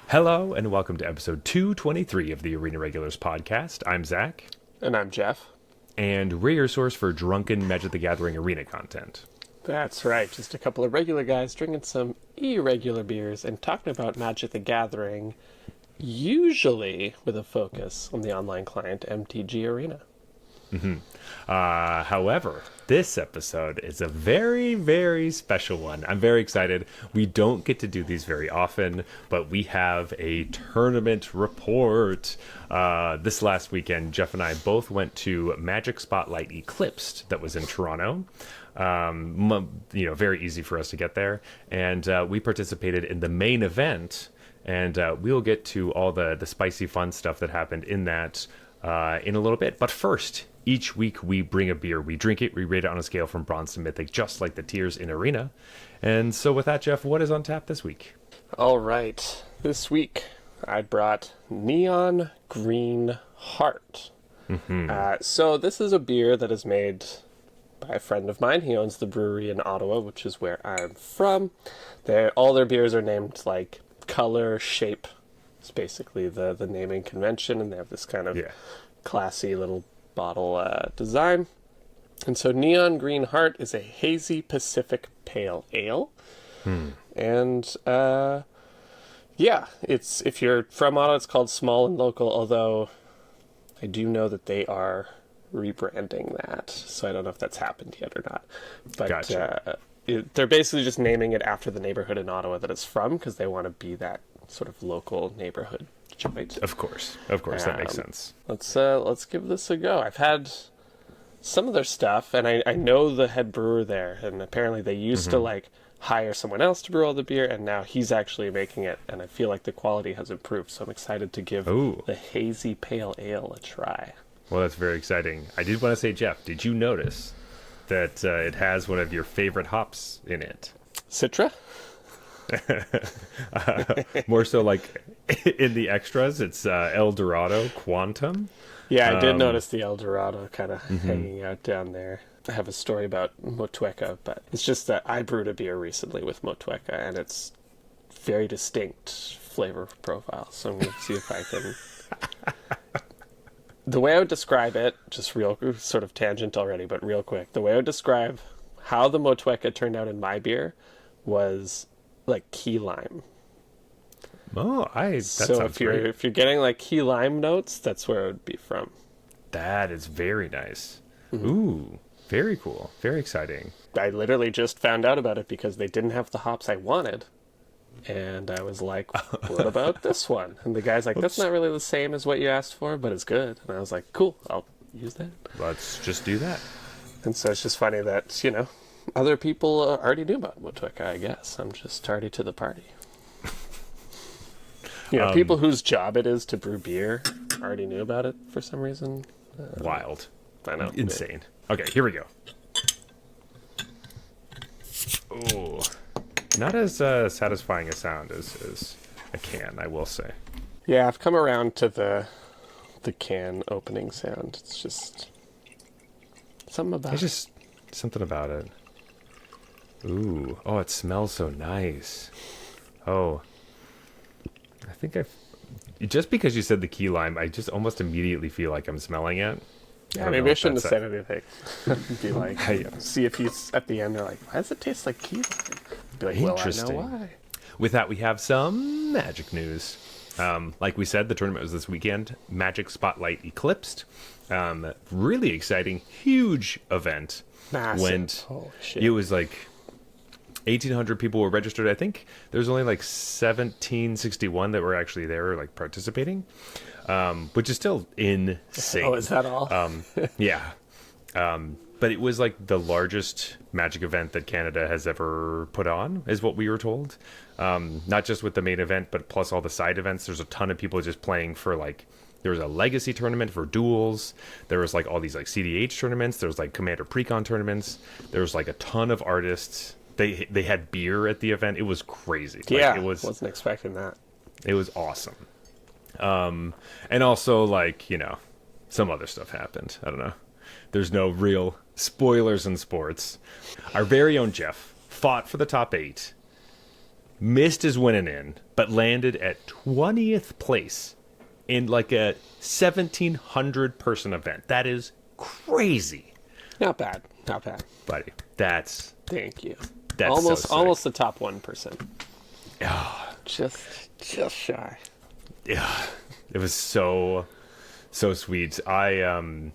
Hello, and welcome to episode 223 of the Arena Regulars podcast. I'm Zach, And I'm Jeff. and we're your source for drunken Magic the Gathering arena content. That's right, just a couple of regular guys drinking some irregular beers and talking about Magic the Gathering, usually with a focus on the online client MTG Arena. However, this episode is a very, very special one. I'm very excited. We don't get to do these very often, but we have a tournament report. This last weekend, Jeff and I both went to Magic Spotlight Eclipsed that was in Toronto. Very easy for us to get there. And we participated in the main event, and we'll get to all the spicy fun stuff that happened in that in a little bit. But first, each week we bring a beer, we drink it, we rate it on a scale from bronze to mythic, just like the tiers in Arena. And so with that, Jeff, what is on tap this week? All right, this week I brought Neon Green Heart. So this is a beer that is made by a friend of mine. He owns the brewery in Ottawa, which is where I'm from. All their beers are named like color, shape. It's basically the naming convention, and they have this kind of classy little bottle design. And so Neon Green Heart is a hazy Pacific Pale Ale. And it's, if you're from Ottawa, it's called Small and Local, although I do know that they are rebranding that, so I don't know if that's happened yet or not. But Gotcha. They're basically just naming it after the neighborhood in Ottawa that it's from, because they want to be that sort of local neighborhood joint. Of course, that makes sense. Let's give this a go. I've had some of their stuff, and I know the head brewer there, and apparently they used to like hire someone else to brew all the beer, and now he's actually making it, and I feel like the quality has improved, so I'm excited to give the hazy pale ale a try. Well, that's very exciting. I did want to say, Jeff, did you notice that it has one of your favorite hops in it? Citra? More so like in the extras, it's El Dorado Quantum. Yeah, I did notice the El Dorado kind of hanging out down there. I have a story about Motueka, but it's just that I brewed a beer recently with Motueka, and it's very distinct flavor profile, so I'm going to see if I can... The way I would describe it, just real sort of tangent already, but real quick, the way I would describe how the Motueka turned out in my beer was like key lime. Oh, that so sounds great. if you're getting like key lime notes, that's where it would be from. That is very nice. Ooh, very cool. Very exciting. I literally just found out about it because they didn't have the hops I wanted. And I was like, what about this one? And the guy's like, that's not really the same as what you asked for, but it's good. And I was like, cool, I'll use that. Let's just do that. And so it's just funny that, other people already knew about Motueka, I guess. I'm just tardy to the party. People whose job it is to brew beer already knew about it for some reason. Wild. I know. Insane. Okay, here we go. Oh, not as satisfying a sound as a can, I will say. Yeah, I've come around to the can opening sound. It's just something about It's just something about it. Ooh. Oh, it smells so nice. Oh. I think just because you said the key lime, I just almost immediately feel like I'm smelling it. Yeah, maybe I shouldn't have said anything. Be like, see if he's at the end, they're like, why does it taste like key lime? Be like, well, I know why. With that, we have some Magic news. Like we said, the tournament was this weekend. Magic Spotlight Eclipsed. Really exciting, huge event. Massive. Holy shit. It was like 1,800 people were registered. I think there's only like 1,761 that were actually there, like participating, which is still insane. Oh, is that all? Yeah. But it was like the largest Magic event that Canada has ever put on, is what we were told. Not just with the main event, but plus all the side events. There's a ton of people just playing for like, there was a legacy tournament for duels. There was like all these like CDH tournaments. There was like Commander Precon tournaments. There was like a ton of artists. They had beer at the event. It was crazy. Yeah, wasn't expecting that. It was awesome. And also like, some other stuff happened. I don't know. There's no real spoilers in sports. Our very own Jeff fought for the top 8 missed his winning in, but landed at 20th place in like a 1,700 person event. That is crazy. Not bad. Not bad. Buddy, Thank you. That's almost so sick. almost the top 1%. Oh, Just shy. yeah, it was so sweet. I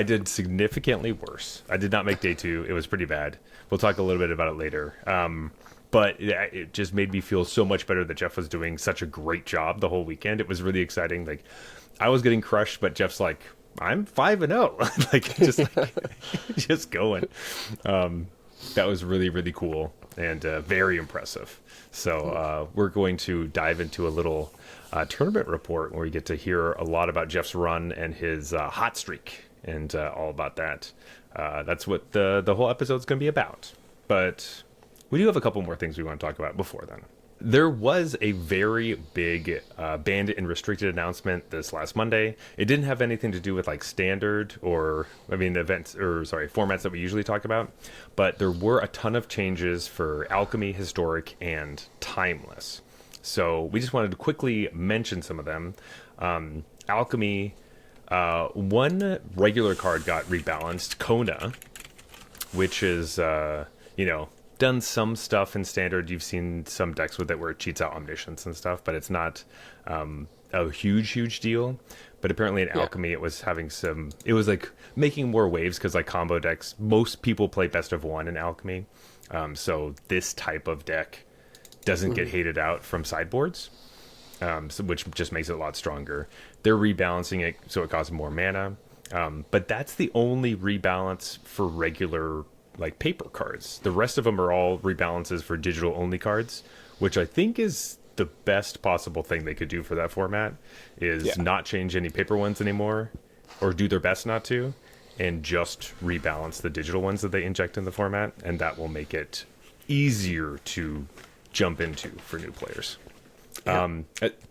did significantly worse. I did not make day 2. It was pretty bad. We'll talk a little bit about it later. But it just made me feel so much better that Jeff was doing such a great job the whole weekend. It was really exciting. Like, I was getting crushed, but Jeff's like, I'm 5-0, just going. That was really, really cool and very impressive. So we're going to dive into a little tournament report where we get to hear a lot about Jeff's run and his hot streak and all about that. That's what the whole episode's going to be about. But we do have a couple more things we want to talk about before then. There was a very big banned and restricted announcement this last Monday. It didn't have anything to do with like standard formats that we usually talk about, but there were a ton of changes for Alchemy, Historic, and Timeless. So we just wanted to quickly mention some of them. Alchemy, one regular card got rebalanced, Kona, which is done some stuff in standard. You've seen some decks with it where it cheats out omniscience and stuff, but it's not a huge deal. But apparently in Alchemy it was like making more waves because like combo decks, most people play best of one in Alchemy, so this type of deck doesn't get hated out from sideboards, which just makes it a lot stronger. They're rebalancing it so it costs more mana, but that's the only rebalance for regular like paper cards. The rest of them are all rebalances for digital only cards, which I think is the best possible thing they could do for that format, is not change any paper ones anymore, or do their best not to, and just rebalance the digital ones that they inject in the format, and that will make it easier to jump into for new players.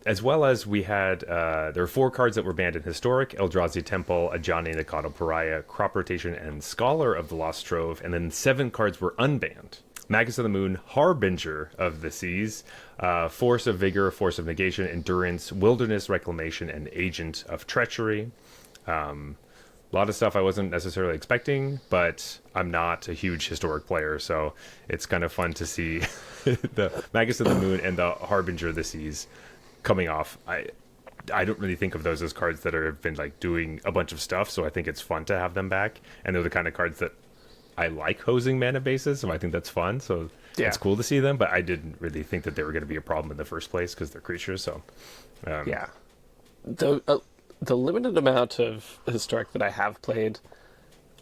As well as we had, there were 4 cards that were banned in Historic: Eldrazi Temple, Ajani Nakado Pariah, Crop Rotation, and Scholar of the Lost Trove, and then 7 cards were unbanned: Magus of the Moon, Harbinger of the Seas, Force of Vigor, Force of Negation, Endurance, Wilderness Reclamation, and Agent of Treachery. A lot of stuff I wasn't necessarily expecting, but I'm not a huge Historic player, so it's kind of fun to see the Magus of the Moon and the Harbinger of the Seas coming off. I don't really think of those as cards that have been like doing a bunch of stuff, so I think it's fun to have them back. And they're the kind of cards that I like hosing mana bases, so I think that's fun. So it's cool to see them, but I didn't really think that they were going to be a problem in the first place because they're creatures. So The limited amount of Historic that I have played,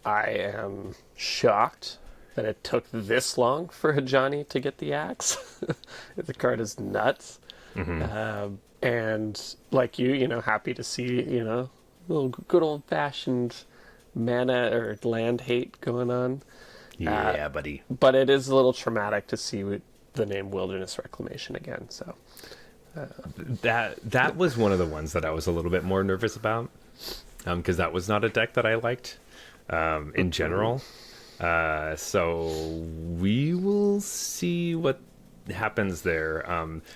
I am shocked that it took this long for Ajani to get the axe. The card is nuts. And like happy to see, little good old-fashioned mana or land hate going on. Yeah, buddy. But it is a little traumatic to see the name Wilderness Reclamation again, so... That was one of the ones that I was a little bit more nervous about, because that was not a deck that I liked in general. So we will see what happens there.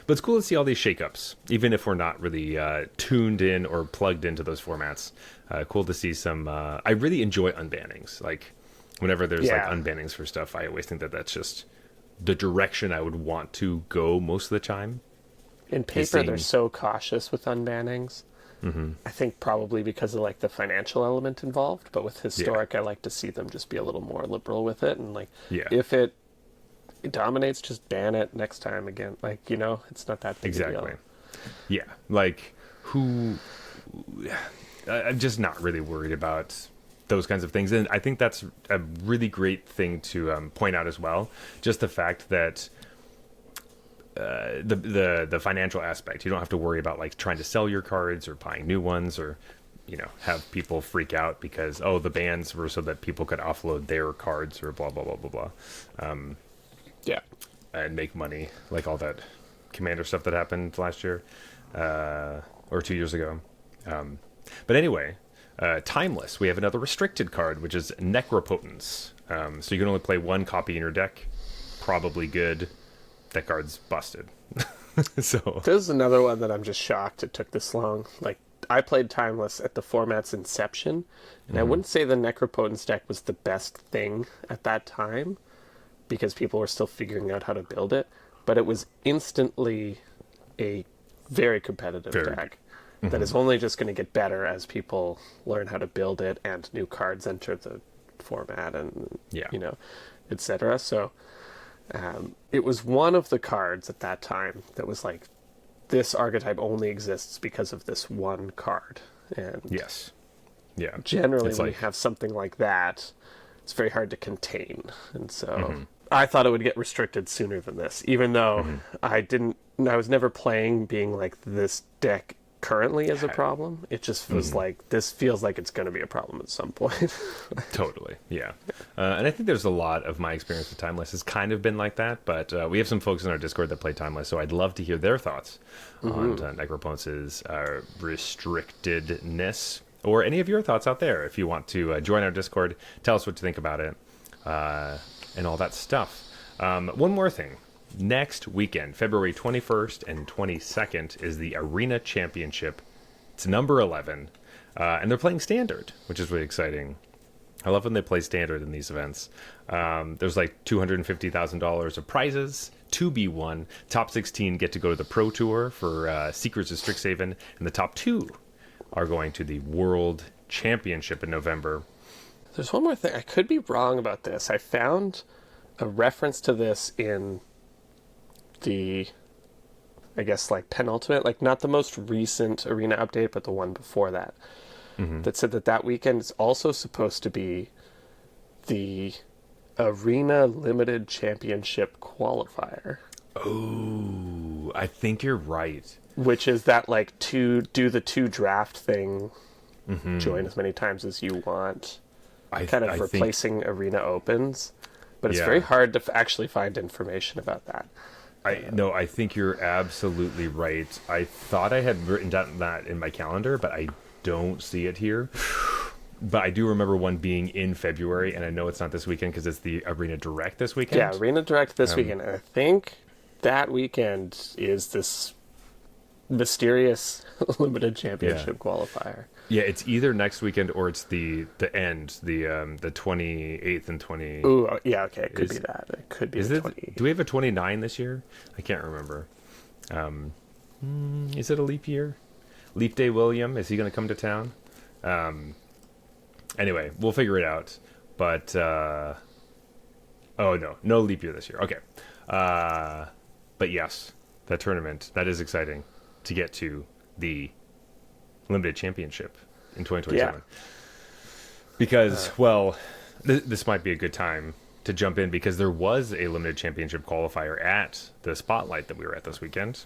But it's cool to see all these shakeups, even if we're not really tuned in or plugged into those formats. Cool to see some. I really enjoy unbannings. Like whenever there's like unbannings for stuff, I always think that that's just the direction I would want to go most of the time. In paper, they're so cautious with unbannings. I think probably because of like the financial element involved. But with Historic, I like to see them just be a little more liberal with it. And like, if it dominates, just ban it next time again. Like, it's not that big a deal. Yeah. Like, I'm just not really worried about those kinds of things. And I think that's a really great thing to point out as well. Just the fact that the financial aspect, you don't have to worry about like trying to sell your cards or buying new ones, or have people freak out because the bans were so that people could offload their cards or blah blah blah blah blah, and make money, like all that Commander stuff that happened last year or 2 years ago. But anyway, Timeless, we have another restricted card, which is Necropotence. So you can only play 1 copy in your deck. Probably good that card's busted. So This is another one that I'm just shocked it took this long. Like, I played Timeless at the format's inception, and I wouldn't say the Necropotence deck was the best thing at that time, because people were still figuring out how to build it, but it was instantly a very competitive deck that is only just going to get better as people learn how to build it and new cards enter the format and, etc. So it was one of the cards at that time that was like, this archetype only exists because of this one card. And yes. Yeah. generally It's when like- you have something like that, it's very hard to contain. And so I thought it would get restricted sooner than this, even though I was never playing being like, this deck currently is a problem. It just was like, this feels like it's going to be a problem at some point. Totally, yeah. And I think there's a lot of my experience with Timeless has kind of been like that, but we have some folks in our Discord that play Timeless, so I'd love to hear their thoughts on Necroponce's restrictedness, or any of your thoughts out there. If you want to join our Discord, tell us what you think about it, and all that stuff. One more thing. Next weekend, February 21st and 22nd, is the Arena Championship. It's number 11, and they're playing Standard, which is really exciting. I love when they play Standard in these events. There's like $250,000 of prizes to be won. Top 16 get to go to the Pro Tour for Secrets of Strixhaven, and the top 2 are going to the World Championship in November. There's one more thing. I could be wrong about this. I found a reference to this in the, I guess, like penultimate, like not the most recent Arena update, but the one before that, that said that weekend is also supposed to be the Arena Limited Championship qualifier. Oh, I think you're right. Which is that, like, do the 2 draft thing, join as many times as you want, kind of replacing Arena Opens. But it's very hard to actually find information about that. I think you're absolutely right. I thought I had written down that in my calendar, but I don't see it here. But I do remember one being in February, and I know it's not this weekend because it's the Arena Direct this weekend. Yeah, Arena Direct this weekend. And I think that weekend is this mysterious limited championship qualifier. Yeah, it's either next weekend or it's the end, the 28th and 20. Ooh, yeah, okay, it could be that. It could be the 20. Do we have a 29 this year? I can't remember. Is it a leap year? Leap Day William, is he going to come to town? Anyway, we'll figure it out. But oh no leap year this year. Okay. But yes, that tournament, that is exciting to get to the Limited Championship in 2027. Because, this might be a good time to jump in, because there was a Limited Championship qualifier at the Spotlight that we were at this weekend,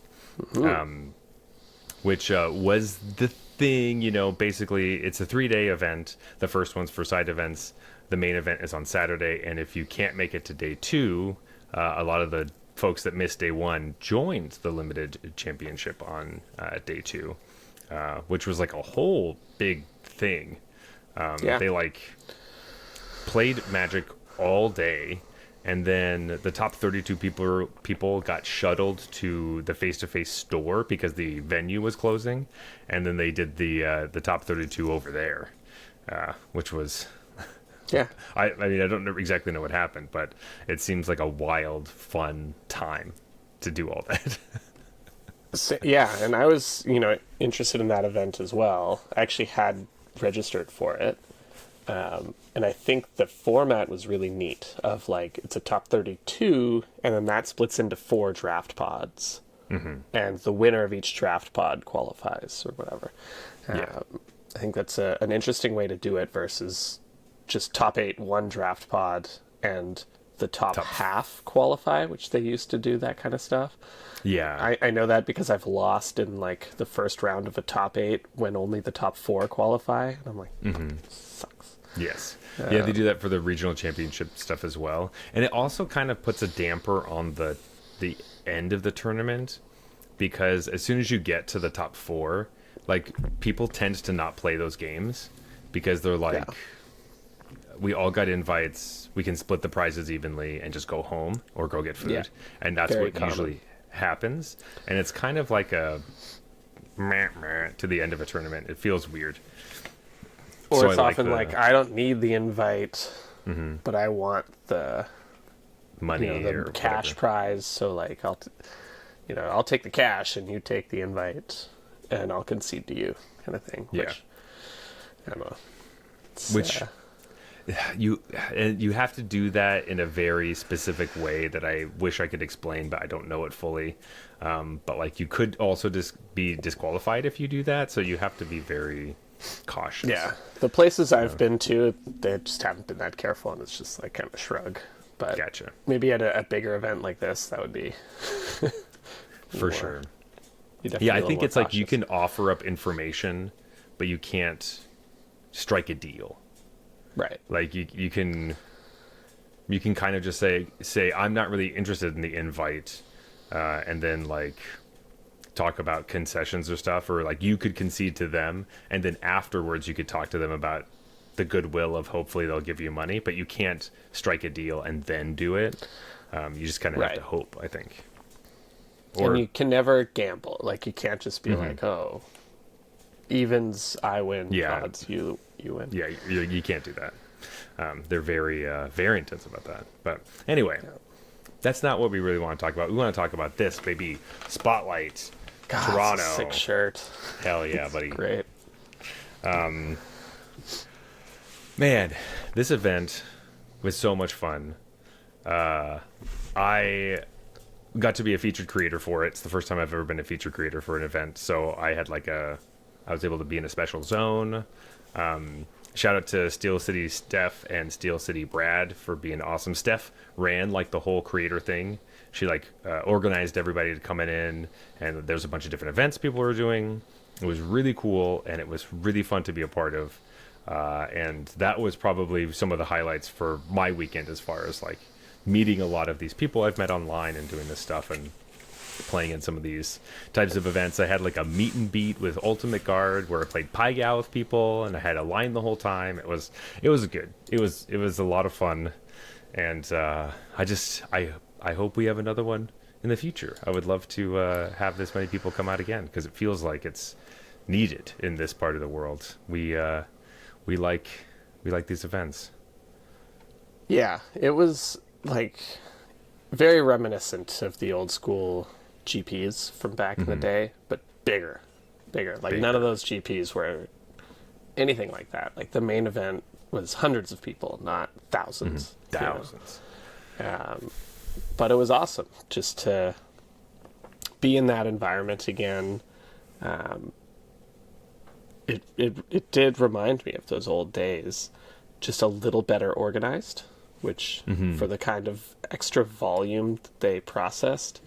which was the thing, basically it's a 3-day event. The first one's for side events. The main event is on Saturday, and if you can't make it to day 2, a lot of the folks that missed day 1 joined the Limited Championship on day 2. Which was like a whole big thing. They played Magic all day, and then the top 32 people got shuttled to the face-to-face store because the venue was closing, and then they did the top 32 over there, which was I mean, I don't exactly know what happened, but it seems like a wild, fun time to do all that. So, yeah, and I was, interested in that event as well. I actually had registered for it. And I think the format was really neat of, like, it's a top 32, and then that splits into 4 draft pods. And the winner of each draft pod qualifies, or whatever. I think that's an interesting way to do it versus just top 8 one draft pod and the top half qualify, which they used to do that kind of stuff. Yeah. I know that because I've lost in, like, the first round of a top 8 when only the top 4 qualify. And I'm like, sucks. Yes. Yeah, they do that for the regional championship stuff as well. And it also kind of puts a damper on the end of the tournament, because as soon as you get to the top 4, like, people tend to not play those games because they're like, we all got invites. We can split the prizes evenly and just go home or go get food, Yeah. and that's Very what common. usually happens. And it's kind of like a meh, meh to the end of a tournament. It feels weird. Or So it's I like often the- like, I don't need the invite, but I want the money the or cash whatever. prize. So like, I'll take the cash and you take the invite, and I'll concede to you, kind of thing. Yeah. Which, I don't know. It's, Which you have to do that in a very specific way that I wish I could explain, but I don't know it fully. But like you could also just be disqualified if you do that, so you have to be very cautious. yeah, the places I've been to, they just haven't been that careful, and it's just like kind of shrug. But Gotcha. maybe at a bigger event like this, that would be For more- sure. you'd have to Yeah, be I a little think more it's like you cautious. can offer up information, but you can't strike a deal. Right. Like you can kind of just say I'm not really interested in the invite, and then like talk about concessions or stuff, or like you could concede to them, and then afterwards you could talk to them about the goodwill of hopefully they'll give you money, but you can't strike a deal and then do it. You just kind of have Right. to hope, I think. And you can never gamble. Like, you can't just Mm-hmm. be like, oh, evens, I win. Yeah. Odds, you win. Yeah, you can't do that. They're very intense about that. But anyway, that's not what we really want to talk about. We want to talk about this, baby. Spotlight, God, Toronto. it's a sick shirt. Hell yeah, buddy. Great. Man, this event was so much fun. I got to be a featured creator for it. It's the first time I've ever been a featured creator for an event. So I had I was able to be in a special zone. Shout out to Steel City Steph and Steel City Brad for being awesome. Steph ran the whole creator thing. She organized everybody to come in, and there's a bunch of different events people were doing. It was really cool, and it was really fun to be a part of. And that was probably some of the highlights for my weekend, as far as meeting a lot of these people I've met online and doing this stuff and playing in some of these types of events. I had a meet and beat with Ultimate Guard where I played Pai Gow with people, and I had a line the whole time. It was good. It was a lot of fun, and I hope we have another one in the future. I would love to have this many people come out again, because it feels like it's needed in this part of the world. We like these events. Yeah, it was very reminiscent of the old school GPs from back in the day, but bigger. None of those GPs were anything like that. The main event was hundreds of people, not thousands. you know? Thousands. But it was awesome just to be in that environment again. It did remind me of those old days, just a little better organized, which for the kind of extra volume that they processed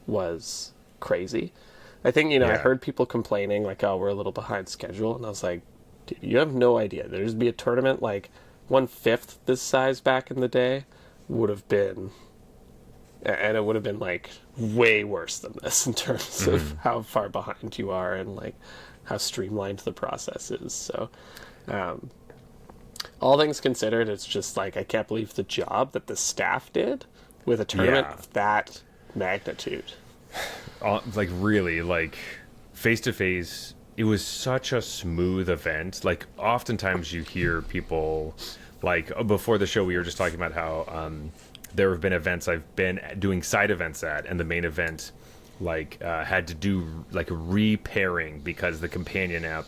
was crazy. I think, I Yeah. heard people complaining oh, we're a little behind schedule, and I was like, dude, you have no idea. There's be a tournament 1/5 this size back in the day would have been, and it would have been way worse than this in terms of how far behind you are and how streamlined the process is. So all things considered, it's just I can't believe the job that the staff did with a tournament Yeah. of that magnitude. Really, face to face, it was such a smooth event. Oftentimes you hear people before the show we were just talking about how there have been events I've been doing side events at, and the main event had to do repairing because the companion app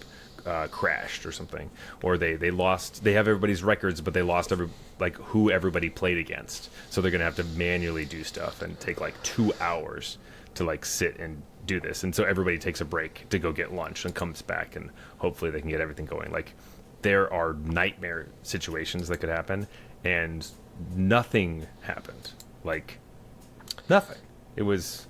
crashed or something, or they have everybody's records, but they lost who everybody played against, so they're gonna have to manually do stuff and take 2 hours to sit and do this, and so everybody takes a break to go get lunch and comes back, and hopefully they can get everything going. There are nightmare situations that could happen, and nothing happened. Nothing. It was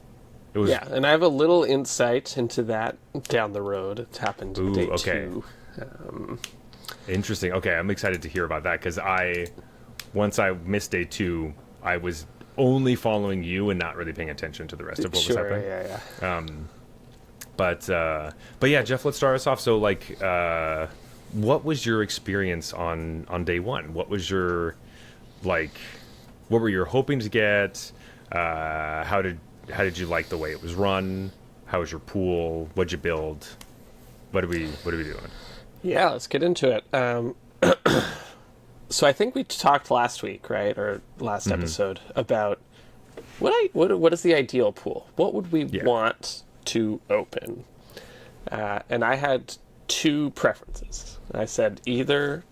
Yeah, and I have a little insight into that down the road. It's happened Ooh, day okay. 2. Interesting. Okay, I'm excited to hear about that, because once I missed day 2, I was only following you and not really paying attention to the rest of what was happening. Yeah. But yeah, Jeff, let's start us off. So what was your experience on day one? What was your like? What were you hoping to get? How did you like the way it was run? How was your pool? What'd you build? What are we doing? Yeah, let's get into it. So I think we talked last week, right, or last episode about what is the ideal pool? What would we want to open? And I had two preferences. I said either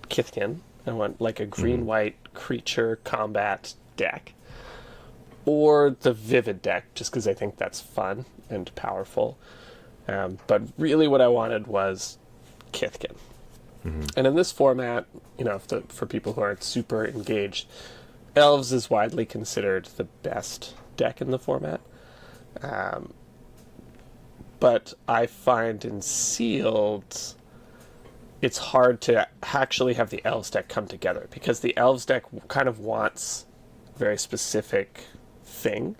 Kithkin, I want like a green-white creature combat deck, or the Vivid deck, just because I think that's fun and powerful. But really what I wanted was Kithkin. And in this format, for people who aren't super engaged, Elves is widely considered the best deck in the format. But I find in Sealed, it's hard to actually have the Elves deck come together, because the Elves deck kind of wants a very specific thing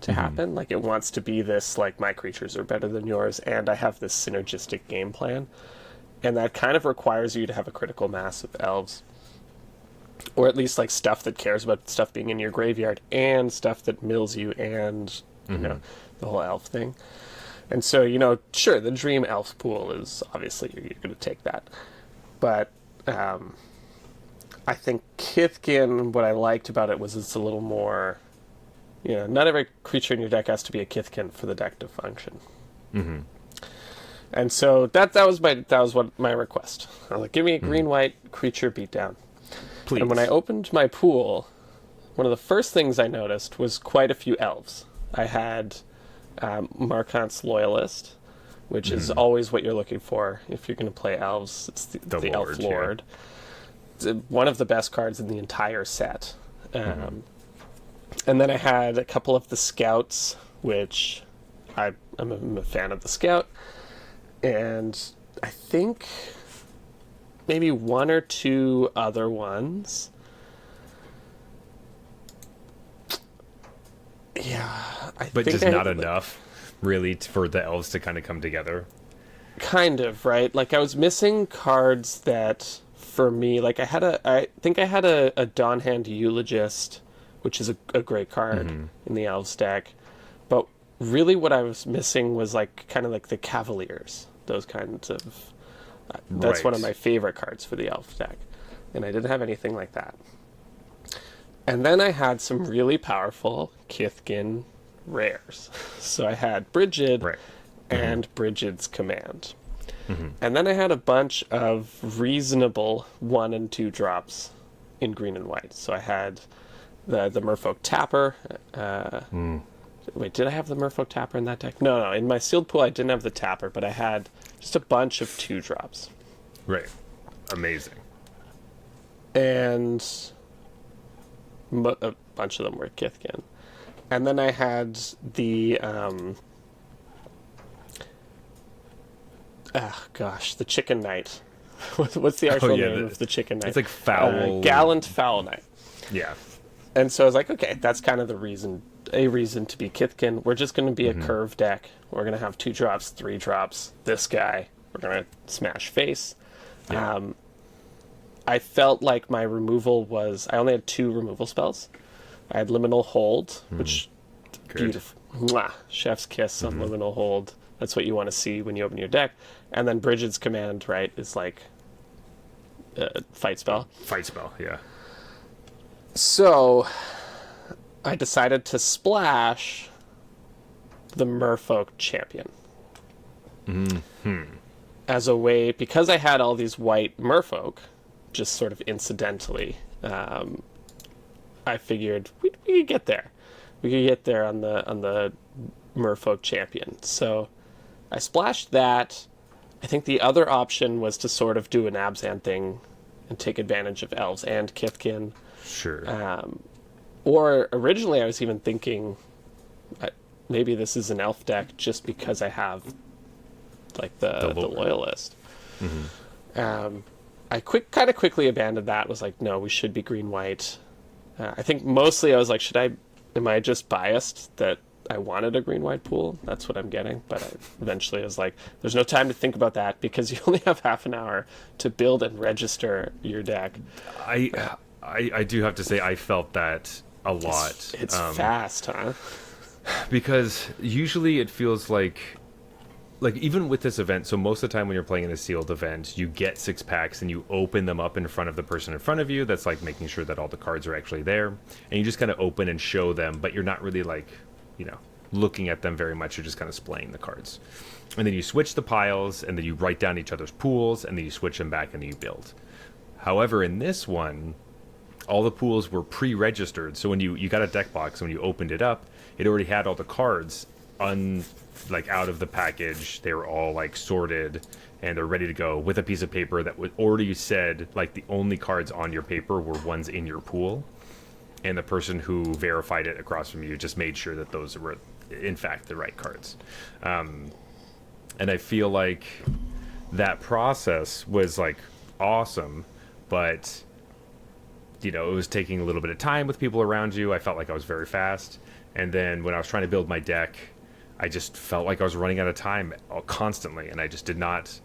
to happen. Like, it wants to be this, like, my creatures are better than yours, and I have this synergistic game plan. And that kind of requires you to have a critical mass of Elves. Or at least, like, stuff that cares about stuff being in your graveyard, and stuff that mills you, and, the whole Elf thing. And so, sure, the Dream Elf pool is, obviously, you're going to take that. But I think Kithkin, what I liked about it was it's a little more, not every creature in your deck has to be a Kithkin for the deck to function. And so that was what my request. I was like, give me a green-white creature beatdown. Please. And when I opened my pool, one of the first things I noticed was quite a few Elves. I had Markant's Loyalist, which is always what you're looking for if you're going to play Elves. It's the Elf Lord. Yeah. It's one of the best cards in the entire set. And then I had a couple of the Scouts, which I'm a fan of the Scout. And I think maybe one or two other ones. Yeah, but just not enough, really, for the Elves to kind of come together. Kind of, right? Like, I was missing cards that, for me, like, I think I had a Dawnhand Eulogist, which is a great card in the Elves deck. But really what I was missing was, like, kind of like the Cavaliers. Those kinds of... that's one of my favorite cards for the Elf deck. And I didn't have anything like that. And then I had some really powerful Kithkin rares. So I had Brigid and Brigid's Command. And then I had a bunch of reasonable 1 and 2 drops in green and white. So I had the Merfolk Tapper. Wait, did I have the Merfolk Tapper in that deck? No. In my sealed pool, I didn't have the Tapper, but I had just a bunch of 2-drops. Right. Amazing. And a bunch of them were Kithkin. And then I had the... the Chicken Knight. What's the actual name of the Chicken Knight? It's like Foul... Gallant Foul Knight. Yeah. And so I was like, okay, that's kind of a reason to be Kithkin. We're just going to be a curve deck. We're going to have 2 drops, 3 drops. This guy, we're going to smash face. Yeah. I felt like my removal was... I only had 2 removal spells. I had Liminal Hold, which... Beautiful. Mwah, chef's kiss on Liminal Hold. That's what you want to see when you open your deck. And then Brigid's Command, right, is like... fight spell. Fight spell, yeah. So, I decided to splash the Merfolk Champion. As a way, because I had all these white Merfolk, just sort of incidentally, I figured we could get there. We could get there on the Merfolk Champion. So, I splashed that. I think the other option was to sort of do an Abzan thing and take advantage of Elves and Kithkin. Sure. Or originally I was even thinking maybe this is an Elf deck just because I have like the Loyalist. I kind of quickly abandoned that. Was like, no, we should be green-white. I think mostly I was like, am I just biased that I wanted a green-white pool. That's what I'm getting. But eventually I was like, there's no time to think about that because you only have half an hour to build and register your deck. I do have to say I felt that a lot. It's fast, huh? Because usually it feels like even with this event, so most of the time when you're playing in a sealed event, you get 6 packs and you open them up in front of the person in front of you. That's like making sure that all the cards are actually there, and you just kind of open and show them, but you're not really like, looking at them very much. You're just kind of splaying the cards, and then you switch the piles, and then you write down each other's pools, and then you switch them back, and then you build. However, in this one, all the pools were pre-registered, so when you got a deck box, when you opened it up, it already had all the cards out of the package. They were all like sorted and they're ready to go with a piece of paper that would already said like the only cards on your paper were ones in your pool, and the person who verified it across from you just made sure that those were in fact the right cards. And I feel like that process was like awesome, but it was taking a little bit of time with people around you. I felt like I was very fast, and then when I was trying to build my deck, I just felt like I was running out of time constantly, and I just did not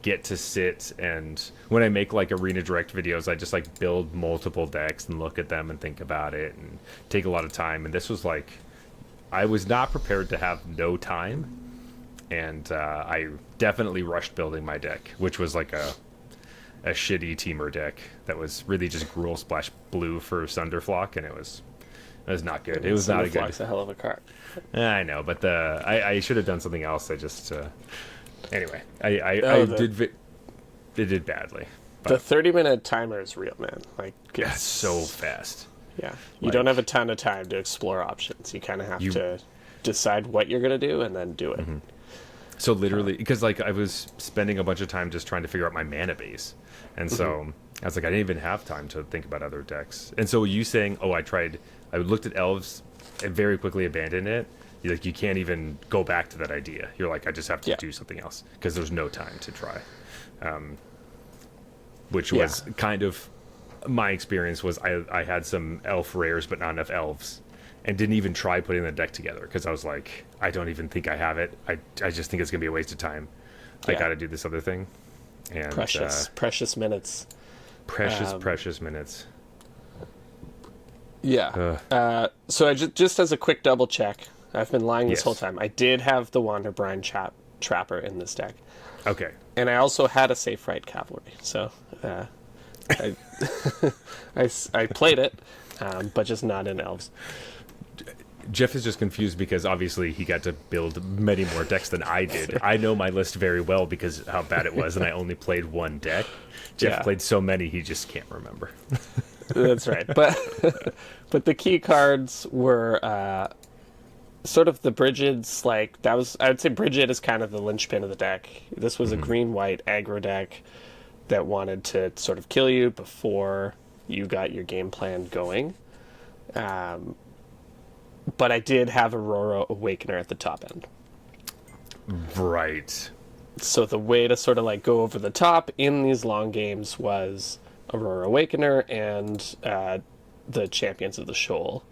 get to sit. And when I make like arena direct videos, I just like build multiple decks and look at them and think about it and take a lot of time. And this was like, I was not prepared to have no time, and I definitely rushed building my deck, which was like a shitty teamer deck that was really just Gruul Splash Blue for Sunderflock, and it was not good. It was not a good. Sunderflock's a hell of a card. I know, but I should have done something else. I just anyway, it did badly. The 30-minute timer is real, man. Like it's so fast. Yeah, you don't have a ton of time to explore options. You kind of have to decide what you're gonna do and then do it. Mm-hmm. So literally, because like I was spending a bunch of time just trying to figure out my mana base, and so I was like, I didn't even have time to think about other decks. And so you saying, I looked at elves and very quickly abandoned it. You can't even go back to that idea. You're like, I just have to do something else because there's no time to try. Which was kind of my experience. Was I had some elf rares but not enough elves, and didn't even try putting the deck together because I was like, I don't even think I have it. I just think it's gonna be a waste of time. I got to do this other thing. And precious minutes. Precious minutes. Yeah. So I just as a quick double check, I've been lying this whole time. I did have the Wanderbrine Trapper in this deck. Okay. And I also had a Safe Right Cavalry. So I I played it, but just not in elves. Jeff is just confused because obviously he got to build many more decks than I did. I know my list very well because how bad it was, and I only played one deck. Jeff played so many he just can't remember. That's right. But the key cards were sort of the Brigids. Like that was, I would say Brigid is kind of the linchpin of the deck. This was a green-white aggro deck that wanted to sort of kill you before you got your game plan going. But I did have Aurora Awakener at the top end. Right. So the way to sort of like go over the top in these long games was Aurora Awakener and the Champions of the Shoal.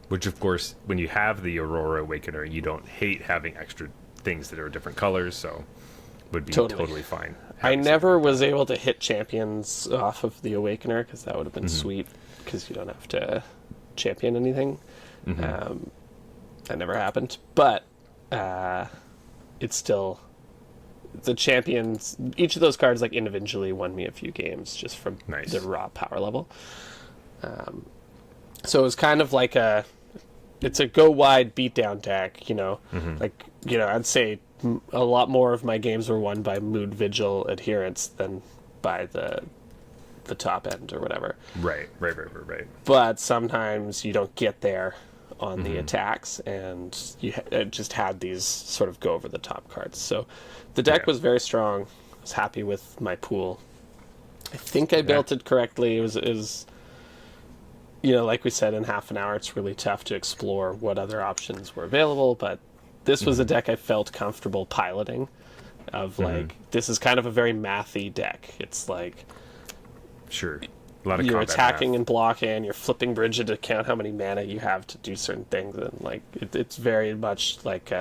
Which, of course, when you have the Aurora Awakener, you don't hate having extra things that are different colors, so would be totally fine. I never was able to hit Champions off of the Awakener because that would have been sweet because you don't have to champion anything. That never happened, but it's still the champions. Each of those cards like individually won me a few games just from the raw power level. So it was kind of like it's a go wide beatdown deck, like I'd say a lot more of my games were won by Mood Vigil adherence than by the top end or whatever. Right. But sometimes you don't get there on the attacks, and you just had these sort of go over the top cards. So the deck was very strong. I was happy with my pool. I think I built it correctly. It was like we said, in half an hour, it's really tough to explore what other options were available, but this was a deck I felt comfortable piloting of like, this is kind of a very mathy deck. It's like, sure, A lot of you're combat attacking math. and blocking, you're flipping bridges to count how many mana you have to do certain things, and like it's very much like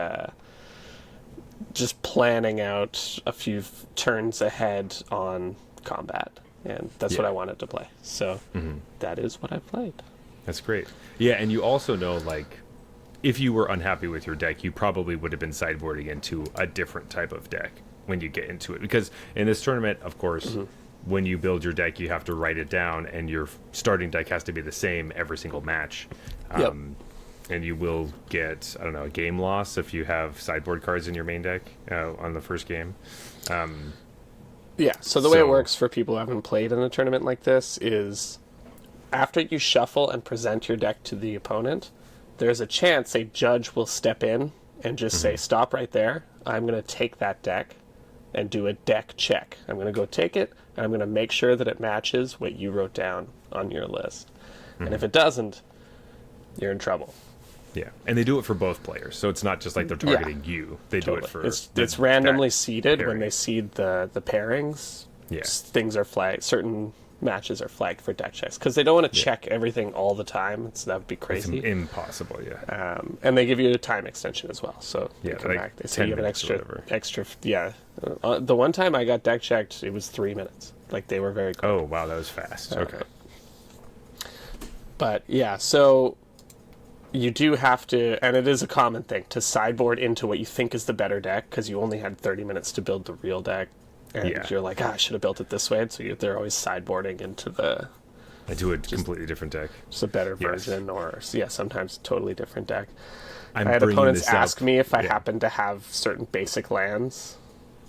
just planning out a few turns ahead on combat, and that's what I wanted to play. So that is what I played. That's great. Yeah, and you also know, like, if you were unhappy with your deck, you probably would have been sideboarding into a different type of deck when you get into it. Because in this tournament, of course, when you build your deck, you have to write it down, and your starting deck has to be the same every single match. Yep. And you will get, I don't know, a game loss if you have sideboard cards in your main deck on the first game. Yeah, so the way it works for people who haven't played in a tournament like this is after you shuffle and present your deck to the opponent, there's a chance a judge will step in and just say, stop right there. I'm going to take that deck and do a deck check. I'm going to go take it, and I'm going to make sure that it matches what you wrote down on your list. And if it doesn't, you're in trouble. Yeah, and they do it for both players, so it's not just like they're targeting you. They do it for... It's randomly seeded when they seed the pairings. Yeah. Things are flagged. Certain matches are flagged for deck checks because they don't want to check everything all the time. That would be crazy. It's impossible, yeah. And they give you a time extension as well. So Yeah, you come like back. They say 10 you have an minutes or whatever. extra. Yeah. The one time I got deck checked, it was 3 minutes. Like they were very quick. Oh, wow, that was fast. Okay. But yeah, so you do have to, and it is a common thing, to sideboard into what you think is the better deck because you only had 30 minutes to build the real deck. And you're like, I should have built it this way. And so they're always sideboarding into I do a completely different deck. just a better version, or sometimes a totally different deck. I'm I had bringing opponents this up. ask me if I happened to have certain basic lands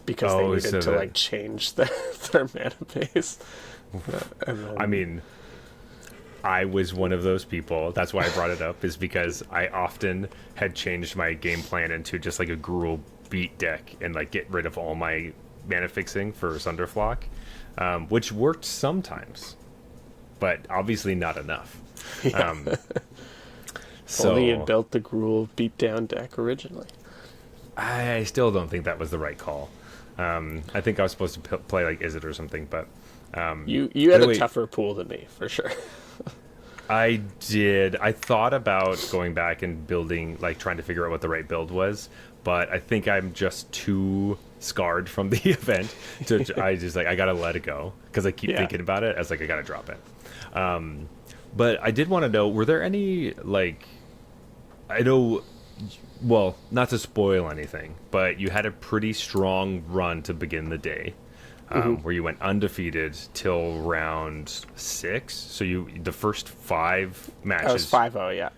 because they needed so to that- like change their mana base. I mean, I was one of those people. That's why I brought it up, is because I often had changed my game plan into just like a Gruul beat deck and like get rid of all my mana fixing for Sunderflock, which worked sometimes, but obviously not enough. So Only had built the Gruul beatdown deck originally. I still don't think that was the right call. I think I was supposed to play like Izzet or something, but You had Really- a tougher pool than me, for sure. I did. I thought about going back and building, like trying to figure out what the right build was, but I think I'm just too scarred from the event I gotta let it go because I keep thinking about it. I was like, I gotta drop it. But I did want to know, were there any, like, I know, well, not to spoil anything, but you had a pretty strong run to begin the day. Where you went undefeated till round 6. So the first 5 matches, I was 5-0, yeah.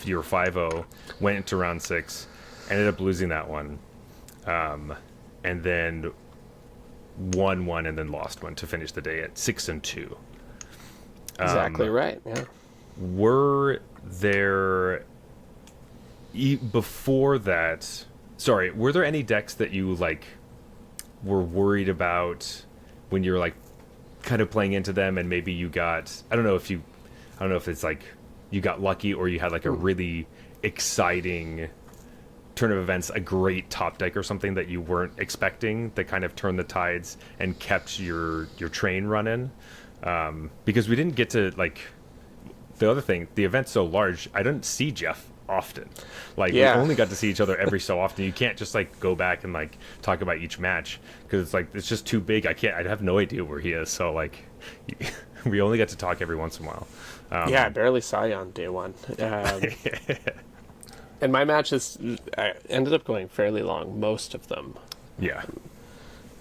you were 5-0, went into round 6, ended up losing that one, and then won one and then lost one to finish the day at 6-2. Exactly right, yeah. Were there before that? Sorry, were there any decks that you like were worried about when you're like kind of playing into them, and maybe you got, I don't know if it's like you got lucky or you had like a really exciting turn of events, a great top deck or something that you weren't expecting that kind of turned the tides and kept your train running? Because we didn't get to, like, the other thing, the event's so large, I didn't see Jeff often. Like, we only got to see each other every so often. You can't just like go back and like talk about each match because it's like it's just too big. I have no idea where he is. So like, we only got to talk every once in a while. I barely saw you on day one. And my matches ended up going fairly long, most of them. Yeah.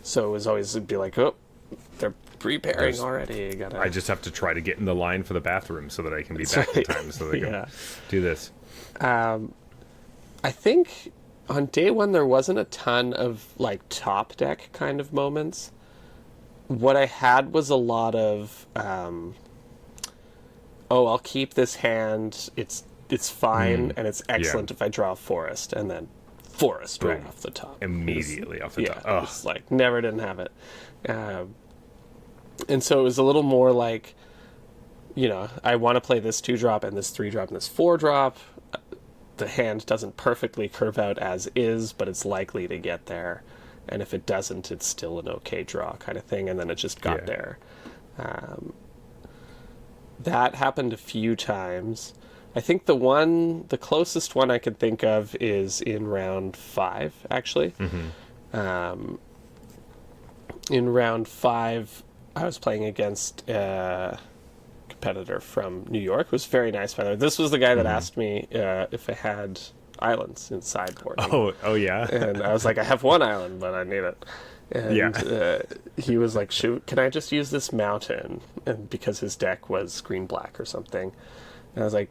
So it was always, it'd be like, oh, they're preparing already. I just have to try to get in the line for the bathroom so that I can be back in time so they can do this. I think on day one there wasn't a ton of like top deck kind of moments. What I had was a lot of I'll keep this hand, it's fine and it's excellent if I draw a forest, and then forest right off the top. Immediately off the top. It's like never didn't have it. And so it was a little more like, you know, I want to play this 2-drop and this 3-drop and this 4-drop. The hand doesn't perfectly curve out as is, but it's likely to get there. And if it doesn't, it's still an okay draw kind of thing. And then it just got there. that happened a few times. I think the closest one I could think of is in round 5, actually. In round 5, I was playing against a competitor from New York. It was very nice, by the way. This was the guy that asked me if I had islands in sideboarding. Oh yeah. And I was like, I have one island, but I need it. And he was like, shoot, can I just use this mountain? And because his deck was green-black or something. And I was like,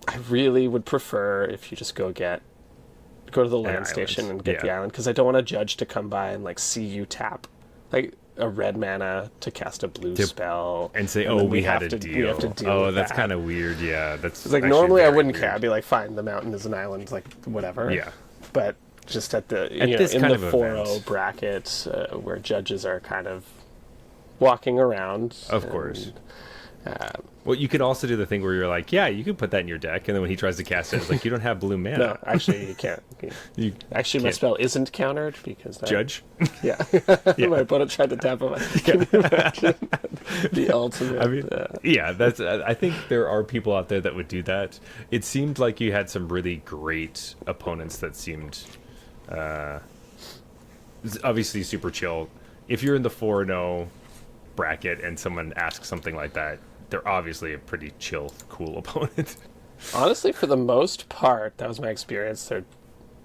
I really would prefer if you just go to the land station and get the island, because I don't want a judge to come by and like see you tap like a red mana to cast a blue spell and say, and we had a deal. We have to deal with that's that. kind of weird. Yeah, that's it's like normally I wouldn't care. I'd be like, fine, the mountain is an island, like whatever. Yeah, but just at the this in kind the of 4-0 event. bracket where judges are kind of walking around. Of course. Well, you could also do the thing where you're like, yeah, you could put that in your deck, and then when he tries to cast it, it's like, you don't have blue mana. No, actually, you can't. You Actually, my can't. spell isn't countered because Judge? Yeah. My opponent tried to tap him. Can you imagine? The ultimate. I mean, yeah, that's. I think there are people out there that would do that. It seemed like you had some really great opponents that seemed, obviously super chill. If you're in the 4-0 bracket and someone asks something like that, they're obviously a pretty chill, cool opponent. Honestly, for the most part, that was my experience. There,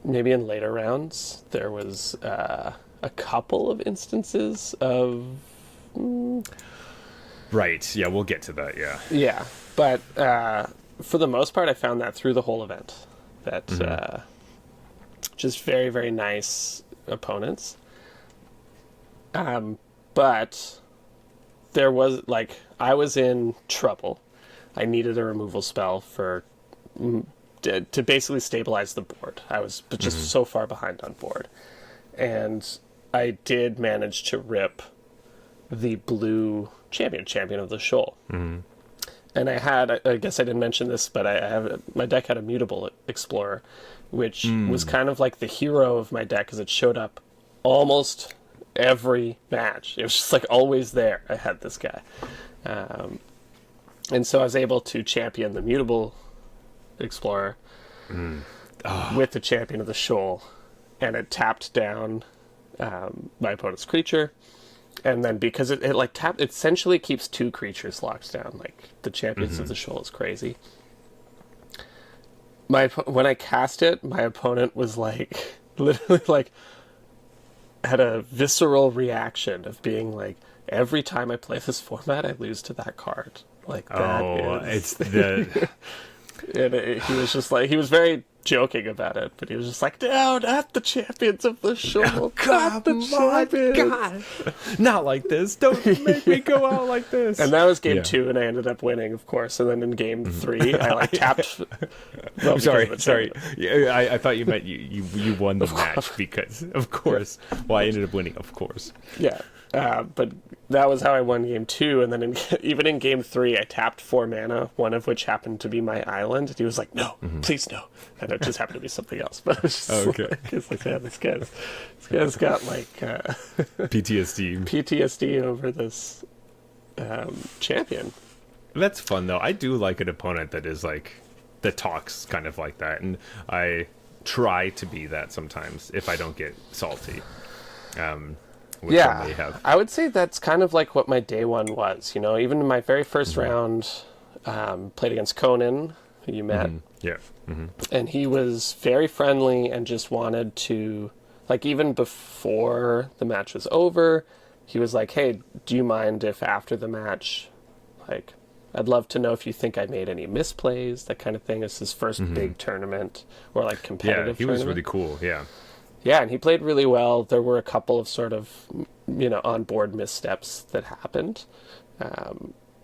maybe in later rounds, there was a couple of instances of. Right. Yeah, we'll get to that. Yeah. Yeah, but for the most part, I found that through the whole event, that just very, very nice opponents. But there was, like, I was in trouble. I needed a removal spell to basically stabilize the board. I was just so far behind on board. And I did manage to rip the blue champion of the shoal. And I guess I didn't mention this, but my deck had a mutable explorer, which was kind of like the hero of my deck, because it showed up almost every match. It was just like always there. I had this guy. And so I was able to champion the mutable explorer with the champion of the shoal, and it tapped down my opponent's creature. And then because it like tapped, it essentially keeps 2 creatures locked down. Like the champions of the shoal is crazy. When I cast it, my opponent was like literally like had a visceral reaction of being like, every time I play this format, I lose to that card. Like that it's the. And he was just like, he was very joking about it, but he was just like, no, not the champions of the shoal. Not the champions. God. Not like this. Don't make me go out like this. And that was game 2, and I ended up winning, of course. And then in game 3, I like tapped. Well, sorry. Yeah, I thought you meant you won the match because, of course. Well, I ended up winning, of course. Yeah. But that was how I won game 2, and then even in game 3, I tapped 4 mana, one of which happened to be my island. And he was like, "No, please no," and it just happened to be something else. But it was just it's like, yeah, this guy's got like PTSD over this champion. That's fun though. I do like an opponent that is like that talks kind of like that, and I try to be that sometimes if I don't get salty. Which I may have. I would say that's kind of like what my day one was. You know, even in my very first round, played against Conan, who you met. Yeah. And he was very friendly and just wanted to, like, even before the match was over, he was like, "Hey, do you mind if after the match, like, I'd love to know if you think I made any misplays," that kind of thing. It's his first big tournament or like competitive. Yeah, he was really cool. Yeah. Yeah, and he played really well. There were a couple of sort of, on-board missteps that happened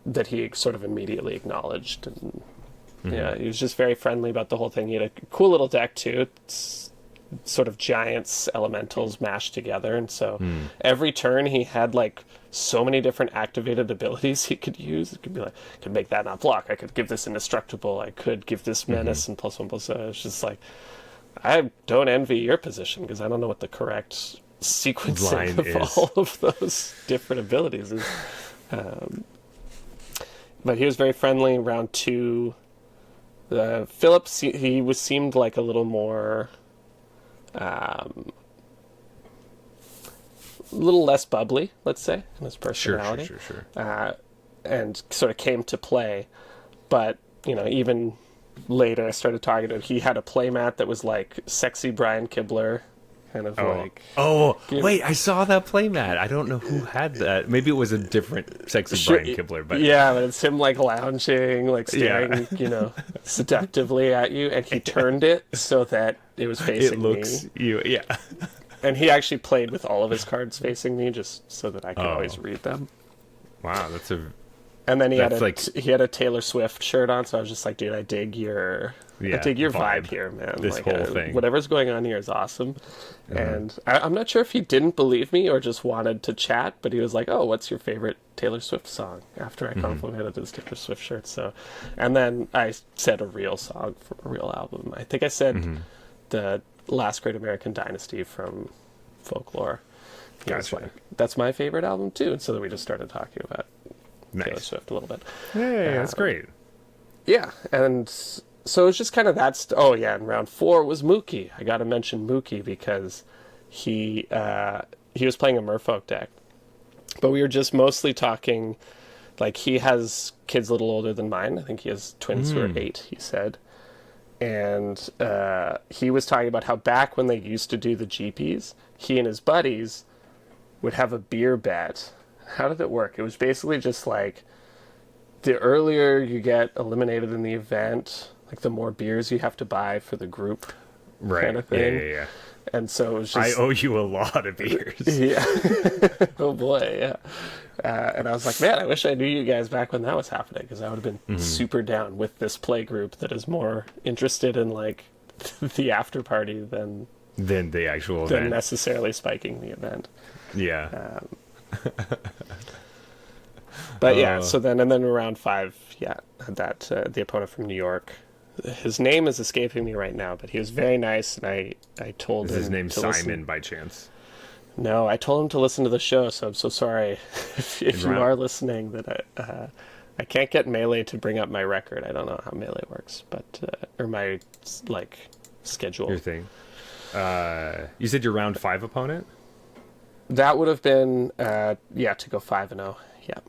that he sort of immediately acknowledged. And yeah, he was just very friendly about the whole thing. He had a cool little deck, too. It's sort of giants, elementals mashed together. And so every turn he had, like, so many different activated abilities he could use. It could be like, I could make that not block. I could give this indestructible. I could give this menace and +1/+1. It's just like, I don't envy your position because I don't know what the correct sequencing of all of those different abilities is. but he was very friendly. Round 2, Philip, seemed like a little more, a little less bubbly, let's say, in his personality. Sure. And sort of came to play. But, even later I started talking to him. He had a playmat that was like sexy Brian Kibler, kind of like... Oh, wait, I saw that playmat. I don't know who had that. Maybe it was a different sexy Brian Kibler. But yeah, but it's him like lounging, like staring, seductively at you. And he turned it so that it was facing me. Yeah. And he actually played with all of his cards facing me just so that I could always read them. Wow, that's a... And then he had a Taylor Swift shirt on, so I was just like, dude, I dig your vibe here, man. This whole thing. Whatever's going on here is awesome. And I'm not sure if he didn't believe me or just wanted to chat, but he was like, oh, what's your favorite Taylor Swift song? After I complimented his Taylor Swift shirt. So, and then I said a real song from a real album. I think I said the Last Great American Dynasty from Folklore. He was like, that's my favorite album too. And so then we just started talking about Taylor Swift a little bit. Yeah, that's great. Yeah, and so it was just kind of that. And round 4 was Mookie. I got to mention Mookie because he was playing a Merfolk deck, but we were just mostly talking. Like, he has kids a little older than mine. I think he has twins who are 8. He said, and he was talking about how back when they used to do the GPs, he and his buddies would have a beer bet. How did it work? It was basically just like the earlier you get eliminated in the event, like the more beers you have to buy for the group, kind of thing. Yeah. And so it was just... I owe you a lot of beers. Yeah. Oh boy, yeah. And I was like, man, I wish I knew you guys back when that was happening, because I would have been super down with this play group that is more interested in like the after party than the actual event. Than necessarily spiking the event. Yeah. But yeah, so then around 5, that the opponent from New York, his name is escaping me right now, but he was very nice, and I told him. Is his name to Simon by chance? No, I told him to listen to the show, so I'm so sorry if you are listening that I can't get Melee to bring up my record. I don't know how Melee works, but or my schedule. Your thing. You said your round 5 opponent? That would have been to go 5-0. Yeah.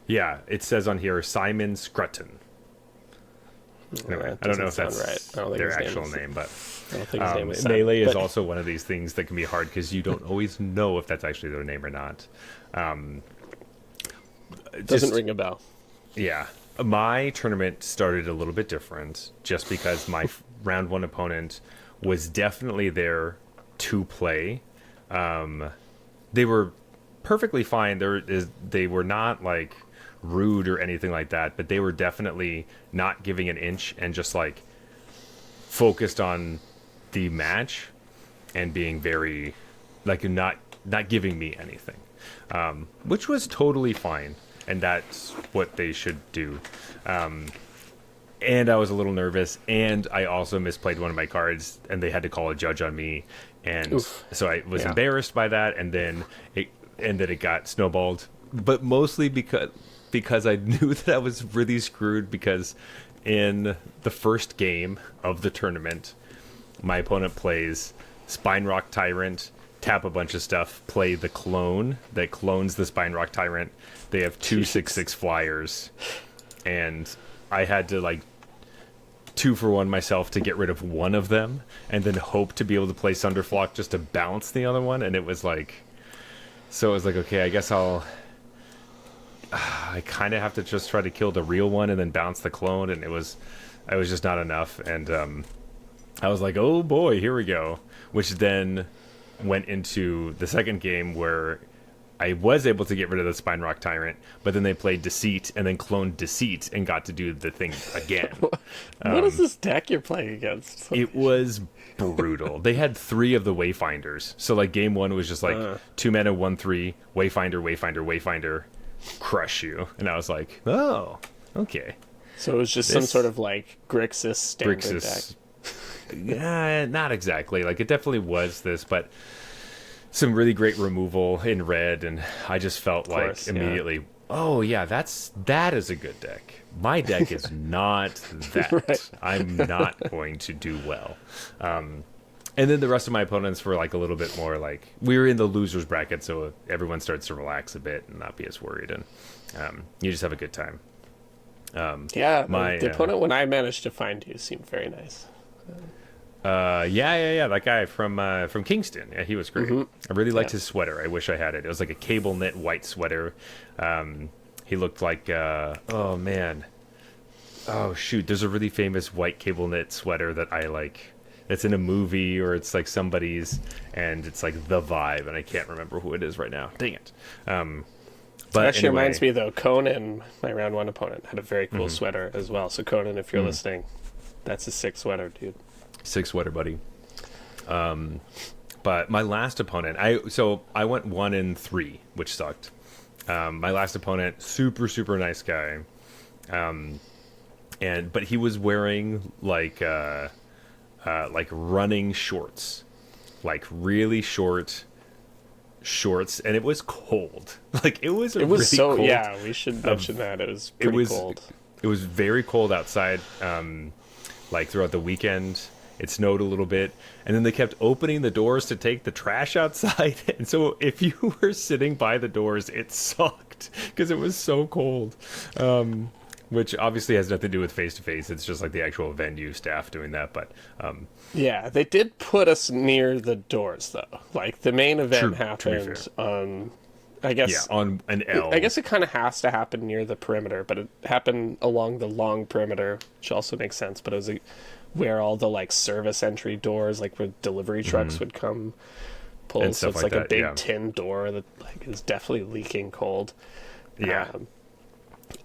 Yeah, it says on here Simon Scrutton. Anyway, I don't know if that's right. their actual name, but I don't think his name is Melee is also one of these things that can be hard because you don't always know if that's actually their name or not. Doesn't ring a bell. Yeah. My tournament started a little bit different just because my round 1 opponent was definitely there to play. They were perfectly fine. They were not like rude or anything like that, but they were definitely not giving an inch and just like focused on the match and being very like not giving me anything, which was totally fine, and that's what they should do. And I was a little nervous, and I also misplayed one of my cards, and they had to call a judge on me, and so I was embarrassed by that, and then it got snowballed, but mostly because I knew that I was really screwed, because in the first game of the tournament, my opponent plays Spine Rock Tyrant, tap a bunch of stuff, play the clone that clones the Spine Rock Tyrant. They have 2/6/6 flyers, and I had to like 2-for-1 myself to get rid of one of them, and then hope to be able to play Sunderflock just to bounce the other one. And it was like, okay, I guess I kind of have to just try to kill the real one and then bounce the clone, and it was just not enough. And I was like, oh boy, here we go. Which then went into the second game where I was able to get rid of the Spine Rock Tyrant, but then they played Deceit and then cloned Deceit and got to do the thing again. What is this deck you're playing against? It was brutal. They had 3 of the Wayfinders. So like game 1 was just like 2 mana, 1/3, Wayfinder, crush you. And I was like, oh, okay. So it was just some sort of like Grixis standard deck. Yeah, not exactly. Like, it definitely was this, but some really great removal in red, and I just felt like immediately Oh yeah, that is a good deck. My deck is not that. Right. I'm not going to do well. And then the rest of my opponents were like a little bit more like we were in the losers bracket, so everyone starts to relax a bit and not be as worried, and you just have a good time. Yeah, My the opponent when I managed to find you seemed very nice. yeah, that guy from Kingston. Yeah, he was great. I really liked his sweater. I wish I had it. It was like a cable knit white sweater. He looked like oh man, oh shoot. There's a really famous white cable knit sweater that I like. It's in a movie or it's like somebody's, and it's like the vibe, and I can't remember who it is right now. Dang it. But It actually anyway, reminds me though, Conan, my round one opponent, had a very cool sweater as well. So Conan, if you're listening, that's a sick sweater, dude. sick sweater, buddy. But my last opponent, I went 1-3, which sucked. My last opponent, super nice guy, but he was wearing like running shorts, like really short shorts, and it was cold. Like it was really so cold. yeah. We should mention that it was pretty cold. It was very cold outside. Like throughout the weekend, it snowed a little bit, and then they kept opening the doors to take the trash outside. And so if you were sitting by the doors, it sucked because it was so cold. Which obviously has nothing to do with face-to-face. It's just like the actual venue staff doing that. But Yeah, they did put us near the doors though. Like the main event happened on, I guess. yeah, on an L. I guess it kind of has to happen near the perimeter, but it happened along the long perimeter, which also makes sense. But it was where all the like service entry doors, like where delivery trucks would come pull. And So stuff it's like like a that, big yeah. tin door that like is definitely leaking cold. Yeah.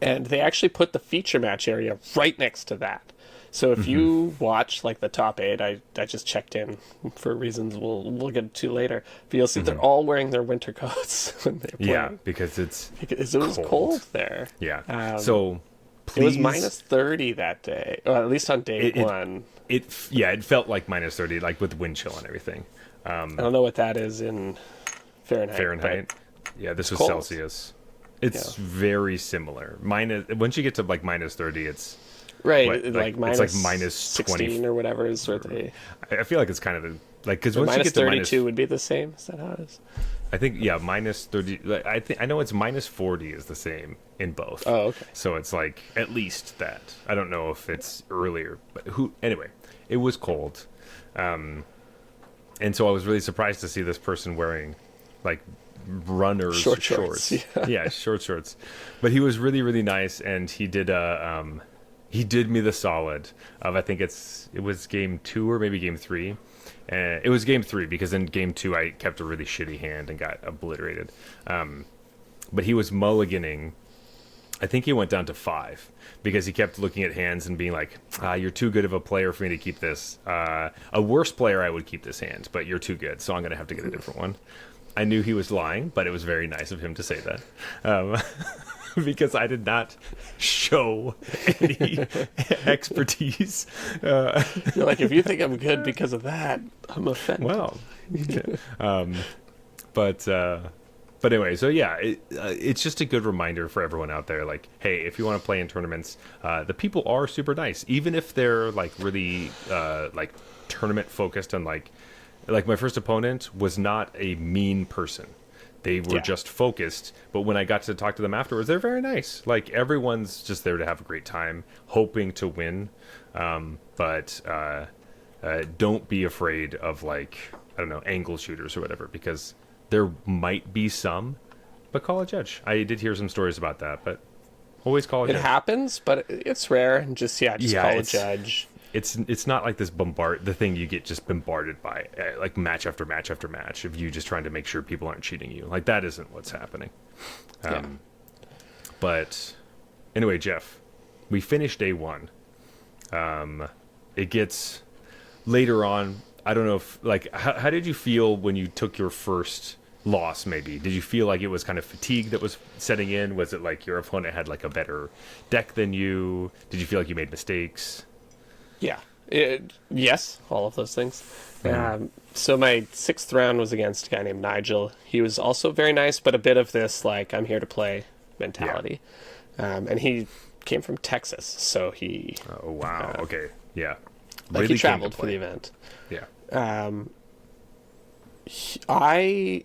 And they actually put the feature match area right next to that. So if you watch like the top 8, I just checked in for reasons we'll get to later. But you'll see they're all wearing their winter coats when they're playing. Yeah, because it was cold there. Yeah. So please, It was minus 30 that day, or at least on day one. It felt like minus 30, like with wind chill and everything. I don't know what that is in Fahrenheit. Yeah, this was cold. Celsius. It's very similar. Once you get to like minus 30, it's Right, what, like it's like minus 16 20 or whatever is where they. I feel like it's kind of like because once you Minus get to 32 would be the same. Is that how it is? I think minus 30. I know it's minus 40 is the same in both. Oh, okay. So it's like at least that. I don't know if it's earlier, but anyway, it was cold, and so I was really surprised to see this person wearing like runners Short shorts. Yeah, short shorts. But he was really nice, and he did me the solid of, I think it was game 2 or maybe game 3. It was game 3 because in game 2 I kept a really shitty hand and got obliterated. But he was mulliganing. I think he went down to 5 because he kept looking at hands and being like, you're too good of a player for me to keep this. A worse player I would keep this hand, but you're too good, so I'm going to have to get a different one. I knew he was lying, but it was very nice of him to say that. Because I did not show any expertise. You're like, if you think I'm good because of that, I'm offended. Well, but anyway, so yeah, it's just a good reminder for everyone out there. Like, hey, if you want to play in tournaments, the people are super nice, even if they're like really like tournament focused and like my first opponent was not a mean person. They were just focused, but when I got to talk to them afterwards, they're very nice. Like, everyone's just there to have a great time, hoping to win. But don't be afraid of, like, I don't know, angle shooters or whatever, because there might be some, but call a judge. I did hear some stories about that, but always call a judge. It happens, but it's rare. And just call a judge. It's not like the thing you get just bombarded by, like match after match after match of you just trying to make sure people aren't cheating you. Like, that isn't what's happening. But anyway, Jeff, we finished day 1. It gets later on. I don't know if, like, how did you feel when you took your first loss? Maybe did you feel like it was kind of fatigue that was setting in? Was it like your opponent had like a better deck than you? Did you feel like you made mistakes? Yeah. Yes, all of those things. So my 6th round was against a guy named Nigel. He was also very nice, but a bit of this, like, I'm here to play. mentality. And he came from Texas, so he Oh wow. Okay. Yeah. like he traveled for the event. Yeah. I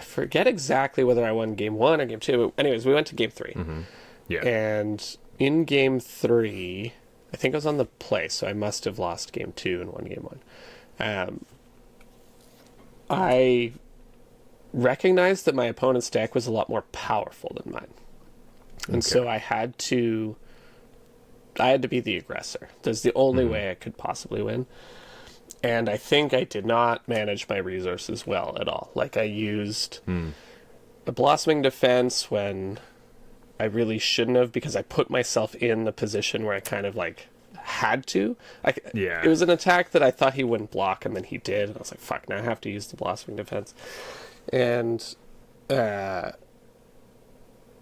forget exactly whether I won game 1 or game 2. But anyways, we went to game 3. Yeah. And in game 3, I think I was on the play, so I must have lost game 2 and won game 1. I recognized that my opponent's deck was a lot more powerful than mine. And so I had to be the aggressor. That's the only way I could possibly win. And I think I did not manage my resources well at all. Like, I used a Blossoming Defense when I really shouldn't have, because I put myself in the position where I kind of, like, had to. It was an attack that I thought he wouldn't block, and then he did. And I was like, fuck, now I have to use the Blossoming Defense. And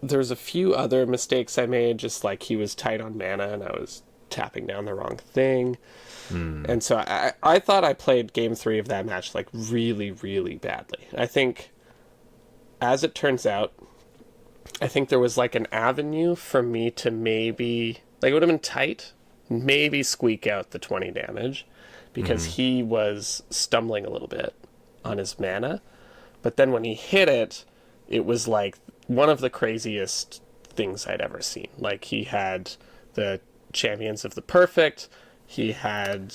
there's a few other mistakes I made, just like he was tight on mana, and I was tapping down the wrong thing. And so I thought I played game 3 of that match like really, really badly. I think, as it turns out, I think there was like an avenue for me to maybe, like, it would have been tight, maybe squeak out the 20 damage, because he was stumbling a little bit on his mana. But then when he hit it, it was like one of the craziest things I'd ever seen. Like, he had the Champions of the Perfect. He had,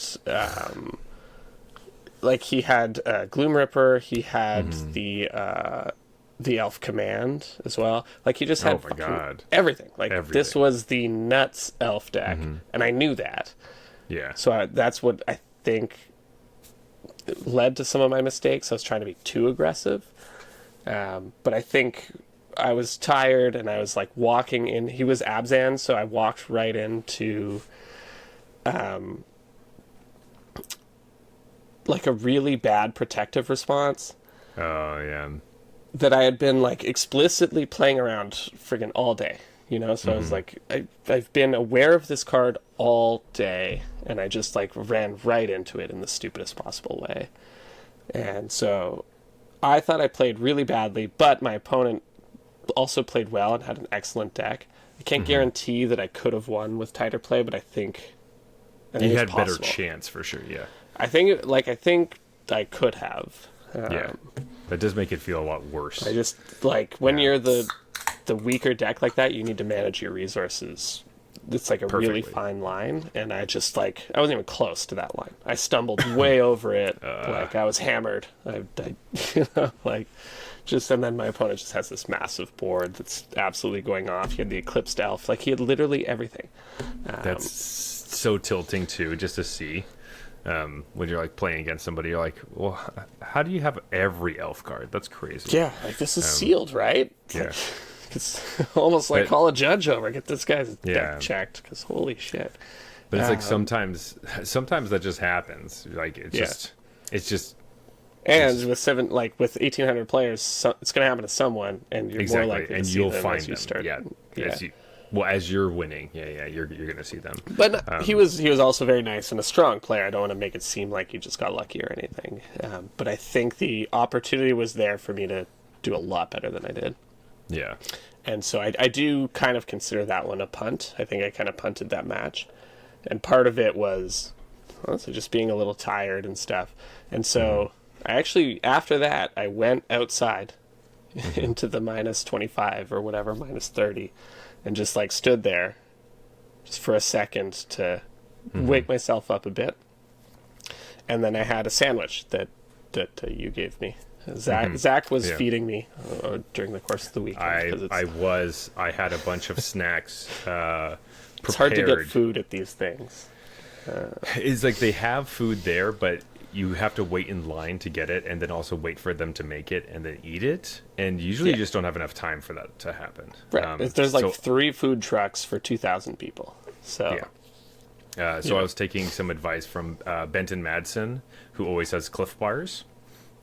Gloom Ripper. He had the Elf Command as well. Like, he just had everything. Like, this was the nuts elf deck, and I knew that. Yeah. So that's what I think led to some of my mistakes. I was trying to be too aggressive. But I think I was tired, and I was like walking in. He was Abzan, so I walked right into like a really bad protective response. Oh yeah. That I had been like explicitly playing around friggin' all day, you know. So I was like, I've been aware of this card all day, and I just like ran right into it in the stupidest possible way. And so I thought I played really badly, but my opponent also played well and had an excellent deck. I can't guarantee that I could have won with tighter play, but I think you had better chance for sure. Yeah, I think I could have. Yeah, that does make it feel a lot worse. I just like when you're the weaker deck like that, you need to manage your resources. It's like a really fine line, and I just I wasn't even close to that line. I stumbled way over it, like I was hammered. I and then my opponent just has this massive board that's absolutely going off. He had the Eclipsed Elf, like he had literally everything. That's so tilting too, just to see. When you're like playing against somebody, you're like, well, how do you have every elf card? That's crazy. Yeah, like this is sealed, right? Yeah. It's almost like call a judge over, get this guy's deck checked, because holy shit. But it's like sometimes that just happens. Like it's just. And with 1,800 players, it's going to happen to someone, and you're more likely to see you'll them find as you them. start. As you're winning, you're going to see them. But he was also very nice and a strong player. I don't want to make it seem like he just got lucky or anything. But I think the opportunity was there for me to do a lot better than I did. Yeah. And so I do kind of consider that one a punt. I think I kind of punted that match. And part of it was just being a little tired and stuff. And so I actually, after that, I went outside into the minus 25 or whatever, minus 30, and just stood there just for a second to wake myself up a bit. And then I had a sandwich that you gave me. Zach was feeding me during the course of the weekend. I had a bunch of snacks prepared. It's hard to get food at these things. It's like they have food there, but you have to wait in line to get it, and then also wait for them to make it and then eat it. And usually you just don't have enough time for that to happen. Right. There's 3 food trucks for 2,000 people. So I was taking some advice from Benton Madsen, who always has Cliff Bars.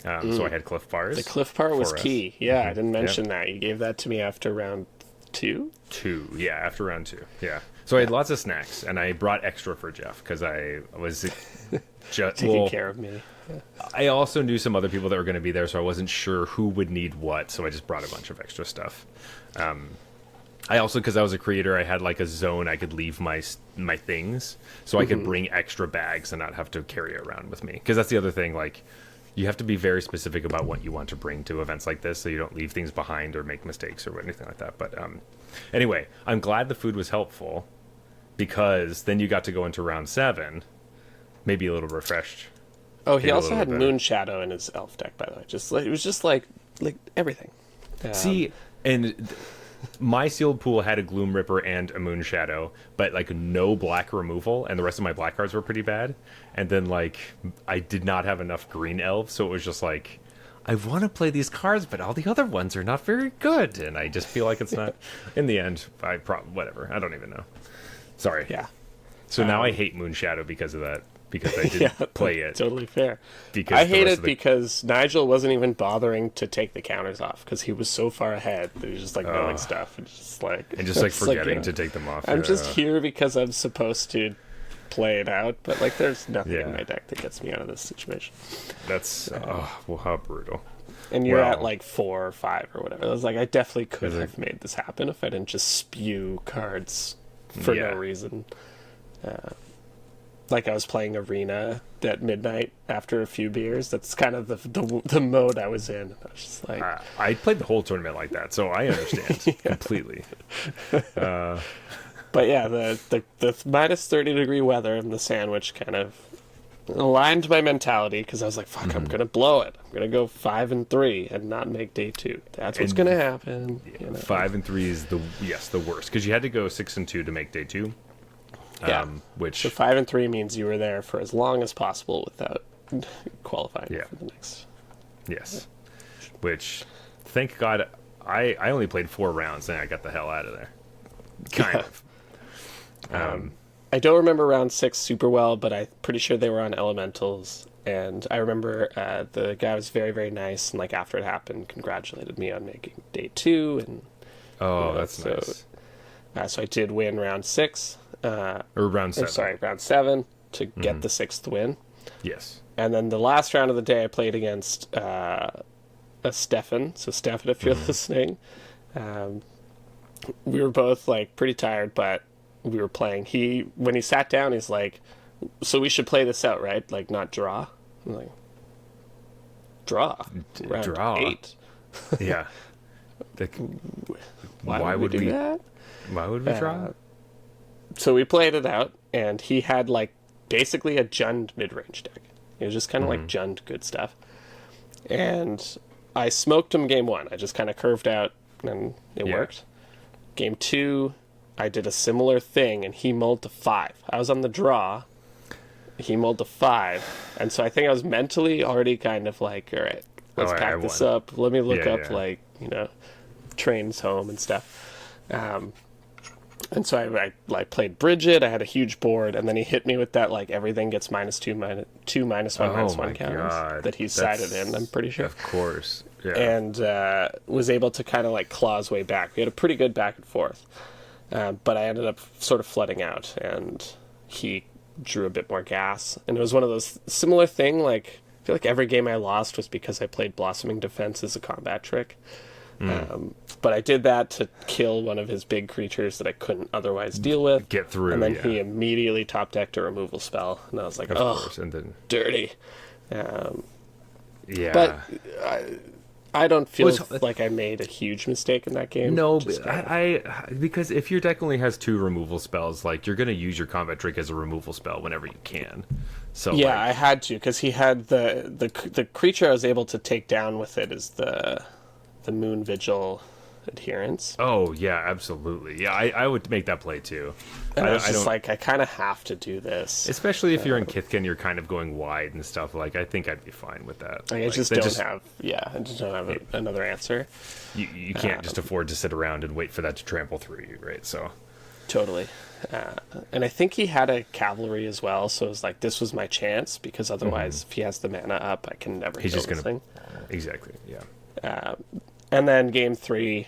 So I had Cliff Bars. The Cliff Bar was key. Yeah, I didn't mention that. You gave that to me after round 2? 2, yeah, after round 2. Yeah. So I had lots of snacks, and I brought extra for Jeff because I was just taking care of me. Yeah. I also knew some other people that were going to be there, so I wasn't sure who would need what. So I just brought a bunch of extra stuff. I also, because I was a creator, I had like a zone I could leave my things, so I could bring extra bags and not have to carry it around with me. Because that's the other thing, like you have to be very specific about what you want to bring to events like this, so you don't leave things behind or make mistakes or anything like that. But anyway, I'm glad the food was helpful, because then you got to go into round 7, maybe a little refreshed. Oh, he Maybe a also little had bit better. Moon Shadow in his elf deck, by the way. Just like, it was just like everything. See, and my sealed pool had a Gloom Ripper and a Moon Shadow, but like no black removal, and the rest of my black cards were pretty bad. And then like I did not have enough green elves, so it was just like I want to play these cards, but all the other ones are not very good, and I just feel like it's not. In the end, whatever. I don't even know. Sorry. Yeah. So now I hate Moon Shadow because of that. Because I didn't play it. Totally fair. Because I the hate rest it of the- because Nigel wasn't even bothering to take the counters off because he was so far ahead that he was just like knowing stuff and just like it's forgetting you know, to take them off. I'm just here because I'm supposed to play it out, but like there's nothing in Yeah. my deck that gets me out of this situation. That's well, how brutal. And you're Well- at like 4 or 5 or whatever. I was like, I definitely could Is it- have made this happen if I didn't just spew cards for Yeah. no reason. Like I was playing Arena at midnight after a few beers. That's kind of the mode I was in. I was just like, I played the whole tournament like that, so I understand completely. but yeah, the minus 30-degree weather and the sandwich kind of aligned my mentality because I was like, fuck, I'm gonna blow it. I'm gonna go 5-3 and not make day 2. That's what's And- gonna happen. You know? 5 and 3 is the worst, because you had to go 6 and 2 to make day 2. Yeah. Which So 5-3 means you were there for as long as possible without qualifying Yeah. for the next. yes, which thank God I only played 4 rounds and I got the hell out of there. Kind of. I don't remember round 6 super well, but I'm pretty sure they were on elementals. And I remember the guy was very, very nice, and like after it happened, congratulated me on making day 2. And Oh, Yeah, that's so- nice. so I did win round 6. Or round 7. Round 7 to get the 6th win. Yes. And then the last round of the day, I played against a Stefan. So Stefan, if you're listening, we were both like pretty tired, but we were playing. When he sat down, he's like, "So we should play this out, right? Like not draw." I'm like, "Draw? Round draw? 8? Yeah. The- Why would we do that?" Why would we try? So we played it out, and he had like basically a Jund mid-range deck. It was just kind of like Jund good stuff. And I smoked him game 1. I just kind of curved out, and it Yeah. worked. Game 2, I did a similar thing, and he mulled to 5. I was on the draw. He mulled to 5, and so I think I was mentally already kind of like, all right, let's I pack this won. up. Let me look Yeah, up yeah. like trains home and stuff. And so I like played Bridget. I had a huge board, and then he hit me with that like everything gets -2, -1, -1 my counters God. that he sided That's- in. I'm pretty sure, Of course. Yeah. and was able to kind of like claw his way back. We had a pretty good back and forth, but I ended up sort of flooding out, and he drew a bit more gas. And it was one of those similar thing. Like I feel like every game I lost was because I played Blossoming Defense as a combat trick. But I did that to kill one of his big creatures that I couldn't otherwise deal with. Get through, And then yeah. he immediately top decked a removal spell. And I was like, Of oh, course. And then dirty. yeah. But I don't feel Well, it's- like I made a huge mistake in that game. No, Just but I because if your deck only has 2 removal spells, like you're gonna use your combat trick as a removal spell whenever you can. So yeah, like, I had to, because he had the creature I was able to take down with it is the Moon Vigil Adherence. oh yeah, absolutely. Yeah, I would make that play too. And I was I just don't, like, I kind of have to do this. especially if you're in Kithkin, you're kind of going wide and stuff. Like I think I'd be fine with that. Like, I Like, just they don't have, I just don't have another answer. You can't just afford to sit around and wait for that to trample through you, right? So Totally. And I think he had a cavalry as well, so it was like, this was my chance, because otherwise, if he has the mana up, I can never he's kill just this gonna thing. exactly, yeah. And then game 3,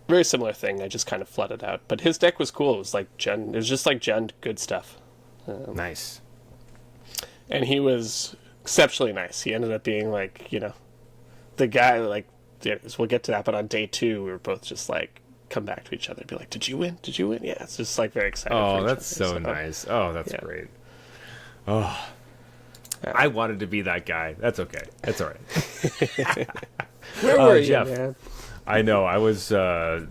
very similar thing. I just kind of flooded out, but his deck was cool. It was like Jund. It was just like Jund good stuff, Nice. and he was exceptionally nice. He ended up being like, the guy like. We'll get to that, but on day 2, we were both just like come back to each other and be like, did you win? Did you win? Yeah, it's just like very exciting. Oh, for each that's other, so nice. Oh, that's great. Oh, I wanted to be that guy. That's okay. That's all right. Where were you, Jeff? man? I know. I was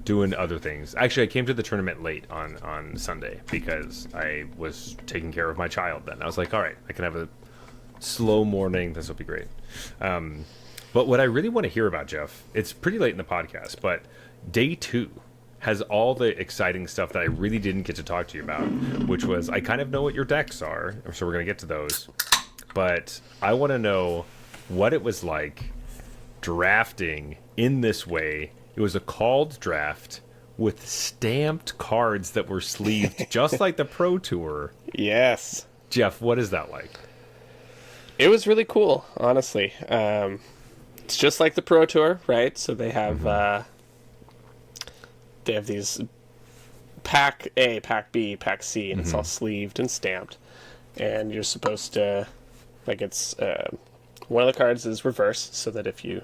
doing other things. Actually, I came to the tournament late on Sunday because I was taking care of my child then. I was like, all right, I can have a slow morning. This will be great. But what I really want to hear about, Jeff, it's pretty late in the podcast, but day 2 has all the exciting stuff that I really didn't get to talk to you about, which was I kind of know what your decks are, so we're going to get to those. But I want to know what it was like drafting in this way. It was a called draft with stamped cards that were sleeved just like the Pro Tour. Yes. Jeff, what is that like? It was really cool, honestly. It's just like the Pro Tour, right? So they have these Pack A, Pack B, Pack C, and it's all sleeved and stamped. And you're supposed to, like, it's one of the cards is reverse, so that if you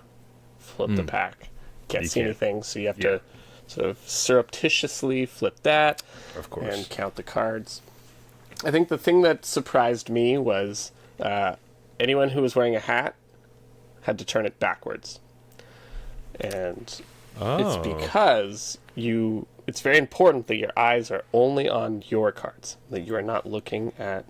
flip the pack, you can't see anything. So you have to sort of surreptitiously flip that, of course, and count the cards. I think the thing that surprised me was anyone who was wearing a hat had to turn it backwards. And it's because it's very important that your eyes are only on your cards, that you are not looking at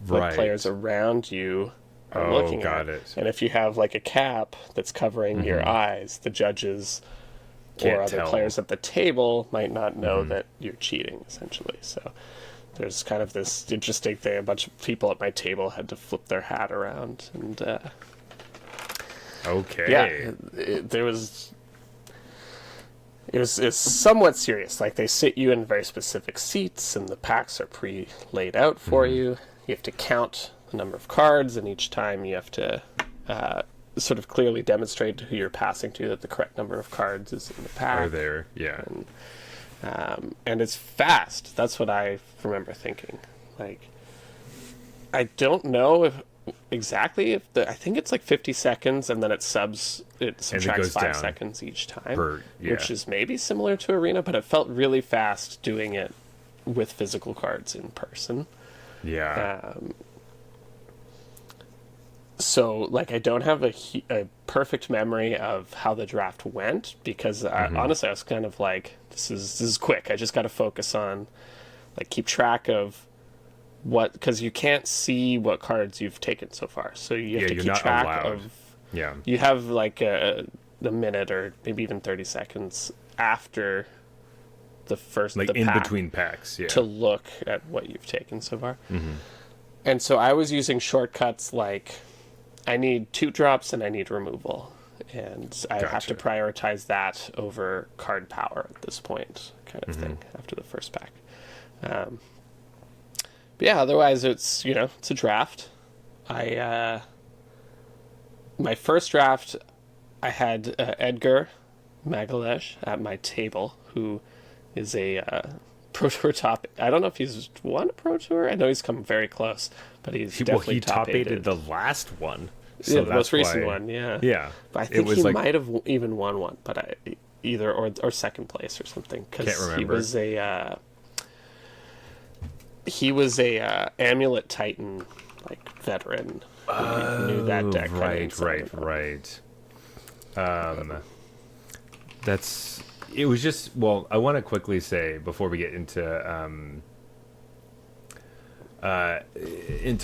what players around you are looking at. It. And if you have like a cap that's covering your eyes, the judges or other players at the table might not know that you're cheating, essentially. So there's kind of this interesting thing. A bunch of people at my table had to flip their hat around, and it's somewhat serious. Like, they sit you in very specific seats, and the packs are pre-laid out for you. You have to count the number of cards, and each time you have to sort of clearly demonstrate to who you're passing to that the correct number of cards is in the pack. Are there, yeah. And it's fast. That's what I remember thinking. Like, I don't know if I think it's like 50 seconds, and then it subtracts 5 seconds each time, which is maybe similar to Arena, but it felt really fast doing it with physical cards in person. Yeah. So, like, I don't have a perfect memory of how the draft went, because honestly, I was kind of like, this is quick. I just got to focus on, like, keep track of because you can't see what cards you've taken so far. So you have to keep track of. Yeah. You have like a minute or maybe even 30 seconds after the first, like, in between packs, to look at what you've taken so far. And so I was using shortcuts like, I need 2 drops and I need removal, and I have to prioritize that over card power at this point, kind of thing, after the first pack. But yeah, otherwise it's a draft. My first draft, I had Edgar Magalesh at my table, who is a Pro Tour top. I don't know if he's won a Pro Tour. I know he's come very close, but he top aided the last one. So the most recent one, yeah. Yeah. But I think he might have even won one, but either or second place or something. Can't remember. He was a Amulet Titan, like, veteran who knew that deck. Right. It was just, well, I want to quickly say before we get into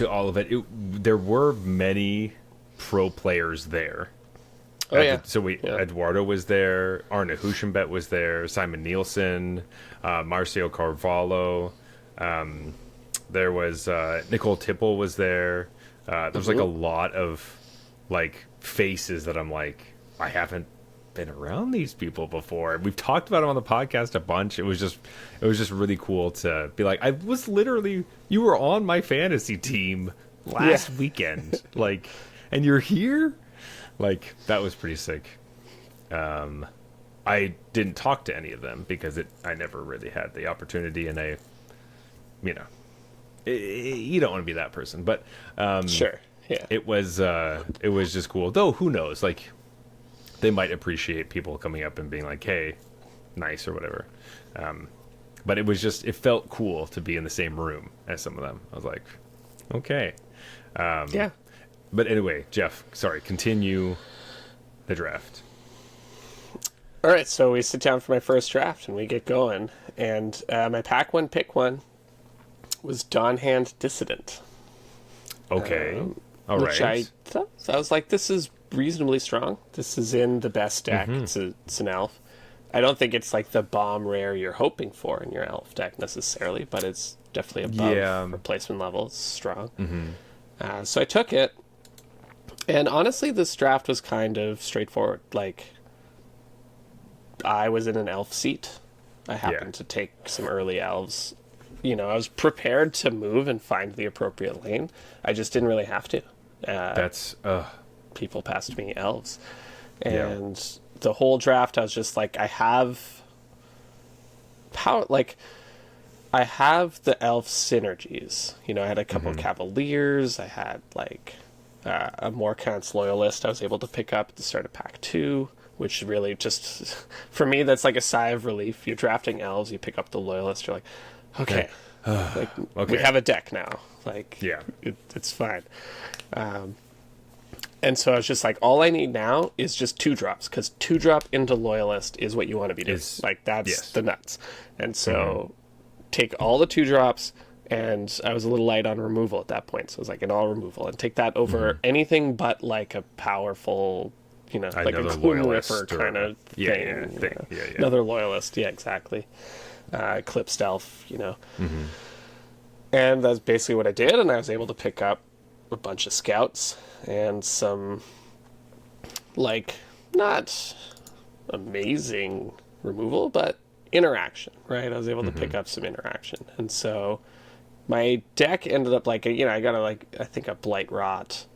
all of it, there were many pro players there. Eduardo was there, Arne Huschenbett was there, Simon Nielsen, Marcio Carvalho. There was Nicole Tipple was there. There was like a lot of like faces that I'm like, I haven't been around these people before. We've talked about them on the podcast a bunch. It was just really cool to be like, you were on my fantasy team last weekend, like, and you're here. Like, that was pretty sick. I didn't talk to any of them because I never really had the opportunity, and you don't want to be that person, but sure, yeah. It was just cool. Though, who knows? Like, they might appreciate people coming up and being like, "Hey, nice or whatever. But it was just, it felt cool to be in the same room as some of them. I was like, okay. Yeah. But anyway, Jeff, sorry, continue the draft. All right, so we sit down for my first draft and we get going. And my pack one pick one was Dawn Hand Dissident. Okay. All which right. So I was like, this is reasonably strong. This is in the best deck. It's an elf. I don't think it's like the bomb rare you're hoping for in your elf deck necessarily, but it's definitely above replacement level. It's strong. So I took it. And honestly, this draft was kind of straightforward. Like, I was in an elf seat. I happened to take some early elves. You know, I was prepared to move and find the appropriate lane. I just didn't really have to. People passed me elves. And the whole draft, I was just like, I have power. Like, I have the elf synergies. You know, I had a couple of Cavaliers. I had, like, a Morkant's Loyalist I was able to pick up at the start of pack 2. Which really just, for me, that's like a sigh of relief. You're drafting elves, you pick up the Loyalist, you're like, okay, we have a deck now. Like, it's fine. And so I was just like, all I need now is just 2-drops, because 2-drop into Loyalist is what you want to be doing. Like, that's the nuts. And so take all the 2-drops, and I was a little light on removal at that point. So I was like, an all removal, and take that over anything but like a powerful, you know, like a Gloom Ripper kind of thing. Another Loyalist, exactly. Eclipsed Elf, you know. And that's basically what I did, and I was able to pick up a bunch of scouts and some, like, not amazing removal, but interaction, right? I was able to pick up some interaction. And so my deck ended up, like, you know, I got I think a Blight Rot,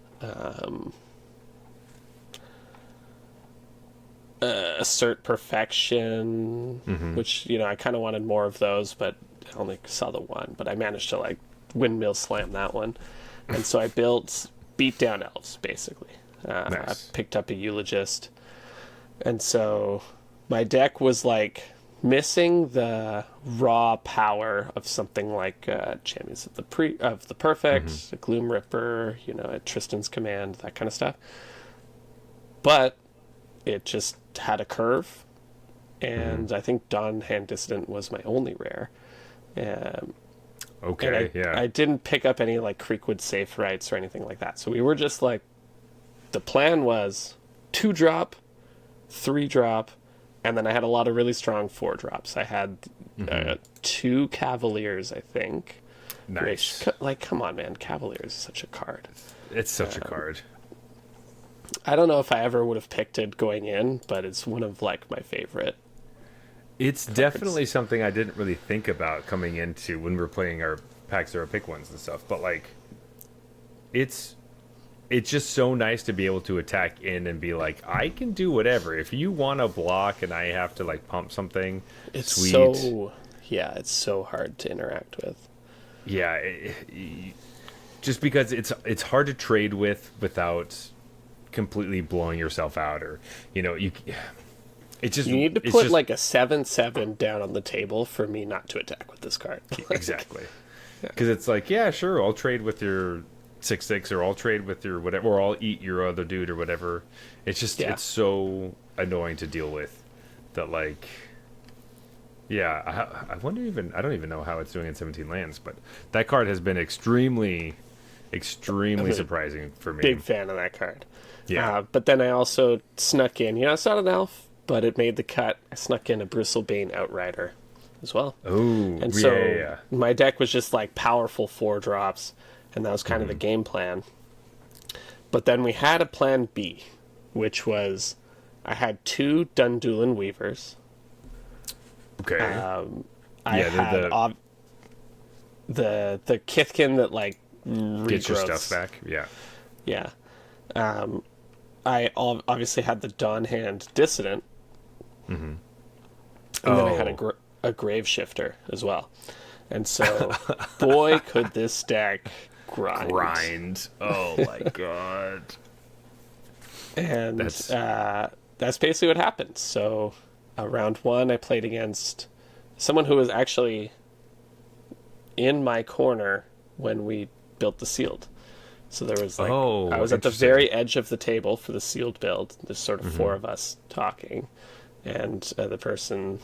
Assert Perfection, which, you know, I kind of wanted more of those, but I only saw the one. But I managed to, like, windmill slam that one. And so I built beatdown elves, basically. I picked up a Eulogist. And so my deck was, like, missing the raw power of something like Champions of the Perfect, a Gloom Ripper, you know, a Tristan's Command, that kind of stuff. But it just had a curve, and I think Dawn Hand Dissident was my only rare. I didn't pick up any, like, Creekwood Safe Rights or anything like that. So we were just like, the plan was 2-drop, 3-drop, and then I had a lot of really strong 4-drops. I had 2 Cavaliers, I think. Nice. Which, like, come on, man. Cavaliers is such a card. It's such a card. I don't know if I ever would have picked it going in, but it's one of, like, my favorite. It's definitely something I didn't really think about coming into when we were playing our Pack Zero Pick ones and stuff. But, like, it's just so nice to be able to attack in and be like, I can do whatever. If you want to block and I have to, like, pump something, it's sweet. It's so hard to interact with. Yeah, just because it's hard to trade with without completely blowing yourself out, or, you know, you need to put like a 7/7 down on the table for me not to attack with this card. Exactly, because it's like, yeah, sure, I'll trade with your 6/6, or I'll trade with your whatever, or I'll eat your other dude or whatever. It's just it's so annoying to deal with that, like, I don't even know how it's doing in 17 lands, but that card has been extremely surprising for me. Big fan of that card. Yeah. But then I also snuck in, you know, it's not an elf, but it made the cut. I snuck in a Bristlebane Outrider as well. Oh, and so my deck was just like powerful 4-drops, and that was kind of the game plan. But then we had a plan B, which was I had 2 Dundulin Weavers. Okay. I had the Kithkin that, like, regrowths. Get your stuff back. Yeah. I obviously had the Dawn Hand Dissident. And then I had a Grave Shifter as well. And so, boy, could this deck grind. Oh, my God. And that's basically what happened. So round one, I played against someone who was actually in my corner when we built the sealed. So there was like, I was at the very edge of the table for the sealed build. There's sort of four of us talking. And the person,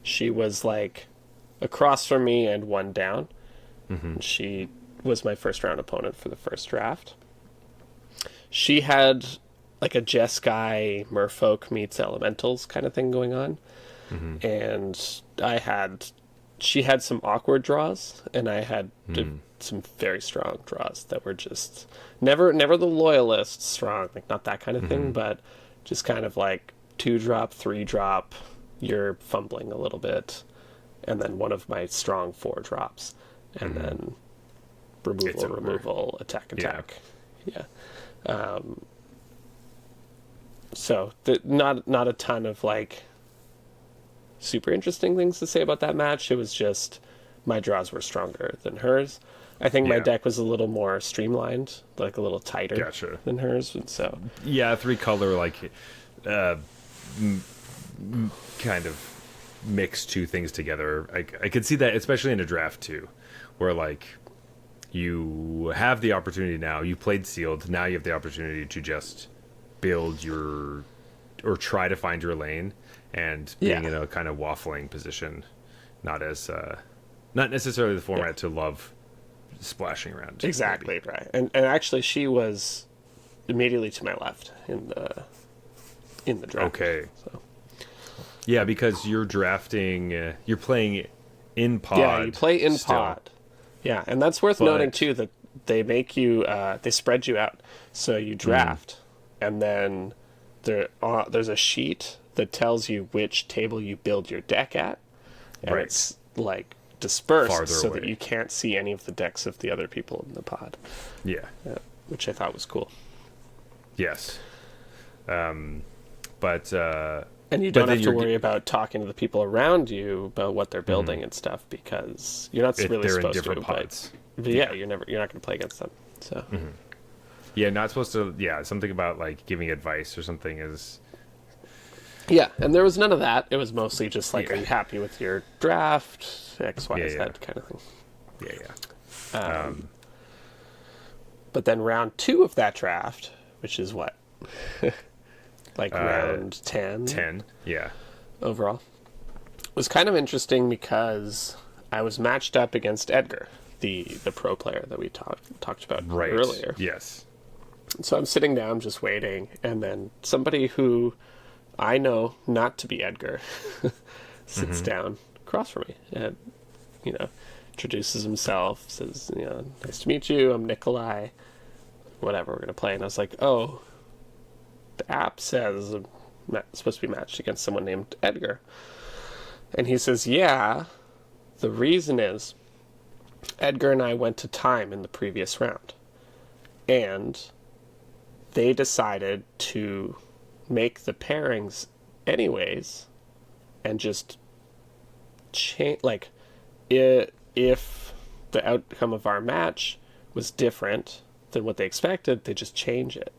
she was like across from me and one down. And she was my first round opponent for the first draft. She had like a Jeskai Merfolk meets Elementals kind of thing going on. And she had some awkward draws, and I had some very strong draws that were just never the loyalist strong, like not that kind of thing, but just kind of like 2-drop, 3-drop, you're fumbling a little bit, and then one of my strong 4 drops, and then removal, attack. Yeah. So not a ton of like super interesting things to say about that match. It was just my draws were stronger than hers. I think my deck was a little more streamlined, like a little tighter than hers. And so 3-color like kind of mix two things together. I could see that, especially in a draft too, where like you have the opportunity now. You played sealed. Now you have the opportunity to just build or try to find your lane. And being in a kind of waffling position, not necessarily the format to love splashing around. Exactly, maybe. Right. And actually, she was immediately to my left in the draft. Okay. So. Yeah, because you're drafting, you're playing in pod. Yeah, you play in pod. Yeah, and that's worth noting too, that they make you they spread you out, so you draft, and then there's a sheet that tells you which table you build your deck at, and it's like dispersed farther so away, that you can't see any of the decks of the other people in the pod. Yeah, which I thought was cool. Yes, but and you don't have to worry about talking to the people around you about what they're building and stuff, because you're not really supposed to. Different pods. But you're not going to play against them. So yeah, not supposed to. Yeah, something about like giving advice or something is. Yeah, and there was none of that. It was mostly just like, are you happy with your draft? X, Y, Z kind of thing. Yeah. But then round 2 of that draft, which is what? Like round 10? 10, yeah. Overall. Was kind of interesting because I was matched up against Edgar, the pro player that we talked about earlier. Yes. So I'm sitting down just waiting, and then somebody who I know not to be Edgar sits down across from me and, introduces himself, says, nice to meet you, I'm Nikolai, whatever, we're going to play. And I was like, oh, the app says I'm supposed to be matched against someone named Edgar. And he says, yeah, the reason is Edgar and I went to time in the previous round. And they decided to make the pairings anyways and just change, like, if the outcome of our match was different than what they expected, they just change it.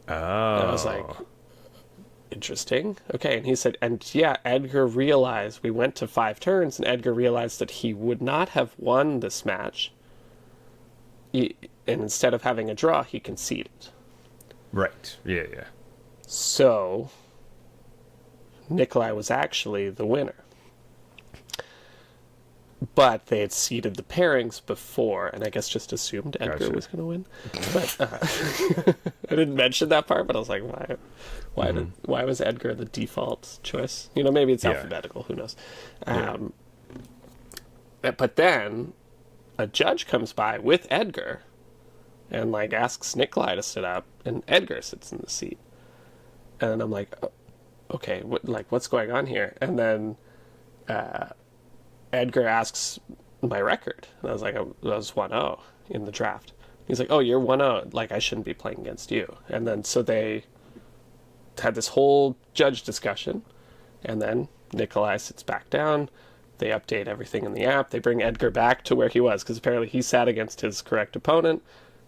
Oh. And I was like, interesting. Okay. And he said, and yeah, Edgar realized, we went to 5 turns, and Edgar realized that he would not have won this match. And instead of having a draw, he conceded. Right. Yeah. So Nikolai was actually the winner. But they had seeded the pairings before, and I guess just assumed Edgar was going to win. But I didn't mention that part, but I was like, why was Edgar the default choice? Maybe it's alphabetical, who knows. But then a judge comes by with Edgar and like asks Nikolai to sit up, and Edgar sits in the seat. And I'm like, oh, okay, what's going on here? And then Edgar asks my record, and I was like, I was 1-0 in the draft. He's like, oh, you're 1-0, like I shouldn't be playing against you. And then so they had this whole judge discussion, and then Nikolai sits back down. They update everything in the app. They bring Edgar back to where he was, because apparently he sat against his correct opponent.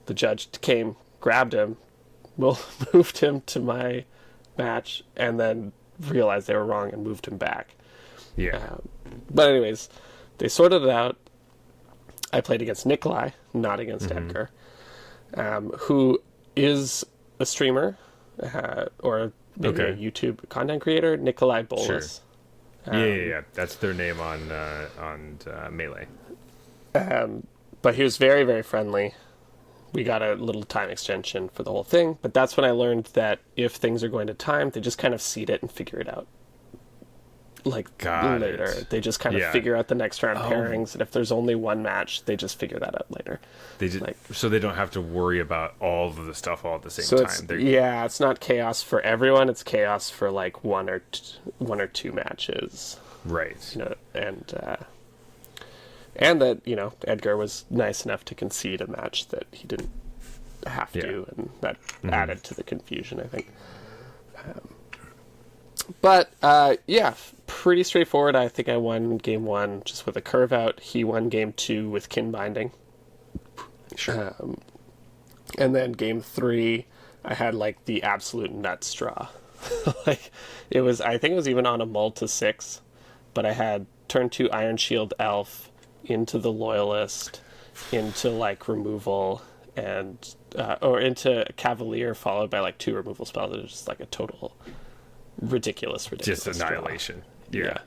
The judge came, grabbed him, moved him to my match, and then realized they were wrong and moved him back. Yeah. But anyways, they sorted it out. I played against Nikolai, not against Edgar, who is a streamer or maybe a YouTube content creator, Nikolai Bolas. Sure. Yeah. That's their name on Melee. But he was very, very friendly. We got a little time extension for the whole thing, but that's when I learned that if things are going to time, they just kind of seed it and figure it out. Later. They just kind of figure out the next round pairings, and if there's only one match, they just figure that out later. They just, so they don't have to worry about all of the stuff all at the same time. It's not chaos for everyone. It's chaos for like one or two matches, right? And that Edgar was nice enough to concede a match that he didn't have to, and that added to the confusion, I think. But pretty straightforward. I think I won game 1 just with a curve out. He won game 2 with kin binding. Sure. And then game 3, I had like the absolute nuts draw. I think it was even on a mull to 6, but I had turn 2 Iron Shield Elf into the Loyalist, into like removal, and or into Cavalier, followed by like 2 removal spells. It was just like a total ridiculous just annihilation. Yeah.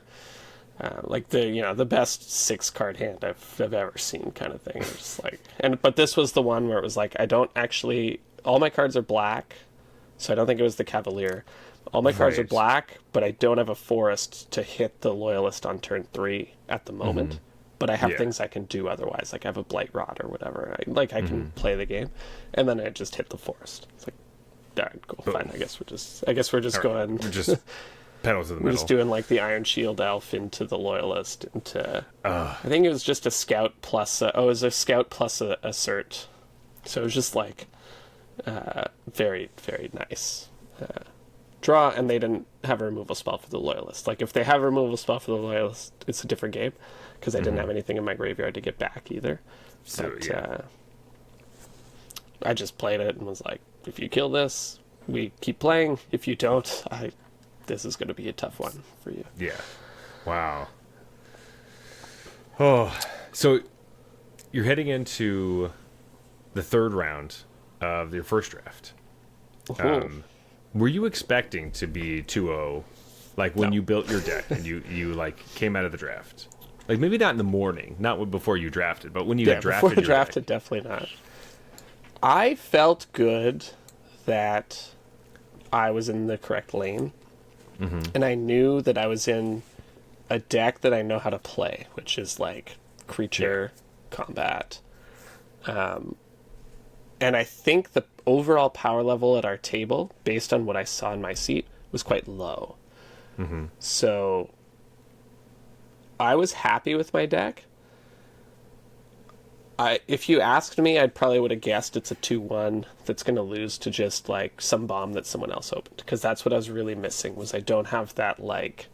Like the best 6-card hand I've ever seen, kind of thing. Just like, but this was the one where it was like, I don't actually, all my cards are black, so I don't think it was the Cavalier. All my cards are black, but I don't have a forest to hit the Loyalist on turn 3 at the moment. But I have things I can do otherwise, like I have a Blight Rod or whatever. I can play the game, and then I just hit the forest. It's like, all right, cool, fine. I guess we're just going. We're just pedal to the middle. We're just doing like the Iron Shield Elf into the Loyalist into. I think it was just a Scout plus. It was a Scout plus a Assert, so it was just like very, very nice draw. And they didn't have a removal spell for the Loyalist. Like if they have a removal spell for the Loyalist, it's a different game because I didn't have anything in my graveyard to get back either. So I just played it and was like, if you kill this, we keep playing. If you don't, this is going to be a tough one for you. Yeah. Wow. Oh, so you're heading into the 3rd round of your first draft. Were you expecting to be 2-0, like when you built your deck and you like came out of the draft? Like maybe not in the morning, not before you drafted, but when you had drafted. Before I drafted, definitely not. I felt good that I was in the correct lane, and I knew that I was in a deck that I know how to play, which is like creature combat. And I think the overall power level at our table, based on what I saw in my seat, was quite low. So I was happy with my deck. If you asked me, I probably would have guessed it's a 2-1 that's going to lose to just like some bomb that someone else opened, because that's what I was really missing. Was I don't have that like,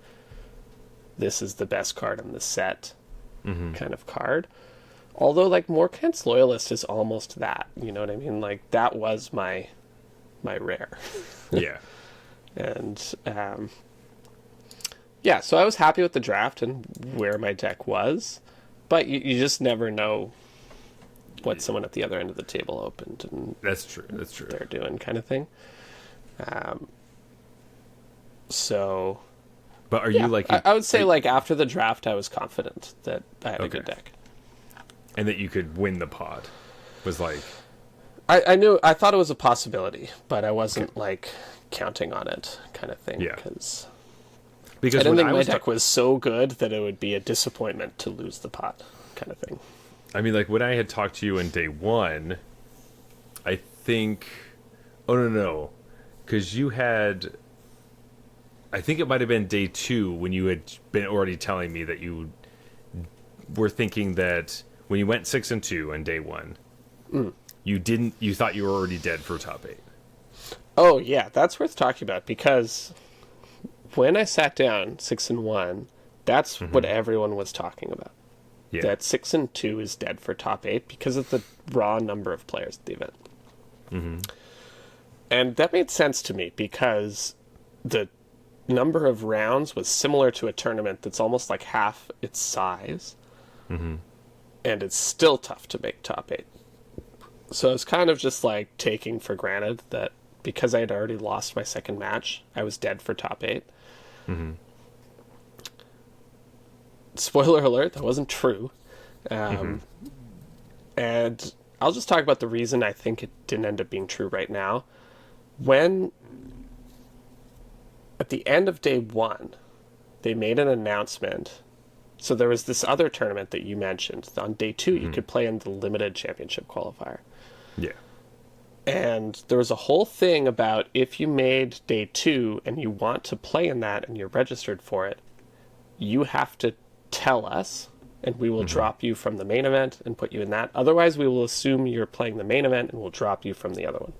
this is the best card in the set kind of card. Although like Morkant's Loyalist is almost that, you know what I mean? Like that was my rare. Yeah. And so I was happy with the draft and where my deck was, but you just never know what someone at the other end of the table opened, and that's true. They're doing kind of thing. So, but are you like? I would say like after the draft, I was confident that I had a good deck, and that you could win the pod. Was like, I thought it was a possibility, but I wasn't like counting on it, kind of thing. Yeah, because I didn't think my deck was so good that it would be a disappointment to lose the pot, kind of thing. I mean, like when I had talked to you in day 1, I think, no, because you had, I think it might have been day 2 when you had been already telling me that you were thinking that when you went 6-2 in day 1, you thought you were already dead for top 8. Oh yeah, that's worth talking about, because when I sat down 6-1, that's what everyone was talking about. Yeah. That 6-2 is dead for top 8 because of the raw number of players at the event. And that made sense to me because the number of rounds was similar to a tournament that's almost like half its size. Mm-hmm. And it's still tough to make top 8. So it's kind of just like taking for granted that because I had already lost my second match, I was dead for top 8. Mm-hmm. Spoiler alert, that wasn't true. And I'll just talk about the reason I think it didn't end up being true right now. When, at the end of day 1, they made an announcement. So there was this other tournament that you mentioned. On day 2, you could play in the limited championship qualifier. Yeah. And there was a whole thing about if you made day 2 and you want to play in that and you're registered for it, you have to tell us and we will drop you from the main event and put you in that. Otherwise, we will assume you're playing the main event and we'll drop you from the other one.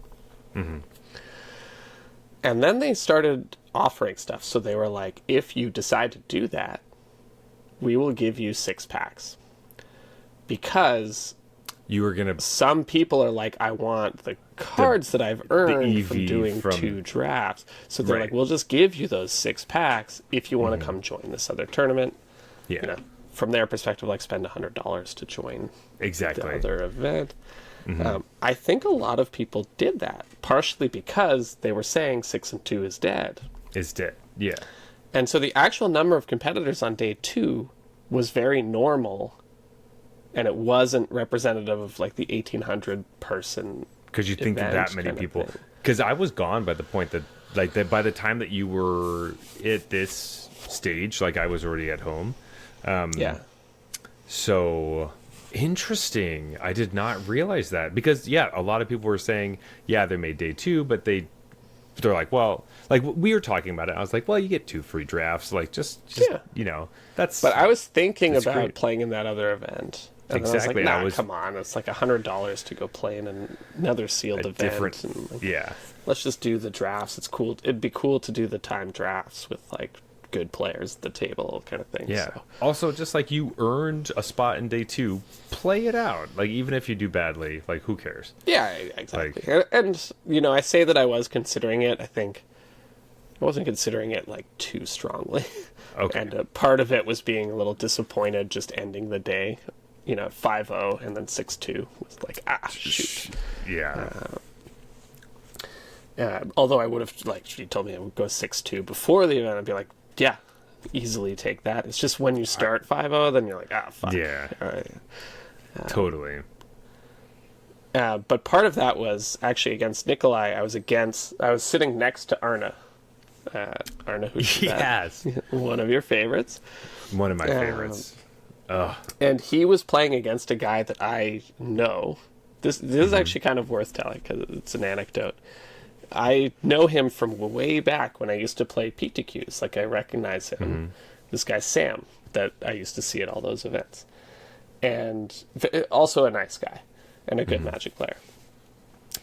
Mm-hmm. And then they started offering stuff. So they were like, if you decide to do that, we will give you 6 packs. Because you were going to... some people are like, I want the cards that I've earned from doing 2 drafts. So they're like, we'll just give you those 6 packs if you want to come join this other tournament. Yeah. You know, from their perspective, like spend $100 to join the other event. Mm-hmm. I think a lot of people did that, partially because they were saying 6 and 2 is dead. Is dead, yeah. And so the actual number of competitors on day 2 was very normal, and it wasn't representative of like the 1,800 person. Because you think that many people. Because I was gone by the point that, like, that by the time that you were at this stage, like I was already at home. Yeah. So interesting. I did not realize that because a lot of people were saying, they made day 2, but they're like, well, like we were talking about it. I was like, well, you get 2 free drafts. Like just you know, that's. But I was thinking about great. Playing in that other event. And exactly. I was like, come on, it's like $100 to go play in another sealed event. And like, let's just do the drafts. It's cool. It'd be cool to do the time drafts with like good players at the table kind of thing. Yeah. So. Also, just like you earned a spot in day 2, play it out. Like even if you do badly, like who cares? Yeah, exactly. Like, and you know, I say that I was considering it. I think I wasn't considering it like too strongly. Okay. And part of it was being a little disappointed just ending the day. 5-0 and then 6-2 was like, shoot. Yeah. Although I would have, like, she told me I would go 6-2 before the event, I'd be like, yeah, easily take that. It's just when you start 5-0, then you're like, fuck. Yeah. All right. Totally. But part of that was actually against Nikolai. I was sitting next to Arna. Arna, who's one of your favorites. One of my favorites. And he was playing against a guy that I know. This is actually kind of worth telling because it's an anecdote. I know him from way back when I used to play PTQs. Like I recognize him. Mm-hmm. This guy Sam that I used to see at all those events, and also a nice guy and a good Magic player.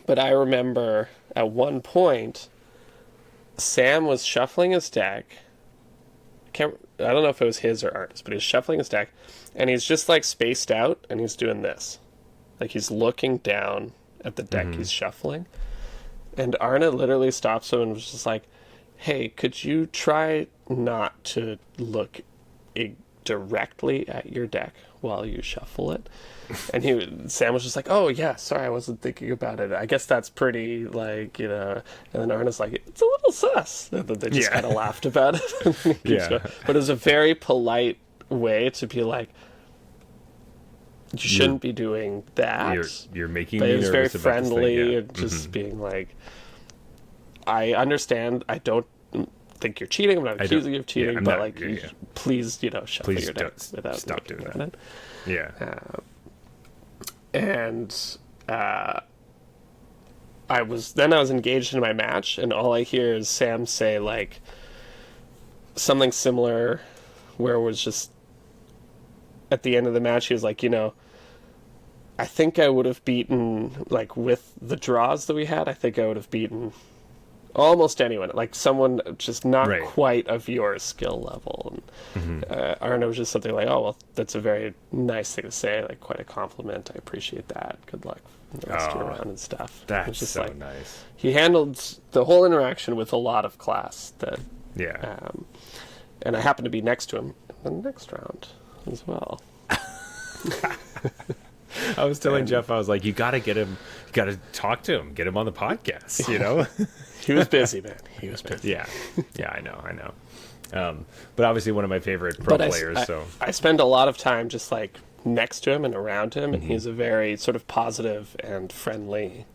But I remember at one point, Sam was shuffling his deck. I don't know if it was his or Art's, but he's shuffling his deck, and he's just like spaced out, and he's doing this. Like he's looking down at the deck he's shuffling. And Arna literally stops him and was just like, hey, could you try not to look directly at your deck while you shuffle it? And Sam was just like, oh, yeah, sorry, I wasn't thinking about it. I guess that's pretty, like, And then Arna's like, it's a little sus. And then they just kind of laughed about it. But it was a very polite way to be like, you shouldn't be doing that. You're making me nervous. But it was very about friendly this thing, and just being like, I understand. I don't think you're cheating. I'm not accusing you of cheating, but like, please, shuffle your deck without stop doing that. It. Yeah. And I was engaged in my match, and all I hear is Sam say like something similar, where it was just at the end of the match, he was like, I think I would have beaten, like, with the draws that we had, I think I would have beaten almost anyone. Like, someone just not quite of your skill level. And Arna was just something like, oh, well, that's a very nice thing to say. Like, quite a compliment. I appreciate that. Good luck in the rest of your round and stuff. That's just so like, nice. He handled the whole interaction with a lot of class that Yeah. And I happened to be next to him in the next round as well. I was telling Jeff, I was like, you got to get him, you got to talk to him, get him on the podcast, you know? He was busy, man. He was busy. Yeah. Yeah, I know. But obviously one of my favorite pro players, so. I spend a lot of time just like next to him and around him, and he's a very sort of positive and friendly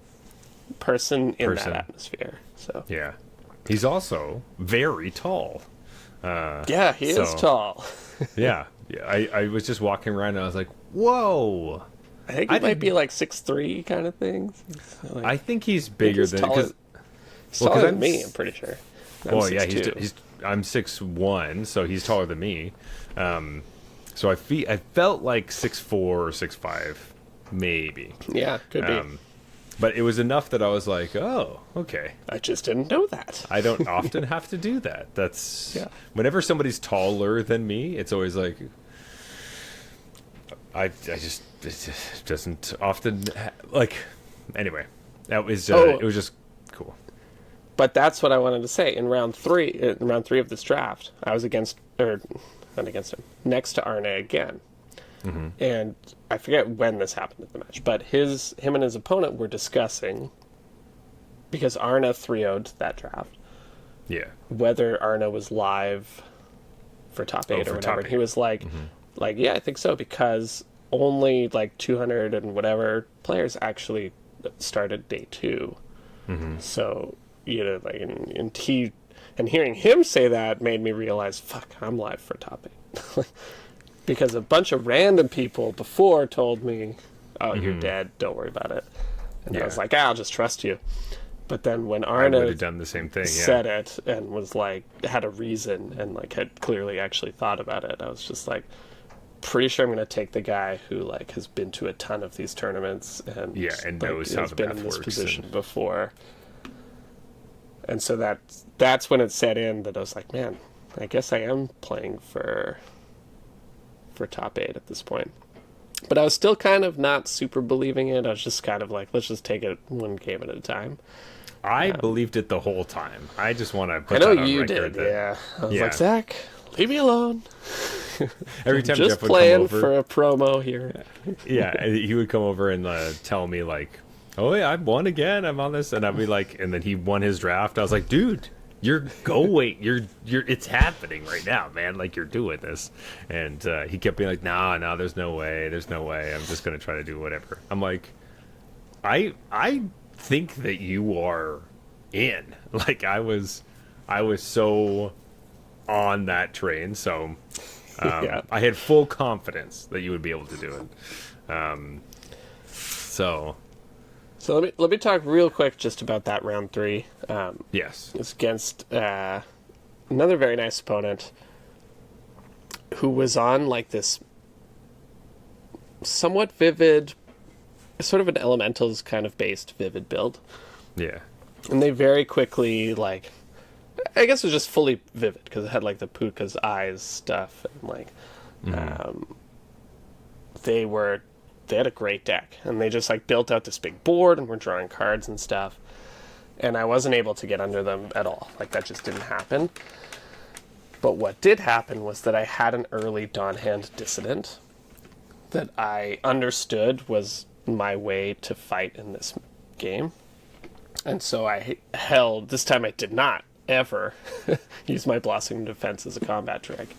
person in that atmosphere. So yeah. He's also very tall. Yeah, he is tall. Yeah. I was just walking around and I was like, whoa. I think he might be like 6'3" kind of thing. Like, I think he's bigger than... He's taller than me, I'm pretty sure. I'm 6'1", so he's taller than me. So I felt like 6'4" or 6'5", maybe. Yeah, could be. But it was enough that I was like, oh, okay. I just didn't know that. I don't often have to do that. Whenever somebody's taller than me, it's always like... it just doesn't often... Anyway, that was it was just cool. But that's what I wanted to say. In round three of this draft, I was next to Arne again. Mm-hmm. And I forget when this happened in the match, but him and his opponent were discussing, because Arne 3-0'd that draft, whether Arne was live for top 8 or whatever. And he was like, yeah, I think so, because only like 200 and whatever players actually started day 2. Mm-hmm. So, and hearing him say that made me realize, fuck, I'm live for top 8. Because a bunch of random people before told me, oh, you're dead, don't worry about it. And I was like, I'll just trust you. But then when Arne would have done the same thing, said it and was like, had a reason and like had clearly actually thought about it, I was just like, pretty sure I'm going to take the guy who like has been to a ton of these tournaments and knows how has the been math in this works position before. And so that's when it set in that I was like, man, I guess I am playing for top 8 at this point. But I was still kind of not super believing it. I was just kind of like, let's just take it one game at a time. I believed it the whole time. I just want to put that on record. You did, I was like, Zach, leave me alone. Every time just Jeff would playing come over, for a promo here. He would come over and tell me like, oh yeah, I won again. I'm on this, and I'd be like, and then he won his draft. I was like, dude, it's happening right now, man. Like, you're doing this. And he kept being like, no, there's no way. I'm just going to try to do whatever. I'm like, I think that you are in. Like, I was so on that train. So I had full confidence that you would be able to do it. So let me talk real quick just about that round 3. Yes. It's against another very nice opponent who was on like this somewhat vivid, sort of an elementals kind of based vivid build. Yeah. And they very quickly, like, I guess it was just fully vivid because it had like the Puka's eyes stuff and like they had a great deck, and they just like built out this big board and were drawing cards and stuff. And I wasn't able to get under them at all. Like, that just didn't happen. But what did happen was that I had an early Dawn Hand Dissident that I understood was my way to fight in this game. And so I held, this time I did not ever use my Blossoming Defense as a combat trick.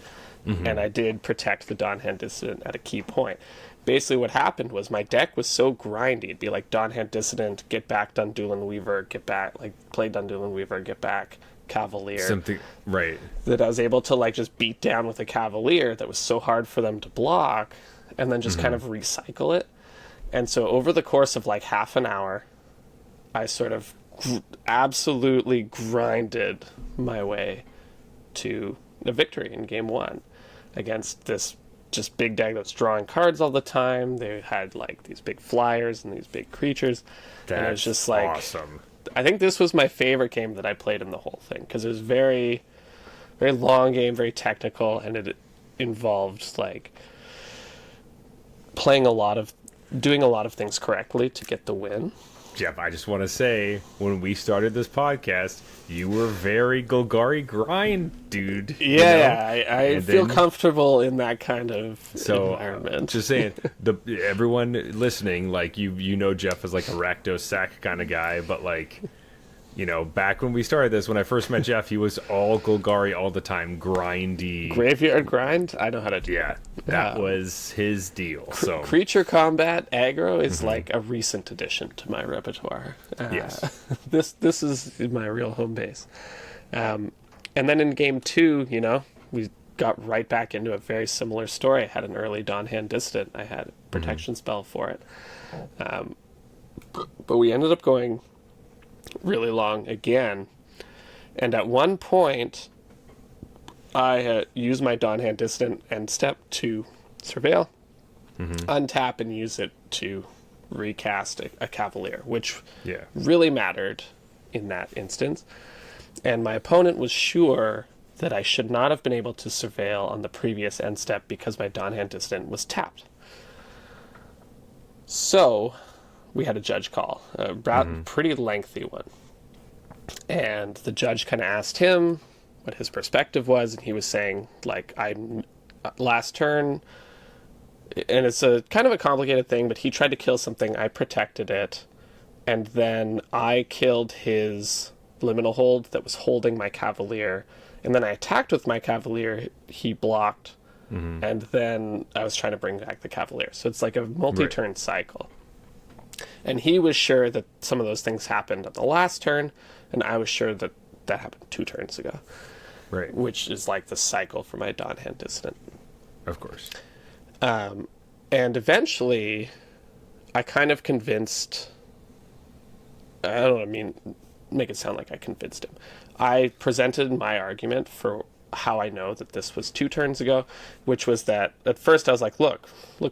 Mm-hmm. And I did protect the Dawn Hand Dissident at a key point. Basically what happened was my deck was so grindy. It'd be like Dawn Hand Dissident, get back Dundulin Weaver, get back, like play Dundulin Weaver, get back Cavalier. Something, right. That I was able to like just beat down with a Cavalier that was so hard for them to block, and then just kind of recycle it. And so over the course of like half an hour, I sort of absolutely grinded my way to a victory in game 1 against this just big deck that's drawing cards all the time. They had like these big flyers and these big creatures. That's and it was just like awesome. I think this was my favorite game that I played in the whole thing because it was very, very long game, very technical, and it involved like doing a lot of things correctly to get the win. Jeff, I just want to say, when we started this podcast, you were very Golgari grind, dude. Yeah, I feel then, comfortable in that kind of environment. Just saying, everyone listening, like you know, Jeff is like a Rakdos sack kind of guy, but like, you know, back when we started this, when I first met Jeff, he was all Golgari all the time, grindy. Graveyard grind? I know how to do that. That was his deal. So creature combat aggro is like a recent addition to my repertoire. Yes. This is my real home base. And then in game 2, you know, we got right back into a very similar story. I had an early Dawn Hand Dissident. I had a protection spell for it. But we ended up going really long again. And at one point, I used my Dawn Hand Dissident and step to Surveil, untap and use it to recast a Cavalier, which really mattered in that instance. And my opponent was sure that I should not have been able to Surveil on the previous end step because my Dawn Hand Dissident was tapped. So we had a judge call, a pretty lengthy one. And the judge kind of asked him what his perspective was, and he was saying, like, last turn, and it's a kind of a complicated thing, but he tried to kill something, I protected it, and then I killed his liminal hold that was holding my Cavalier, and then I attacked with my Cavalier, he blocked, and then I was trying to bring back the Cavalier. So it's like a multi-turn cycle. And he was sure that some of those things happened at the last turn, and I was sure that that happened 2 turns ago. Right. Which is like the cycle for my Dawn Hand Dissident. Of course. And eventually, I kind of convinced... I don't mean make it sound like I convinced him. I presented my argument for how I know that this was 2 turns ago, which was that at first I was like, look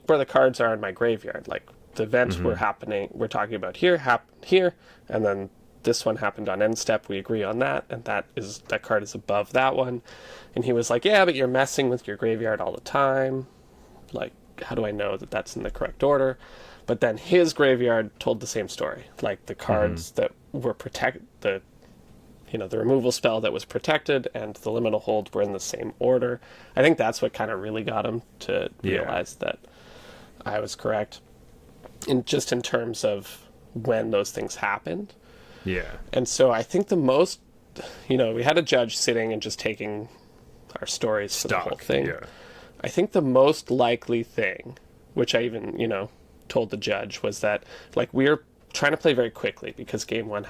where the cards are in my graveyard. Like, the events we're talking about here happened here, and then this one happened on end step. We agree on that, and that card is above that one. And he was like, yeah, but you're messing with your graveyard all the time. Like, how do I know that that's in the correct order? But then his graveyard told the same story. Like, the cards that were the removal spell that was protected and the liminal hold were in the same order. I think that's what kind of really got him to realize that I was correct. In terms of when those things happened. Yeah. And so I think the most, we had a judge sitting and just taking our stories for the whole thing. Yeah. I think the most likely thing, which I even, told the judge, was that, like, we were trying to play very quickly because game 1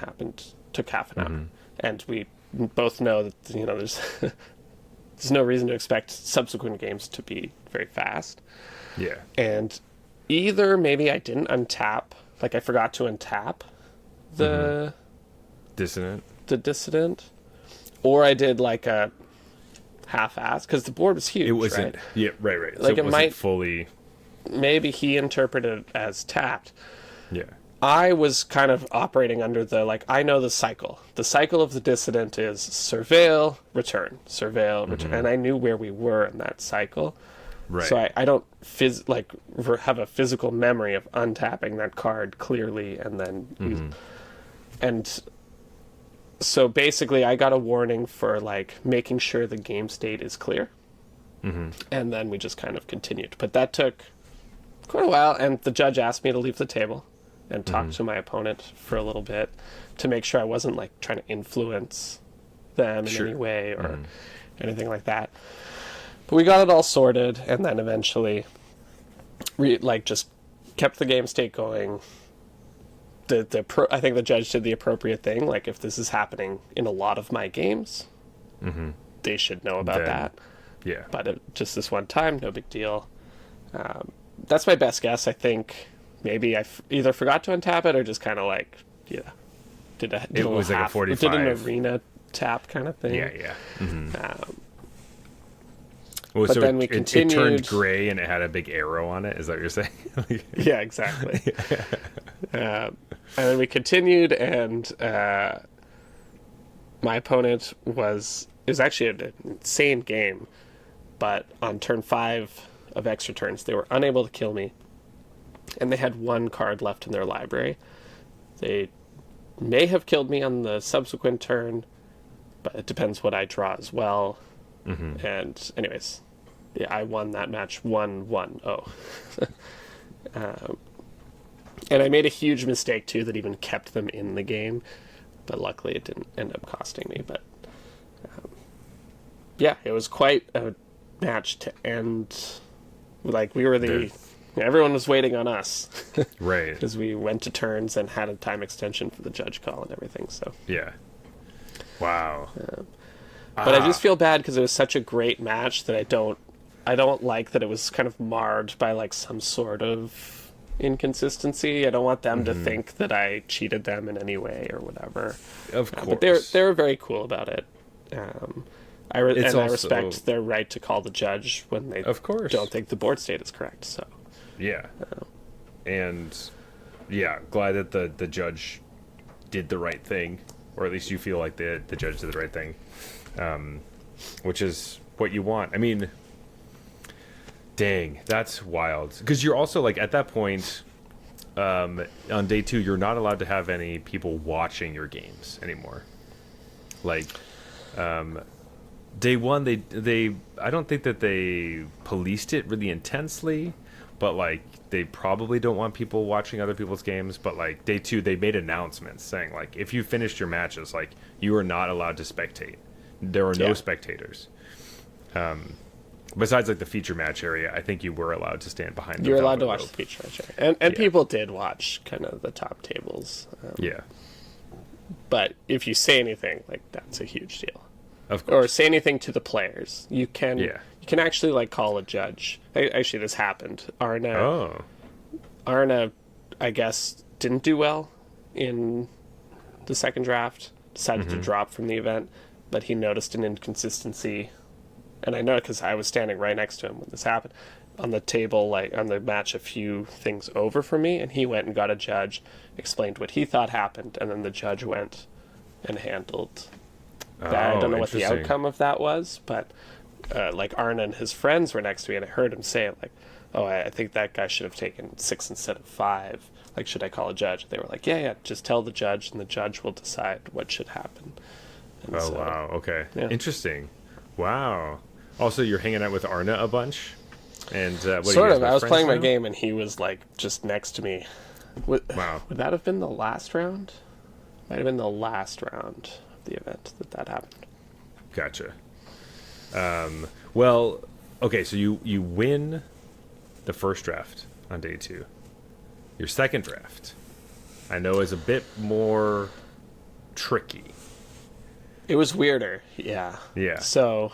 took half an hour. And we both know that, there's there's no reason to expect subsequent games to be very fast. Yeah. And either maybe I didn't untap, like I forgot to untap the dissident, or I did like a half-ass, because the board was huge. It wasn't, right? Yeah, right. Like, so it wasn't fully. Maybe he interpreted it as tapped. Yeah. I was kind of operating under I know the cycle. The cycle of the dissident is Surveil, return, Surveil, return. And I knew where we were in that cycle. Right. So I don't have a physical memory of untapping that card clearly, and then and so basically I got a warning for making sure the game state is clear, and then we just kind of continued. But that took quite a while, and the judge asked me to leave the table and talk to my opponent for a little bit to make sure I wasn't trying to influence them in any way or anything like that. But we got it all sorted, and then eventually, just kept the game state going. I think the judge did the appropriate thing. Like, if this is happening in a lot of my games, they should know about that. Yeah. But just this one time, no big deal. That's my best guess. I think maybe I either forgot to untap it or just kind of did it was like a 45. Did an arena tap kind of thing. Yeah. But so then we continued. It turned gray and it had a big arrow on it. Is that what you're saying? Yeah, exactly. And then we continued, and my opponent it was actually an insane game, but on turn 5 of extra turns, they were unable to kill me, and they had 1 card left in their library. They may have killed me on the subsequent turn, but it depends what I draw as well. And anyways, yeah, I won that match 1-1-0. And I made a huge mistake too that even kept them in the game, but luckily it didn't end up costing me. But yeah, it was quite a match to end. Like, we were everyone was waiting on us. Right. Because we went to turns and had a time extension for the judge call and everything. So Yeah. Wow. but I just feel bad because it was such a great match that I don't like that it was kind of marred by like some sort of inconsistency. I don't want them to think that I cheated them in any way or whatever. Of course. But they were very cool about it. I respect their right to call the judge when they of course don't think the board state is correct. So yeah, and yeah, glad that the judge did the right thing, or at least you feel like the judge did the right thing, which is what you want. I mean, dang, that's wild. Because you're also like at that point, on day 2, you're not allowed to have any people watching your games anymore. Like, day 1, they I don't think that they policed it really intensely, but like they probably don't want people watching other people's games. But like day 2, they made announcements saying like if you finished your matches, like you are not allowed to spectate. There are no spectators. Besides like the feature match area, I think you were allowed to stand behind. You're allowed to watch the feature match area, and people did watch kind of the top tables. Yeah. But if you say anything, like that's a huge deal. Of course. Or say anything to the players, you can actually like call a judge. Actually, this happened. Arna, I guess, didn't do well in the second draft. Decided to drop from the event, but he noticed an inconsistency, and I know it because I was standing right next to him when this happened. On the table, like on the match, a few things over from me, and he went and got a judge, explained what he thought happened, and then the judge went and handled. I don't know what the outcome of that was, but like Arna and his friends were next to me, and I heard him say like, "Oh, I think that guy should have taken 6 instead of 5. Like, should I call a judge?" They were like, "Yeah, just tell the judge, and the judge will decide what should happen." And wow. Okay. Yeah. Interesting. Wow. Also, you're hanging out with Arna a bunch, and what sort are you of. guys, I was best playing my friends now? game, and he was like just next to me. Wow. Would that have been the last round? Might have been the last round of the event that happened. Gotcha. Well, okay, so you win the first draft on day 2. Your second draft, I know, is a bit more tricky. It was weirder, yeah. Yeah. So,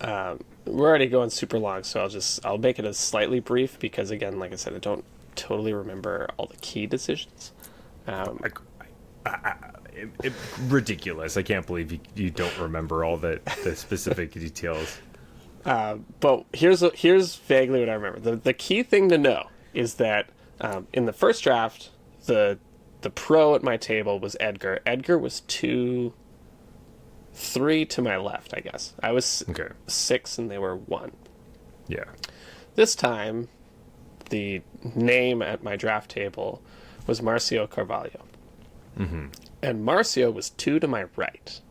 we're already going super long, so I'll make it as slightly brief because, again, like I said, I don't totally remember all the key decisions. Ridiculous. I can't believe you don't remember all the specific details. But here's vaguely what I remember. The key thing to know is that in the first draft, the pro at my table was Edgar. Edgar was 3 to my left, I guess. I was 6 and they were 1. Yeah. This time, the name at my draft table was Marcio Carvalho. And Marcio was 2 to my right.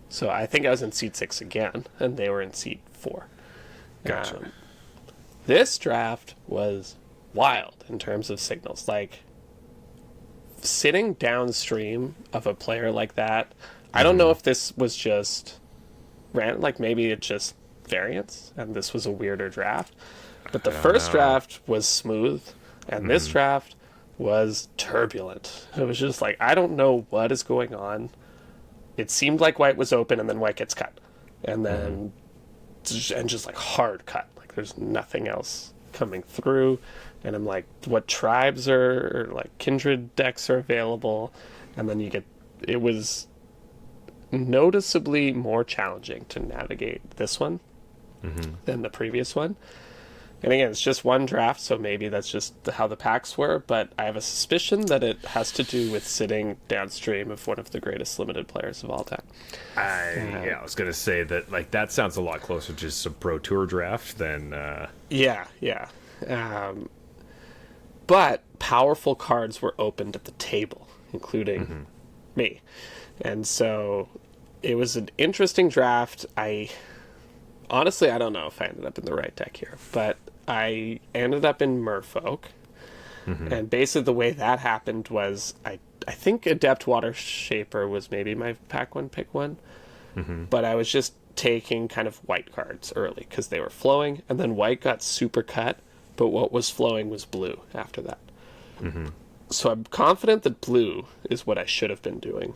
So I think I was in seat 6 again, and they were in seat 4. Gotcha. This draft was wild in terms of signals. Like, sitting downstream of a player like that, I don't know if this was just random, like maybe it's just variance, and this was a weirder draft. But the first draft was smooth, and this draft was turbulent. It was just like, I don't know what is going on. It seemed like white was open, and then white gets cut. And then, and just like hard cut. Like there's nothing else coming through. And I'm like, what tribes or like kindred decks are available? And then it was noticeably more challenging to navigate this one than the previous one. And again, it's just one draft, so maybe that's just how the packs were, but I have a suspicion that it has to do with sitting downstream of one of the greatest limited players of all time. I was going to say that, like, that sounds a lot closer to just a Pro Tour draft than... Yeah. But But powerful cards were opened at the table, including me. And so it was an interesting draft. Honestly, I don't know if I ended up in the right deck here, but I ended up in Merfolk. And basically the way that happened was I think Adept Water Shaper was maybe my pack one, pick one. But I was just taking kind of white cards early because they were flowing, and then white got super cut, but what was flowing was blue after that. So I'm confident that blue is what I should have been doing.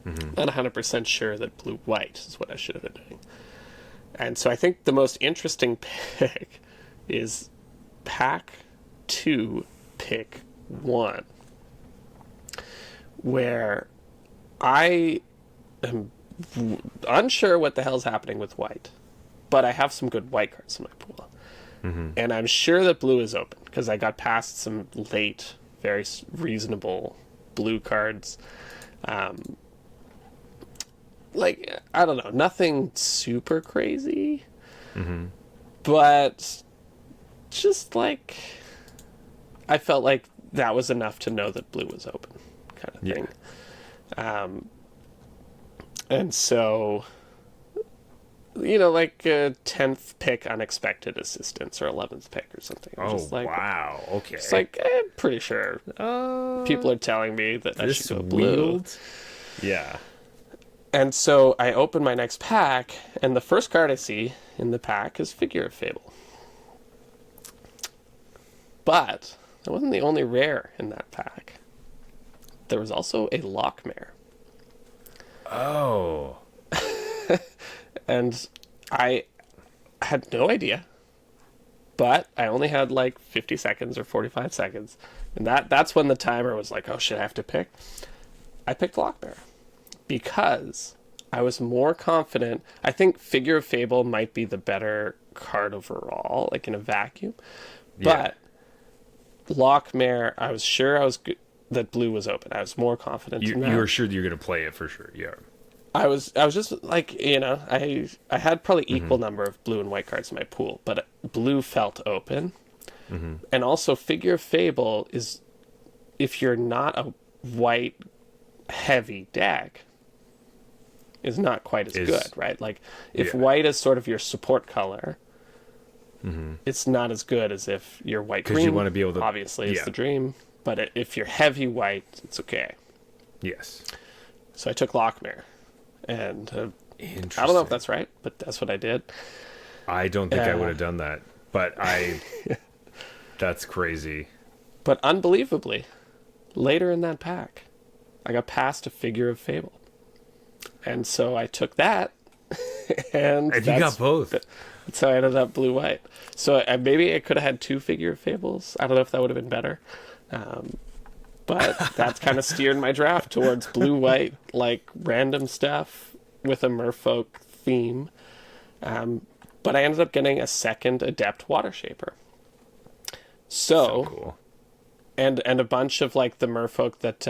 Not 100% sure that blue-white is what I should have been doing. And so I think the most interesting pick is pack 2, pick 1, where I am unsure what the hell's happening with white, but I have some good white cards in my pool. And I'm sure that blue is open because I got past some late, very reasonable blue cards. Like, I don't know, nothing super crazy, but just like, I felt like that was enough to know that blue was open, kind of thing. And so, you know, like a 10th pick unexpected assistance or 11th pick or something. Oh, just like, wow. Okay. It's like, I'm pretty sure people are telling me that I should go blue. Yeah. And so I open my next pack, and the first card I see in the pack is Figure of Fable. But that wasn't the only rare in that pack. There was also a Lockmare. Oh. And I had no idea. But I only had like 50 seconds or 45 seconds. And that's when the timer was like, oh shit, I have to pick. I picked Lockmare. Because I was more confident. I think Figure of Fable might be the better card overall, like in a vacuum. But Lockmare, I was sure that blue was open. I was more confident in that. You were sure that you were going to play it for sure, yeah. I was just like, you know, I had probably equal number of blue and white cards in my pool, but blue felt open. And also Figure of Fable is, if you're not a white heavy deck, is not quite as good, right? Like, if white is sort of your support color, it's not as good as if you're white green. You want to be able to, obviously, it's the dream. But if you're heavy white, it's okay. Yes. So I took Lockmare, and I don't know if that's right, but that's what I did. I don't think I would have done that, but that's crazy. But unbelievably, later in that pack, I got past a Figure of Fable. And so I took that, and you got both. That's how I ended up blue-white. So maybe I could have had 2 Figure of Fables. I don't know if that would have been better. But that's kind of steered my draft towards blue-white, like random stuff with a Merfolk theme. But I ended up getting a second Adept Water Shaper. So cool. And a bunch of like the Merfolk that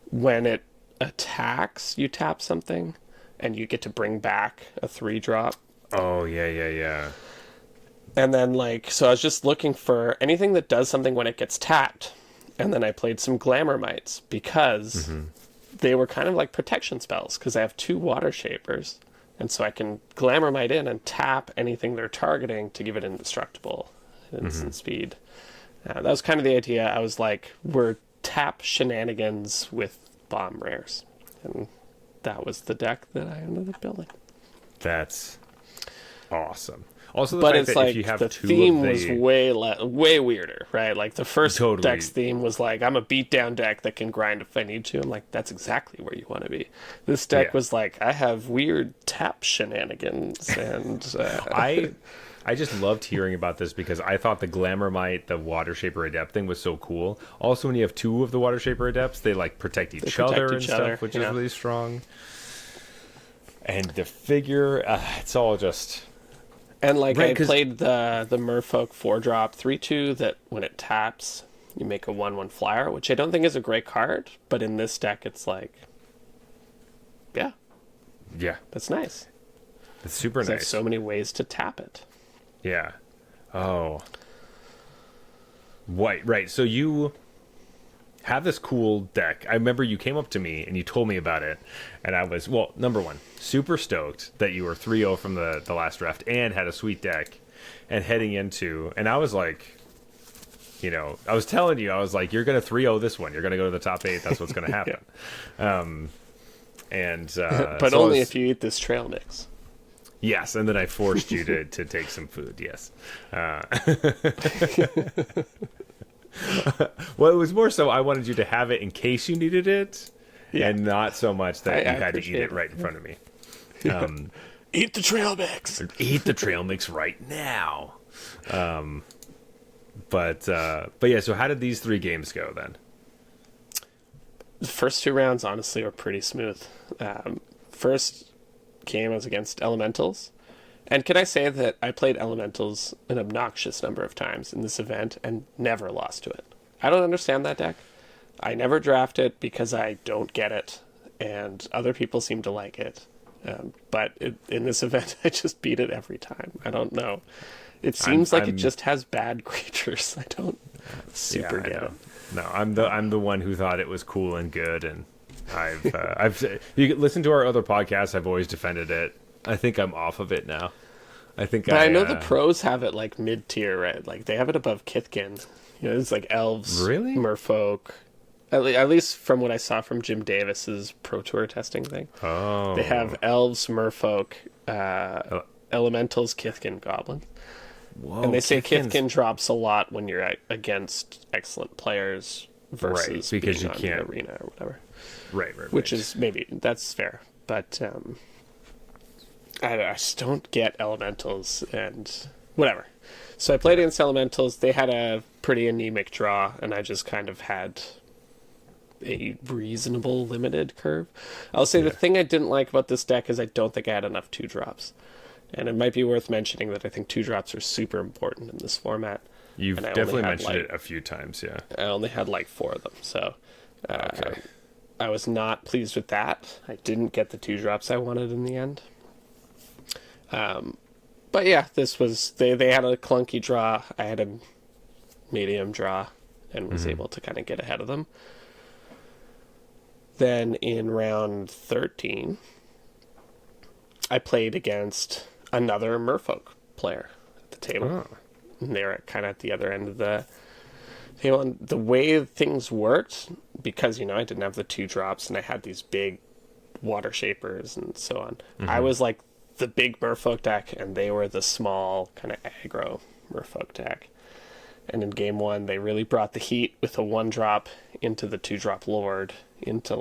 when it attacks, you tap something, and you get to bring back a 3-drop. Oh, yeah. And then, like, so I was just looking for anything that does something when it gets tapped. And then I played some Glamour Mites, because they were kind of like protection spells, because I have 2 Water Shapers. And so I can Glamour Mite in and tap anything they're targeting to give it indestructible, instant speed. That was kind of the idea. I was like, we're tap shenanigans with bomb rares. And that was the deck that I ended up building. That's awesome. Also, the but fact it's that like if you have the 2 theme of was way weirder, right? Like the first deck's theme was like, I'm a beatdown deck that can grind if I need to. I'm like, that's exactly where you want to be. This deck was like, I have weird tap shenanigans, and I just loved hearing about this because I thought the Glamour Might, the Water Shaper Adept thing was so cool. Also, when you have 2 of the Water Shaper Adepts, they like protect each other and stuff, which is really strong. And the figure, it's all just... And like I played the Merfolk 4-drop 3/2 that when it taps, you make a 1/1 flyer, which I don't think is a great card, but in this deck it's like, yeah, that's nice. It's super nice. There's so many ways to tap it. Yeah. Oh. Right. So you have this cool deck. I remember you came up to me and you told me about it, and I was, well, number one, super stoked that you were 3-0 from the last draft and had a sweet deck, and heading into, and I was like, I was telling you, I was like, you're going to 3-0 this one. You're going to go to the top 8. That's what's going to happen. But so only if you eat this trail mix. Yes, and then I forced you to take some food. Yes. Well, it was more so I wanted you to have it in case you needed it, and not so much that you had to eat it right in front of me. Eat the trail mix. Eat the trail mix right now. But yeah. So how did these 3 games go then? The first 2 rounds, honestly, were pretty smooth. First game was against Elementals. And can I say that I played Elementals an obnoxious number of times in this event and never lost to it. I don't understand that deck. I never draft it because I don't get it, and other people seem to like it. But in this event, I just beat it every time. I don't know. It seems like it just has bad creatures. I don't super get it. No, I'm the one who thought it was cool and good, and you can listen to our other podcasts. I've always defended it. I think I'm off of it now. I know the pros have it like mid tier, right? Like they have it above Kithkin. It's like elves, really, merfolk. At least from what I saw from Jim Davis's Pro Tour testing thing. Oh, they have elves, merfolk, elementals, Kithkin, goblins. Whoa, and they say Kithkin drops a lot when you're against excellent players versus because being you on can't arena or whatever. Right. Which is maybe that's fair, but I just don't get elementals and whatever. So I played against elementals. They had a pretty anemic draw, and I just kind of had a reasonable limited curve. I'll say the thing I didn't like about this deck is I don't think I had enough 2-drops. And it might be worth mentioning that I think 2-drops are super important in this format. You've definitely mentioned it a few times, yeah. I only had 4 of them, so okay. I was not pleased with that. I didn't get the 2-drops I wanted in the end. But yeah, this was they had a clunky draw. I had a medium draw and was able to kind of get ahead of them. Then in round 13, I played against another merfolk player at the table. Oh. And they were kind of at the other end of the table. And the way things worked, because, I didn't have the 2-drops and I had these big water shapers and so on, I was like the big merfolk deck and they were the small kind of aggro merfolk deck. And in game 1, they really brought the heat with a 1-drop into the 2-drop lord into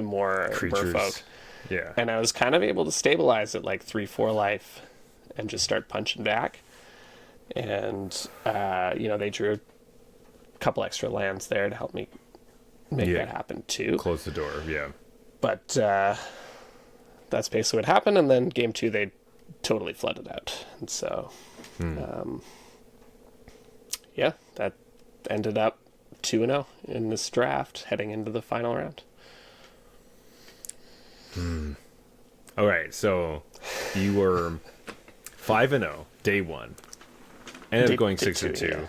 more creatures. Merfolk. Yeah. And I was kind of able to stabilize at 3-4 life and just start punching back. And they drew a couple extra lands there to help me make that happen too. Close the door, yeah. But that's basically what happened. And then game 2, they totally flooded out. And so that ended up 2-0 in this draft heading into the final round. All right, so you were 5-0 day 1, ended up going 6-2. Yeah.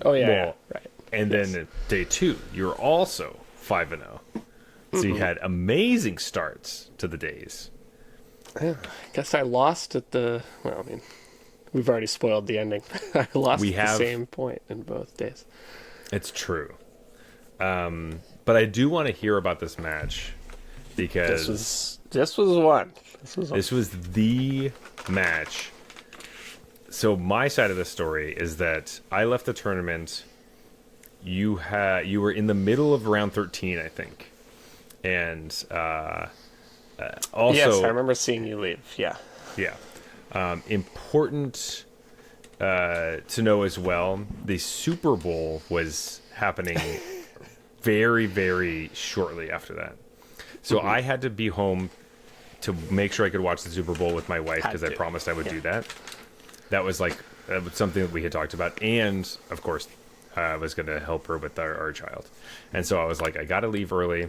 Oh yeah, right. And then day 2, you were also 5-0. So you had amazing starts to the days. Yeah, I guess I lost at we've already spoiled the ending. I lost at the same point in both days. It's true. But I do want to hear about this match because this was one. This was the match. So my side of the story is that I left the tournament. You were in the middle of round 13, I think, and also yes, I remember seeing you leave. Yeah. Important to know as well, the Super Bowl was happening very, very shortly after that. So I had to be home to make sure I could watch the Super Bowl with my wife because I promised I would do that. That was something that we had talked about. And, of course, I was going to help her with our child. And so I was like, I got to leave early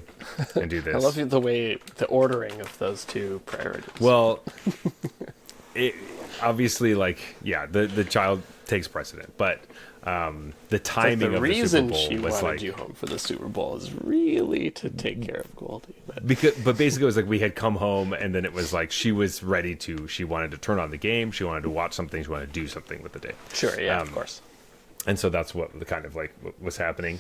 and do this. I love the ordering of those two priorities. Well, obviously, like, yeah, the child takes precedent, but the timing the of the Super reason Bowl she was wanted like you home for the Super Bowl is really to take care of Goldie. But but basically it was like we had come home, and then it was like she wanted to turn on the game, she wanted to watch something, she wanted to do something with the day. sure, yeah, of course. And so that's what the kind of like what was happening,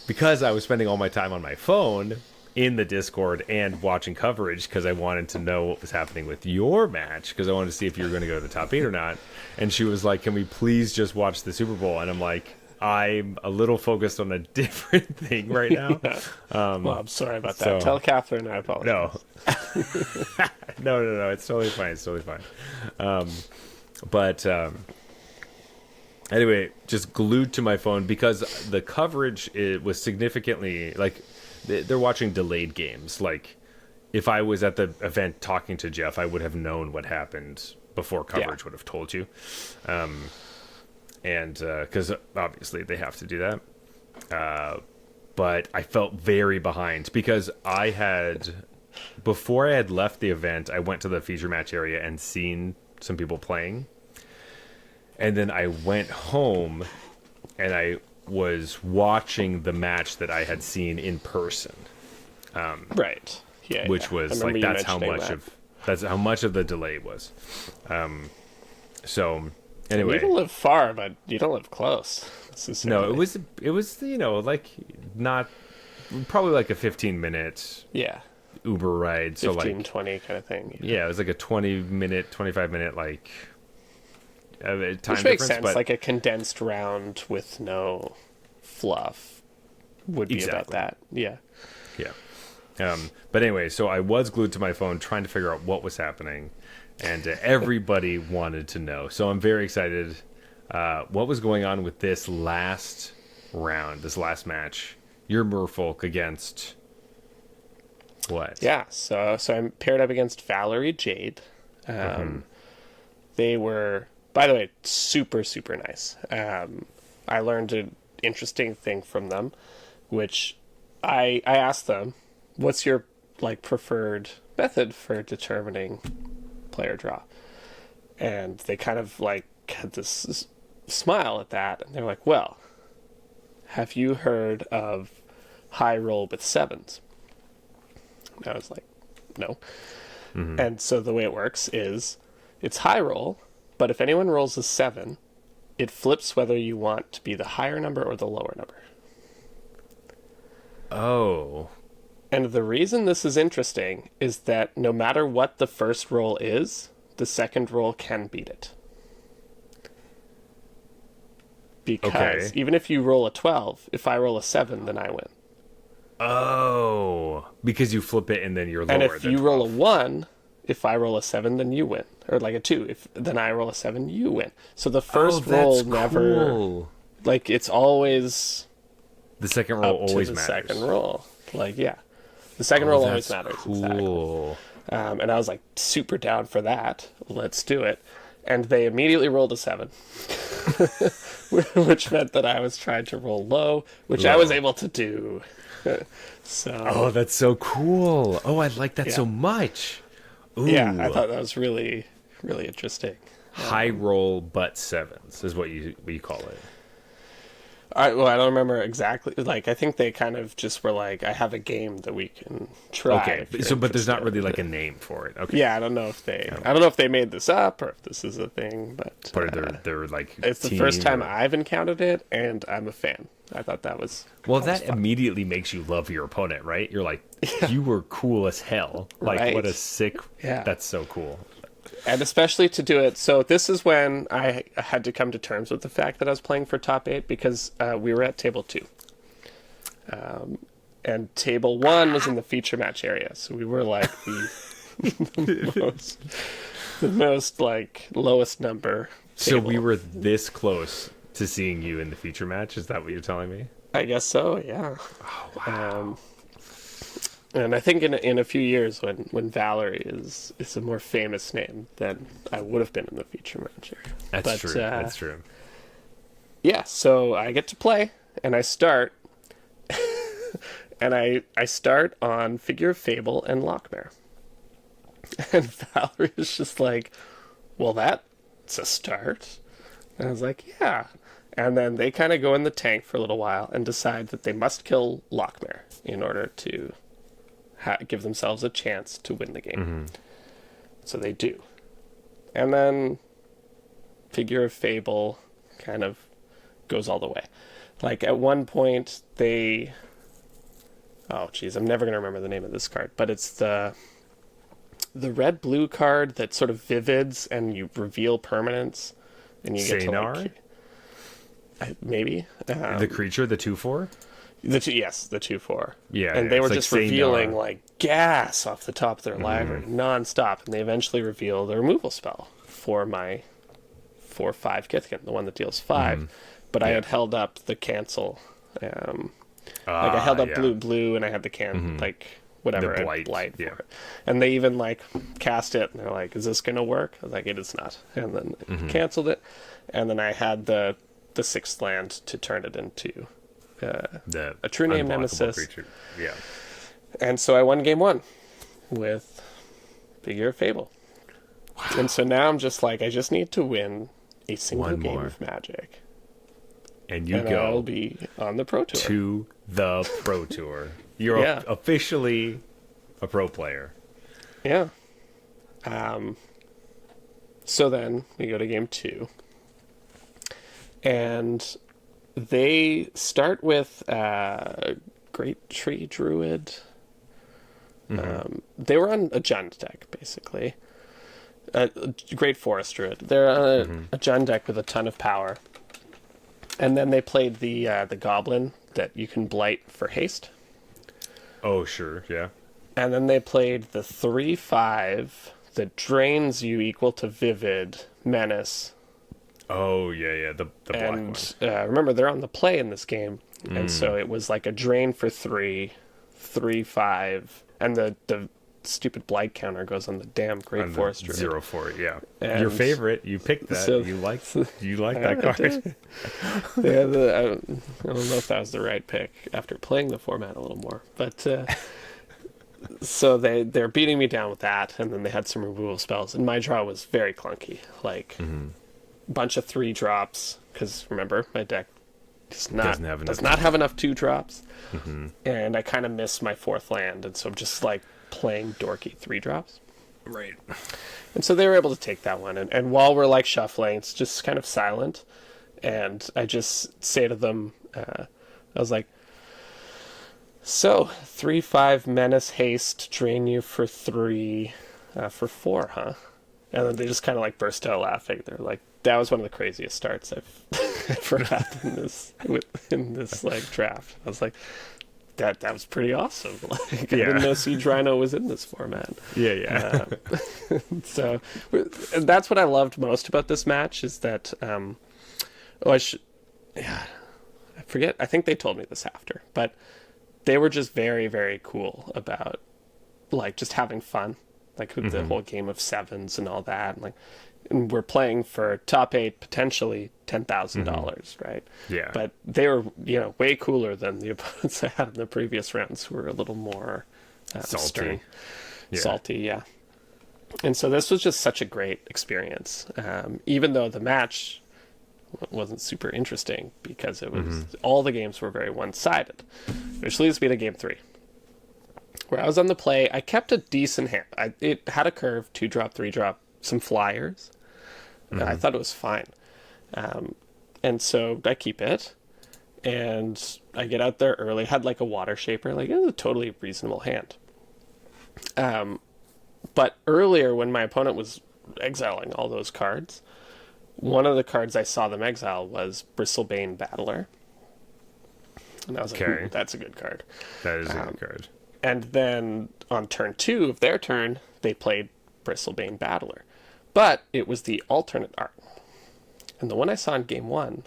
because I was spending all my time on my phone in the Discord and watching coverage, because I wanted to know what was happening with your match, because I wanted to see if you were going to go to the top 8 or not. And she was like, can we please just watch the Super Bowl? And I'm like, I'm a little focused on a different thing right now. Well, I'm sorry about that. so- Tell Catherine I apologize. No, it's totally fine. But anyway, just glued to my phone, because the coverage, it was significantly like they're watching delayed games. Like, if I was at the event talking to Jeff, I would have known what happened before coverage would have told you. And because obviously they have to do that. But I felt very behind, because before I had left the event, I went to the feature match area and seen some people playing. And then I went home and I was watching the match that I had seen in person. Right. Yeah. Which was like, that's how much of the delay was. So anyway, You don't live far, but you don't live close. no, it was like not probably like a 15-minute Uber ride. So 15, like 20 kind of thing. yeah, it was like a 25-minute like time Which difference. makes sense. But Like a condensed round with no fluff would be about Exactly. that. Yeah. yeah. But anyway, so I was glued to my phone trying to figure out what was happening, and everybody wanted to know. So I'm very excited. What was going on with this last round, this last match? Your Merfolk against what? Yeah. So I'm paired up against Valerie Jade. They were, by the way, super, super nice. I learned an interesting thing from them, which I asked them, what's your like preferred method for determining player draw? And they kind of like had this smile at that, and they're like, well, have you heard of high roll with sevens? And I was like, no. And so the way it works is it's high roll, but if anyone rolls a 7, it flips whether you want to be the higher number or the lower number. Oh. And the reason this is interesting is that no matter what the first roll is, the second roll can beat it. Because even if you roll a 12, if I roll a 7, then I win. Oh. Because you flip it and then you're lower. And if than you 12. roll a 1, if I roll a 7, then you win. Or like a 2, then I roll a 7, you win. So the first roll never... Cool. Like, it's always The second roll up always to the matters. second roll. Like, yeah. The second roll always That's matters. cool. Exactly. And I was like, super down for that. Let's do it. And they immediately rolled a 7. Which meant that I was trying to roll low, which I was able to do. So Oh, that's so cool. Oh, I like that so much. Ooh. yeah, I thought that was really, really interesting. High roll but sevens is what you call it. I don't remember exactly. Like, I think they kind of just were like, I have a game that we can try. Okay, if you're so but there's not interested. really like a name for it. Okay, Yeah, I don't know if they made this up or if this is a thing, but they're like it's the team first time or- I've encountered it, and I'm a fan. I thought that was That immediately makes you love your opponent, right? You're like, you were cool as hell. Like, Right. what a sick. Yeah. That's so cool. and especially to do it. So this is when I had to come to terms with the fact that I was playing for top 8 because we were at table 2. And table 1 was in the feature match area. So we were like the most like lowest number So table. we were this close to seeing you in the feature match. Is that what you're telling me? I guess so, yeah. Oh, wow. And I think in a few years when Valerie is a more famous name, then I would have been in the feature match area. That's true. That's true. Yeah, so I get to play, and I start, and I start on Figure of Fable and Lockmare. And Valerie is just like, well, that that's a start. And I was like, yeah. And then they kind of go in the tank for a little while and decide that they must kill Lochmere in order to give themselves a chance to win the game. So they do. And then Figure of Fable kind of goes all the way. Like, at one point, they... Oh, geez, I'm never going to remember the name of this card. But it's the red-blue card that sort of vivids and you reveal permanence. And you get to, like... Maybe. The creature, the 2/4? Yes, the 2/4. Yeah, and they were like just revealing Saynar. like gas off the top of their library non-stop, and they eventually reveal the removal spell for my 4/5 Kithkin, the one that deals 5. But I had held up the cancel. I held up blue, and I had the like whatever The blight yeah. for it. And they even like cast it, and they're like, "Is this gonna work?" I was like, "It is not." And then canceled it, and then I had the 6th land to turn it into a true name nemesis. Creature. Yeah. And so I won game 1 with Figure of Fable. Wow. And so now I'm just like, I just need to win a single game of Magic. And I'll be on the Pro Tour. To the Pro Tour. You're officially a pro player. Yeah. So then we go to game 2. And they start with Great Tree Druid. They were on a Jund deck, basically. Great Forest Druid. They're on a Jund deck with a ton of power. And then they played the Goblin that you can blight for haste. Oh, sure, yeah. And then they played the 3/5 that drains you equal to Vivid, Menace. Oh, yeah, the black one. And remember, they're on the play in this game. And so it was like a drain for 3, 3/5, and the stupid blight counter goes on the damn Great Forest Druid. 0/4, yeah. And your favorite, you picked that. so- you like that card. Yeah, I don't know if that was the right pick after playing the format a little more. But so they're beating me down with that, and then they had some removal spells. And my draw was very clunky. Like, bunch of 3-drops, because remember, my deck does not have enough 2-drops. And I kind of miss my 4th land, and so I'm just like playing dorky 3-drops. Right. And so they were able to take that one. And while we're like shuffling, it's just kind of silent. And I just say to them, I was like, so 3/5 Menace Haste, drain you for 3, for 4, huh? And then they just kind of like burst out laughing. They're like, that was one of the craziest starts I've ever had in this like draft. I was like, that was pretty awesome. Like, I didn't know Siege Rhino was in this format. Yeah. So that's what I loved most about this match is that I forget. I think they told me this after, but they were just very, very cool about like just having fun, like with the whole game of 7s and all that, and we're playing for top 8, potentially $10,000, right? Yeah. But they were, way cooler than the opponents I had in the previous rounds, who were a little more stern. Salty, yeah. And so this was just such a great experience, even though the match wasn't super interesting because it was all the games were very one-sided, which leads me to game 3, where I was on the play. I kept a decent hand. It had a curve, 2-drop, 3-drop, some flyers. I thought it was fine. And so I keep it, and I get out there early. Had like a water shaper. Like, it was a totally reasonable hand. But earlier, when my opponent was exiling all those cards, one of the cards I saw them exile was Bristlebane Battler. And I was like, ooh, that's a good card. That is a good card. And then on turn 2 of their turn, they played Bristlebane Battler. But it was the alternate art. And the one I saw in game 1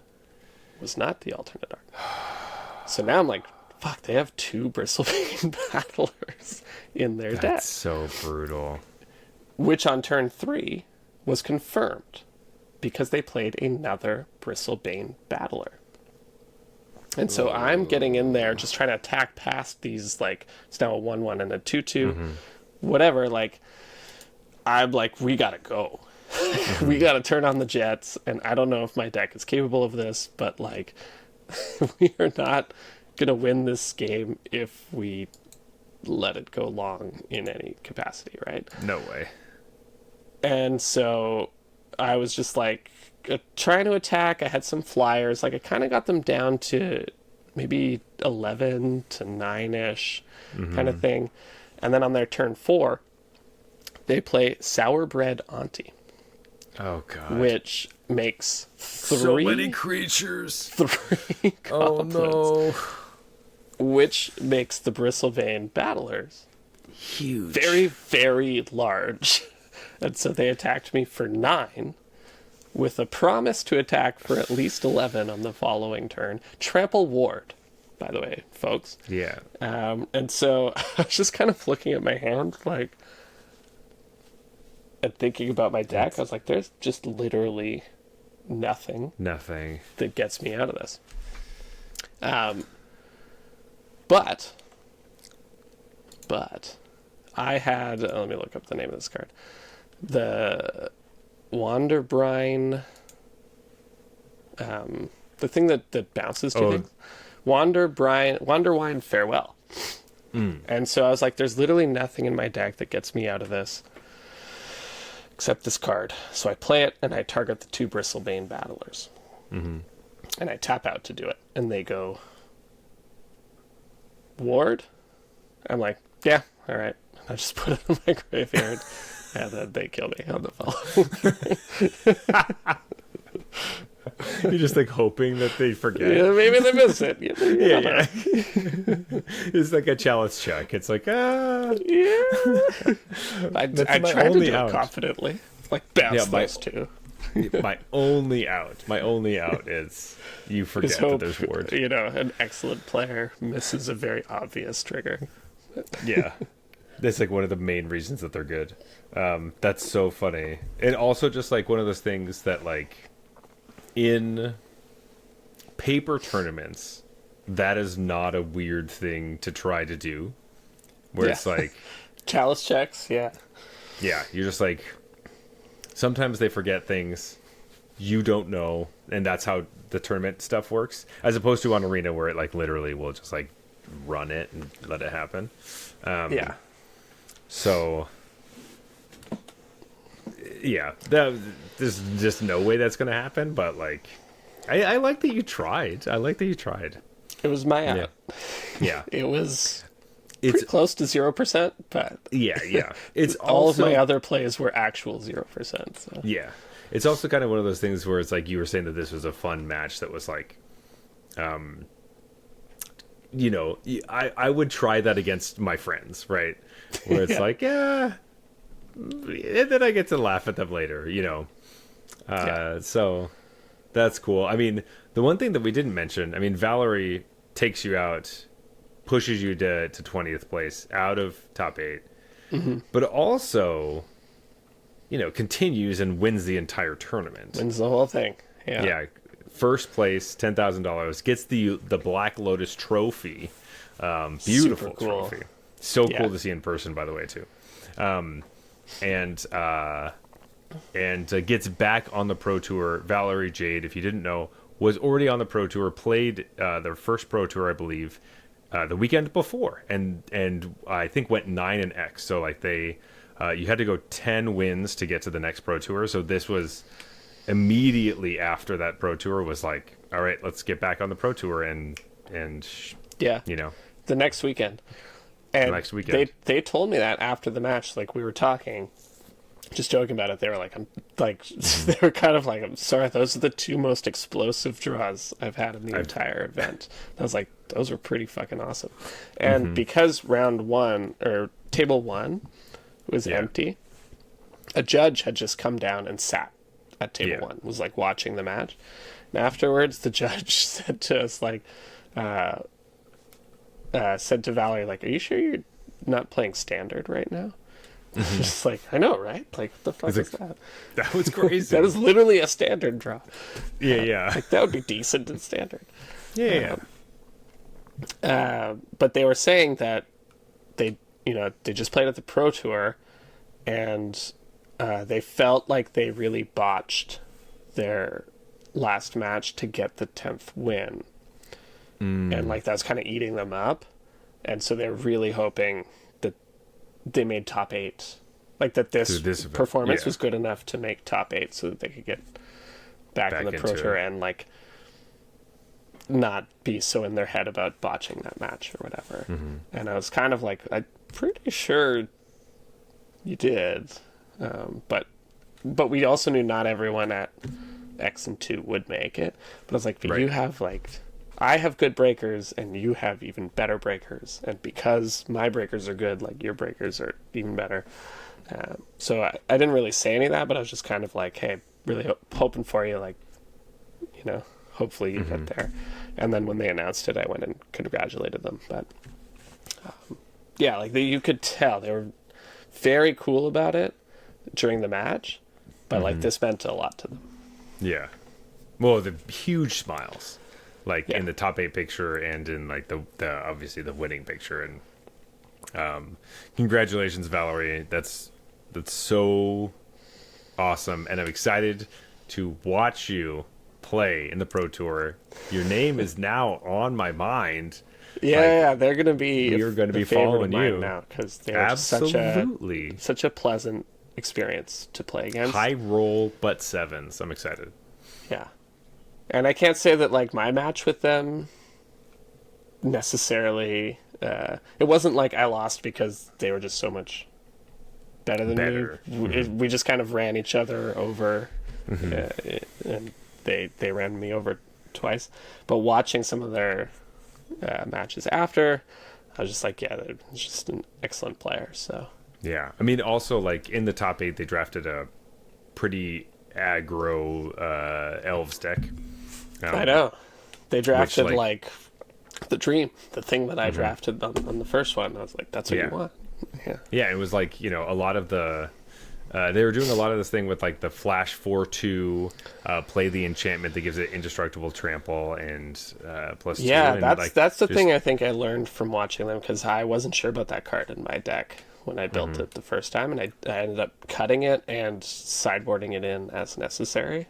was not the alternate art. So now I'm like, fuck, they have 2 Bristlebane Battlers in their deck. That's so brutal. Which on turn 3 was confirmed because they played another Bristlebane Battler. And so I'm getting in there just trying to attack past these, like, it's now a 1/1 and a 2/2, whatever, like, I'm like, we gotta go. We got to turn on the jets, and I don't know if my deck is capable of this, but like, we are not gonna win this game if we let it go long in any capacity, right? No way. And so I was just like trying to attack. I had some flyers. Like I kind of got them down to maybe 11 to 9-ish kind of thing. And then on their turn 4, they play Sour Bread Auntie. Oh, God. Which makes So many creatures. 3 goblins. Oh, no. Which makes the Bristlebane Battlers Huge. very, very large. And so they attacked me for 9, with a promise to attack for at least 11 on the following turn. Trample Ward, by the way, folks. Yeah. And so I was just kind of looking at my hand, like, and thinking about my deck. I was like, there's just literally nothing that gets me out of this. But I had, let me look up the name of this card. The Wanderbrine, the thing that bounces to things. Wanderwine Farewell. And so I was like, there's literally nothing in my deck that gets me out of this except this card. So I play it, and I target the 2 Bristlebane Battlers. And I tap out to do it. And they go, Ward? I'm like, yeah, all right. I just put it in my graveyard. And then they kill me on the following. You're just like hoping that they forget. Yeah, maybe they miss it. Yeah. It's like a chalice check. It's like, Yeah. I my tried to only do out. it confidently. Like, bounce Yeah, those 2. my only out is you forget Just that hope, there's Ward. an excellent player misses a very obvious trigger. Yeah. That's like one of the main reasons that they're good. That's so funny. And also just like one of those things that like in paper tournaments, that is not a weird thing to try to do. Where it's like chalice checks, yeah. Yeah, you're just like sometimes they forget things you don't know, and that's how the tournament stuff works. As opposed to on Arena where it like literally will just like run it and let it happen. Yeah. So, yeah, there's just no way that's going to happen, but, like, I like that you tried. It was my out. Yeah. It was pretty close to 0%, but... Yeah. It's all also, of my other plays were actual 0%. So. Yeah. It's also kind of one of those things where it's like you were saying that this was a fun match that was, like, you know, I would try that against my friends, right? Where it's like, and then I get to laugh at them later, you know. So that's cool. I mean, the one thing that we didn't mention, I mean, Valerie takes you out, pushes you to 20th place out of top 8, but also, you know, continues and wins the entire tournament. Wins the whole thing. Yeah. First place, $10,000, gets the Black Lotus trophy. Beautiful cool. trophy. So cool to see in person, by the way, too. And gets back on the Pro Tour. Valerie Jade, if you didn't know, was already on the Pro Tour, played their first Pro Tour, I believe, the weekend before, and I think went 9-X. So like you had to go 10 wins to get to the next Pro Tour. So this was immediately after that Pro Tour was like, all right, let's get back on the Pro Tour and you know, the next weekend. And next weekend. They told me that after the match, like we were talking, just joking about it. They were like, they were kind of like, I'm sorry, those are the 2 most explosive draws I've had in the entire event. And I was like, those were pretty fucking awesome. And because round 1 or table 1 was empty, a judge had just come down and sat at table 1, was like watching the match. And afterwards, the judge said to us, like, said to Valerie, like, are you sure you're not playing standard right now? Just like, I know, right? Like, what the fuck is that? That was crazy. That is literally a standard draw. Yeah. Like, that would be decent in standard. Yeah. But they were saying that they just played at the Pro Tour, and they felt like they really botched their last match to get the 10th win. And like that's kind of eating them up. And so they're really hoping that they made top 8. Like that this performance was good enough to make top 8 so that they could get back in the Pro Tour and like not be so in their head about botching that match or whatever. And I was kind of like, I'm pretty sure you did. But we also knew not everyone at X and 2 would make it. But I was like, but you have like, I have good breakers and you have even better breakers. And because my breakers are good, like your breakers are even better. So I didn't really say any of that, but I was just kind of like, hey, really hoping for you, like, you know, hopefully you get there. And then when they announced it, I went and congratulated them. But yeah, like you could tell they were very cool about it during the match, but like this meant a lot to them. Yeah. Well, the huge smiles, like in the top 8 picture and in like the obviously the winning picture. And congratulations, Valerie. That's so awesome, and I'm excited to watch you play in the Pro Tour. Your name is now on my mind. Yeah, they're gonna be. We are going to be following you now because they're such a pleasant experience to play against. High roll, but 7s. I'm excited. Yeah, and I can't say that like my match with them necessarily. It wasn't like I lost because they were just so much better than me. We just kind of ran each other over, and they ran me over twice. But watching some of their matches after, I was just like, yeah, they're just an excellent player. So yeah, I mean, also like in the top 8, they drafted a pretty aggro elves deck. I know they drafted like the dream, the thing that I drafted on the first one. I was like, that's what you want. Yeah, it was like, you know, a lot of the they were doing a lot of this thing with like the flash 4/2 play the enchantment that gives it indestructible trample and +2. Yeah, and that's the thing I think I learned from watching them, because I wasn't sure about that card in my deck when I built it the first time, and I ended up cutting it and sideboarding it in as necessary.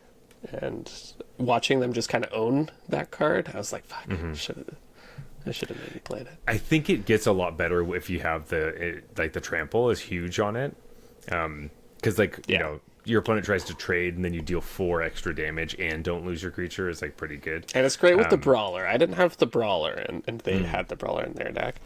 And watching them just kind of own that card, I was like, fuck, I should have maybe played it. I think it gets a lot better if you have the trample is huge on it. Because you know, your opponent tries to trade and then you deal 4 extra damage and don't lose your creature is like pretty good. And it's great with the brawler. I didn't have the brawler, and they had the brawler in their deck.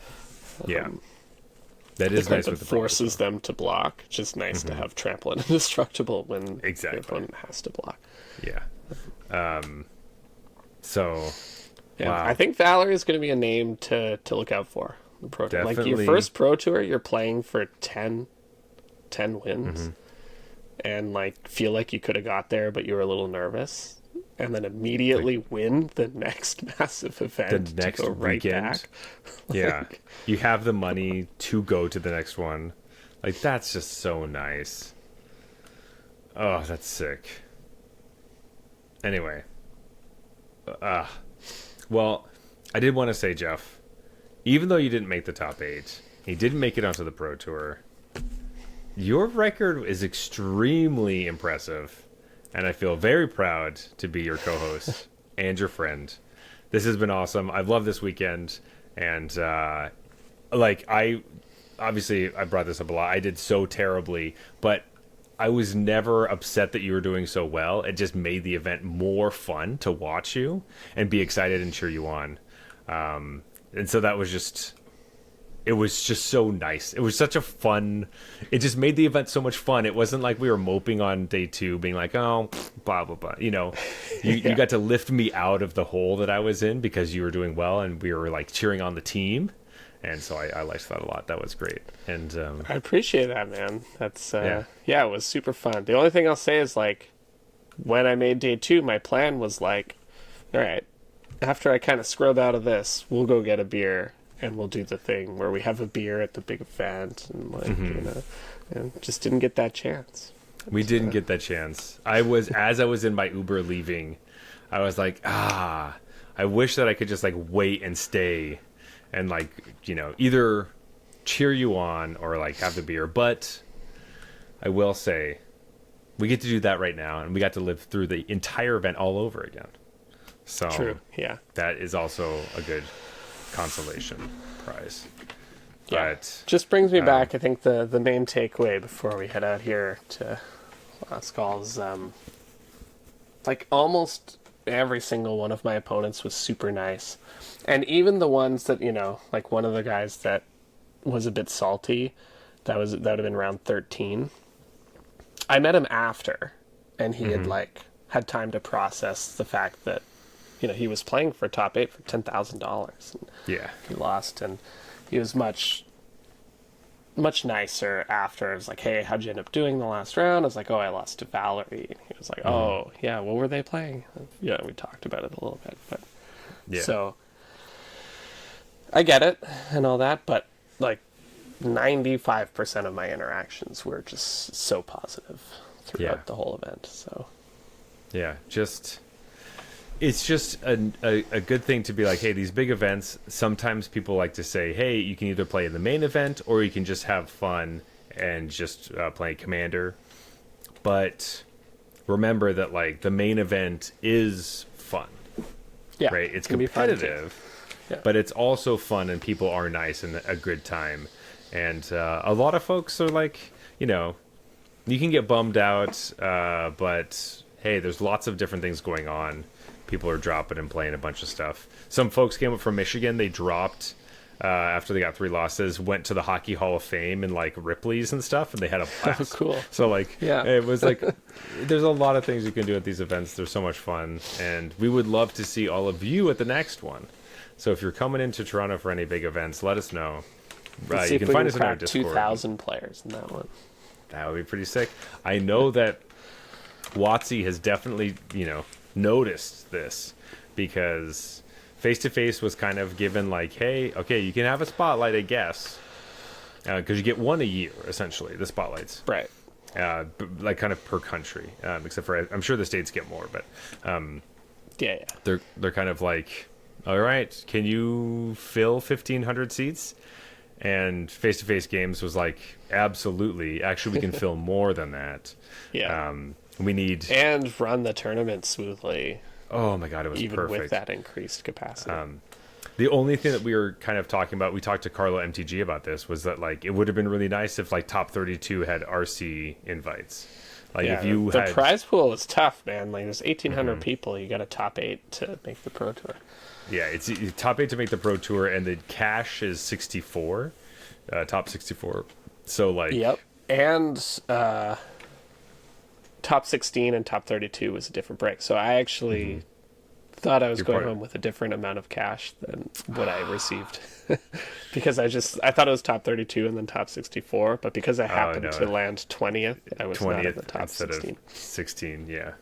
That is nice with the brawler. Forces them to block. It's just nice to have trample and indestructible when the opponent has to block. Yeah. So yeah, wow. I think Valerie is going to be a name to look out for the Pro Tour. Like your first Pro Tour, you're playing for 10 wins, and like feel like you could have got there, but you were a little nervous, and then immediately win the next massive event. The next weekend. Back. Yeah, you have the money to go to the next one. Like that's just so nice. Oh, that's sick. Anyway, well, I did want to say, Jeff, even though you didn't make the top 8, you didn't make it onto the Pro Tour. Your record is extremely impressive, and I feel very proud to be your co-host and your friend. This has been awesome. I've loved this weekend, and like I brought this up a lot. I did so terribly, but I was never upset that you were doing so well. It just made the event more fun to watch you and be excited and cheer you on. And so that was just, it was just so nice. It was such a fun, it just made the event so much fun. It wasn't like we were moping on day 2 being like, oh, blah, blah, blah. You know, you got to lift me out of the hole that I was in because you were doing well and we were like cheering on the team. And so I liked that a lot. That was great. And I appreciate that, man. That's it was super fun. The only thing I'll say is like when I made day 2, my plan was like, all right, after I kind of scrub out of this, we'll go get a beer and we'll do the thing where we have a beer at the big event and like you know, and just didn't get that chance. We didn't get that chance. As I was in my Uber leaving, I was like, I wish that I could just like wait and stay and like, you know, either cheer you on or like have the beer. But I will say we get to do that right now, and we got to live through the entire event all over again. So True. Yeah. that is also a good consolation prize. Yeah. But Just brings me back. I think the main takeaway before we head out here to last calls, like almost every single one of my opponents was super nice, and even the ones that like one of the guys that was a bit salty, that would have been round 13. I met him after, and he had had time to process the fact that he was playing for top 8 for $10,000. yeah, He lost, and he was much nicer after. It was like, hey, how'd you end up doing the last round? I was like, oh, I lost to Valerie. And he was like, oh, yeah, what were they playing? Yeah, we talked about it a little bit. But yeah. so I get it and all that, but like 95% of my interactions were just so positive throughout the whole event. So yeah, it's just a good thing to be like, hey, these big events, sometimes people like to say, hey, you can either play in the main event or you can just have fun and just play Commander. But remember that, like, the main event is fun. yeah, Right? It's can be fun, too. competitive, Yeah. but it's also fun and people are nice and a good time. And a lot of folks are like, you can get bummed out, but hey, there's lots of different things going on. People are dropping and playing a bunch of stuff. Some folks came up from Michigan. They dropped after they got 3 losses, went to the Hockey Hall of Fame and like Ripley's and stuff, and they had a blast. Oh, cool. So like, Yeah. it was like, there's a lot of things you can do at these events. They're so much fun, and we would love to see all of you at the next one. So if you're coming into Toronto for any big events, let us know. Let's see You if can we find can us in our crack Discord. 2,000 players in that one. That would be pretty sick. I know that WotC has definitely, noticed this, because Face-to-Face was kind of given like, hey, okay, you can have a spotlight, I guess, because you get one a year, essentially, the spotlights. Right. Like kind of per country, except for, I'm sure the states get more, but Yeah. they're kind of like, all right, can you fill 1,500 seats? And Face-to-Face Games was like, absolutely. Actually, we can fill more than that. Yeah. We need... And run the tournament smoothly. Oh my god, it was even perfect. with that increased capacity. The only thing that we were kind of talking about, we talked to Carlo MTG about this, was that like it would have been really nice if like top 32 had RC invites. Like if you the had... prize pool is tough, man. Like there's 1,800 people. You got a top 8 to make the Pro Tour. Yeah, it's top 8 to make the Pro Tour, and the cash is 64, top 64. So like... Yep. And top 16 and top 32 was a different break. So I actually thought I was going home with a different amount of cash than what I received. Because I thought it was top 32 and then top 64, but because I happened to land 20th, I was 20th not in the top instead 16. Of 16, yeah.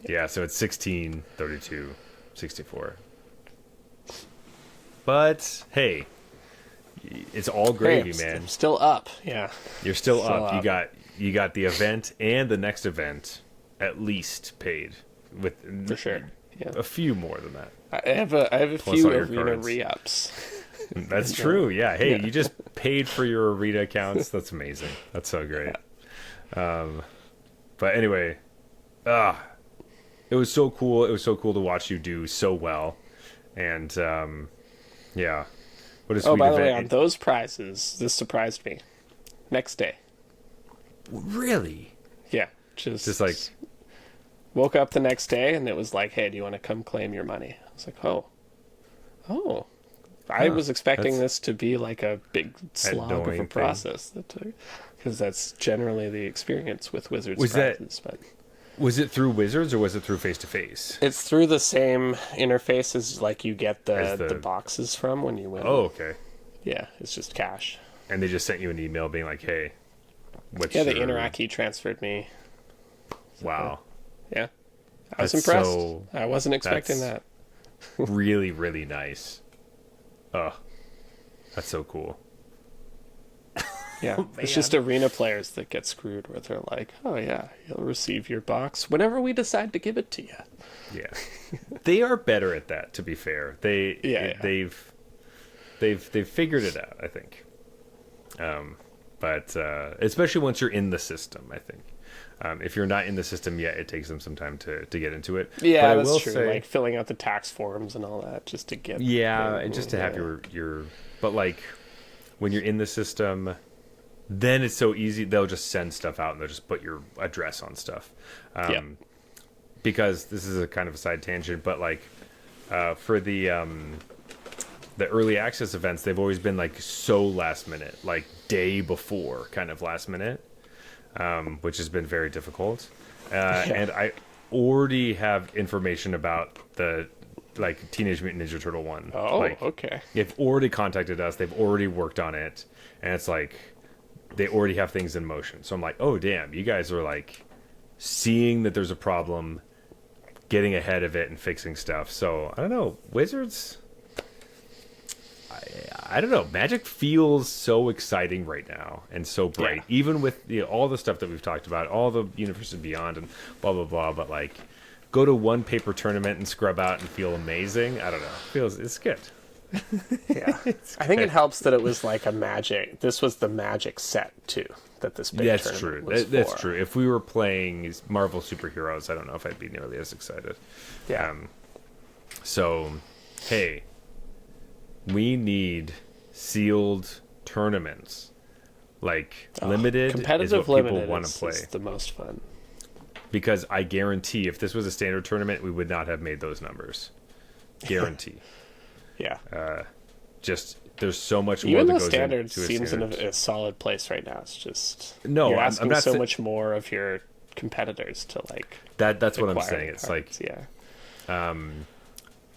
Yeah, so it's 16, 32, 64. But hey, it's all gravy, man. I'm still up. Yeah. You're still up. You got the event and the next event at least paid with for sure. Yeah. A few more than that. I have a Plus few all your arena cards. re-ups. That's true. Yeah. Hey, you just paid for your arena accounts. That's amazing. That's so great. But anyway, it was so cool. It was so cool to watch you do so well. And yeah. What a sweet by the event. way, on those prizes, this surprised me. Next day. Really? Yeah. Just like woke up the next day and it was like, hey, do you want to come claim your money? I was like, oh. I was expecting this to be like a big slog of a process, because that's generally the experience with Wizards prizes. But was it through Wizards or was it through Face-to-Face? it's through the same interface as like you get the boxes from when you win. Oh, okay. Yeah, it's just cash. And they just sent you an email being like, hey, what's the Interac key transferred me. Wow. Yeah. I was That's impressed. I wasn't expecting that. Really, really nice. Oh, that's so cool. Yeah, it's just arena players that get screwed, where they're like, "Oh yeah, you'll receive your box whenever we decide to give it to you." Yeah, they are better at that. To be fair, they've figured it out, I think. But especially once you're in the system, I think If you're not in the system yet, it takes them some time to get into it. Yeah, but I that's will true. say, Like filling out the tax forms and all that just to get. yeah, and just to have your. But like when you're in the system, then it's so easy. They'll just send stuff out and they'll just put your address on stuff. Because this is a kind of a side tangent, but like for the early access events, they've always been like so last minute, like day before kind of last minute, which has been very difficult. And I already have information about the like Teenage Mutant Ninja Turtle one. Oh, like, okay. They've already contacted us. They've already worked on it, and it's like they already have things in motion. So I'm like, oh damn, you guys are like seeing that there's a problem, getting ahead of it and fixing stuff. So I don't know, Wizards. I don't know. Magic feels so exciting right now and so bright, even with all the stuff that we've talked about, all the Universe and Beyond and blah blah blah. But like, go to one paper tournament and scrub out and feel amazing. I don't know. It's good. Yeah, I think it helps that it was like a Magic. This was the Magic set too. That this big That's tournament true. was That's for. true. If we were playing Marvel superheroes, I don't know if I'd be nearly as excited. Yeah. So, hey, we need sealed tournaments. Like limited is competitive what people limited want to play. is the most fun. Because I guarantee, if this was a standard tournament, we would not have made those numbers. Guarantee. Yeah. Just there's so much more Even that though goes standard into a seems standard. in a solid place right now. It's just No, you're I'm asking not so sa- much more of your competitors to like. That's what I'm acquire saying. It's cards. like yeah.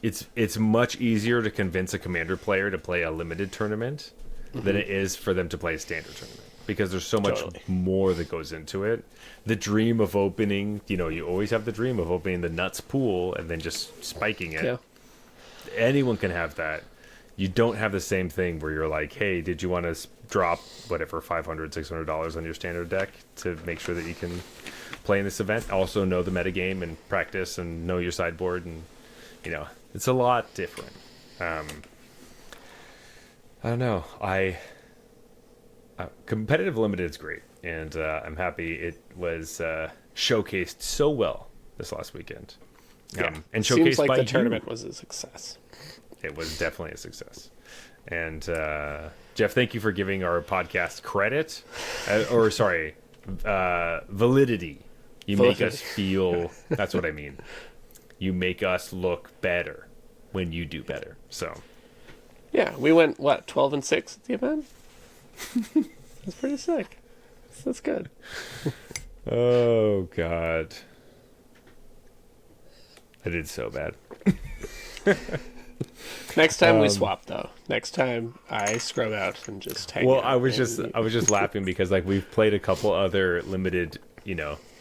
it's much easier to convince a commander player to play a limited tournament than it is for them to play a standard tournament, because there's so much Totally. more that goes into it. The dream of opening, you always have the dream of opening the nuts pool and then just spiking it. Yeah. Anyone can have that. You don't have the same thing where you're like, hey, did you want to drop whatever $500, $600 on your standard deck to make sure that you can play in this event? Also know the metagame and practice and know your sideboard, and it's a lot different. I don't know. Competitive limited is great, and I'm happy it was showcased so well this last weekend. And showcased Seems like by the tournament you. was a success. It was definitely a success. And Jeff, thank you for giving our podcast credit, validity. You make us feel. That's what I mean. You make us look better when you do better. So. Yeah, we went 12-6 at the event. That's pretty sick. That's good. Oh God. I did so bad. Next time we swap though. Next time I scrub out and just hang out. I was just laughing because like we've played a couple other limited,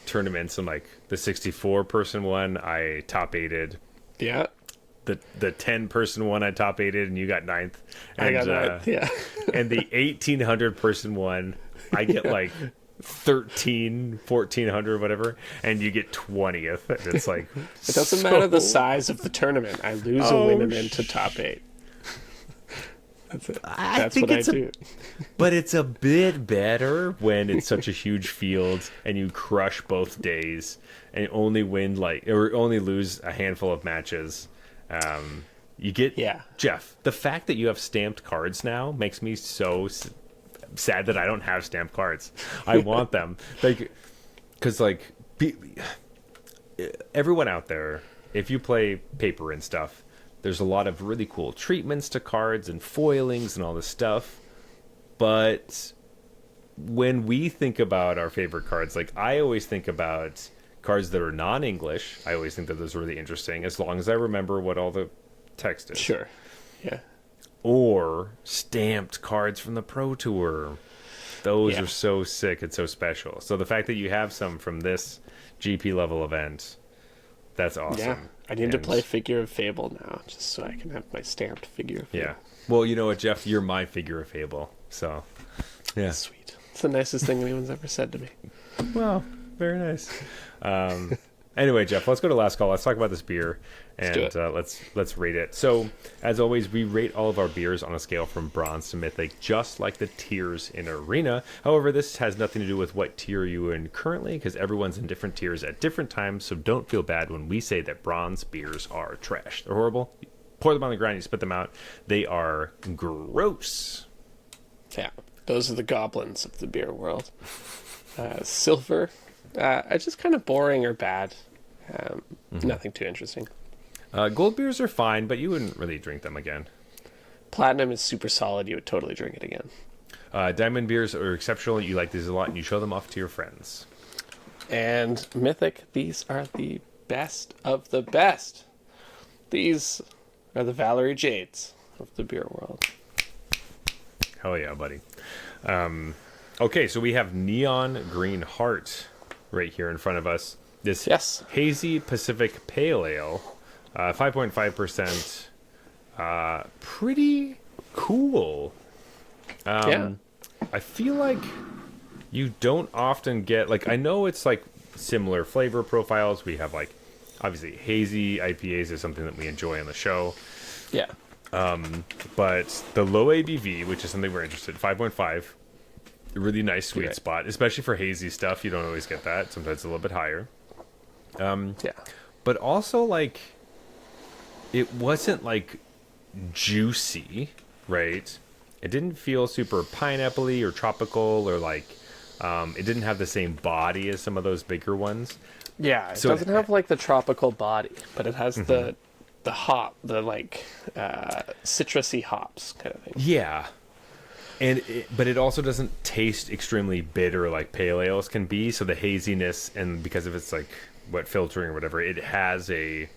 tournaments, and like the 64 person one I top 8'd. Yeah. The 10 person one I top 8'd and you got 9th. And, I got that. Yeah. And the 1800 person one I get like 1400 whatever, and you get 20th. And it's like It doesn't matter the size of the tournament. I lose or win and into top 8. That's it. That's what I do. But it's a bit better when it's such a huge field and you crush both days and only win or only lose a handful of matches. You get Jeff. The fact that you have stamped cards now makes me so sad that I don't have stamped cards. I want them, because everyone out there, if you play paper and stuff, there's a lot of really cool treatments to cards and foilings and all this stuff. But when we think about our favorite cards, like I always think about cards that are non-English. I always think that those are really interesting, as long as I remember what all the text is. Sure. Yeah. Or stamped cards from the Pro Tour. Those are so sick and so special. So the fact that you have some from this GP level event, that's awesome. Yeah. I need to play Figure of Fable now, just so I can have my stamped Figure of Fable. Yeah. Well, you know what, Jeff? You're my Figure of Fable. So, yeah. Sweet. It's the nicest thing anyone's ever said to me. Well, very nice. Anyway, Jeff, let's go to last call. Let's talk about this beer, and Let's do let's rate it. So, as always, we rate all of our beers on a scale from bronze to mythic, just like the tiers in Arena. However, this has nothing to do with what tier you're in currently, because everyone's in different tiers at different times. So don't feel bad when we say that bronze beers are trash. They're horrible. You pour them on the ground, you spit them out. They are gross. Yeah, those are the goblins of the beer world. Silver, just kind of boring or bad. Nothing too interesting. Gold beers are fine, but you wouldn't really drink them again. Platinum is super solid. You would totally drink it again. Diamond beers are exceptional. You like these a lot, and you show them off to your friends. And mythic, these are the best of the best. These are the Valerie Jades of the beer world. Hell yeah, buddy. Okay, so we have Neon Green Heart right here in front of us. This hazy Pacific Pale Ale, 5.5%. Pretty cool. I feel like you don't often get, like, I know it's like similar flavor profiles. We have, like, obviously hazy IPAs is something that we enjoy on the show. Yeah. But the low ABV, which is something we're interested in, 5.5, a really nice sweet spot, especially for hazy stuff. You don't always get that. Sometimes it's a little bit higher. But also, like, it wasn't, like, juicy, right? It didn't feel super pineapple-y or tropical, or, like, it didn't have the same body as some of those bigger ones. Yeah, it doesn't have, like, the tropical body, but it has the hop, the, like, citrusy hops kind of thing. Yeah. But it also doesn't taste extremely bitter like pale ales can be. So the haziness, and because of its, like, wet filtering or whatever, it has a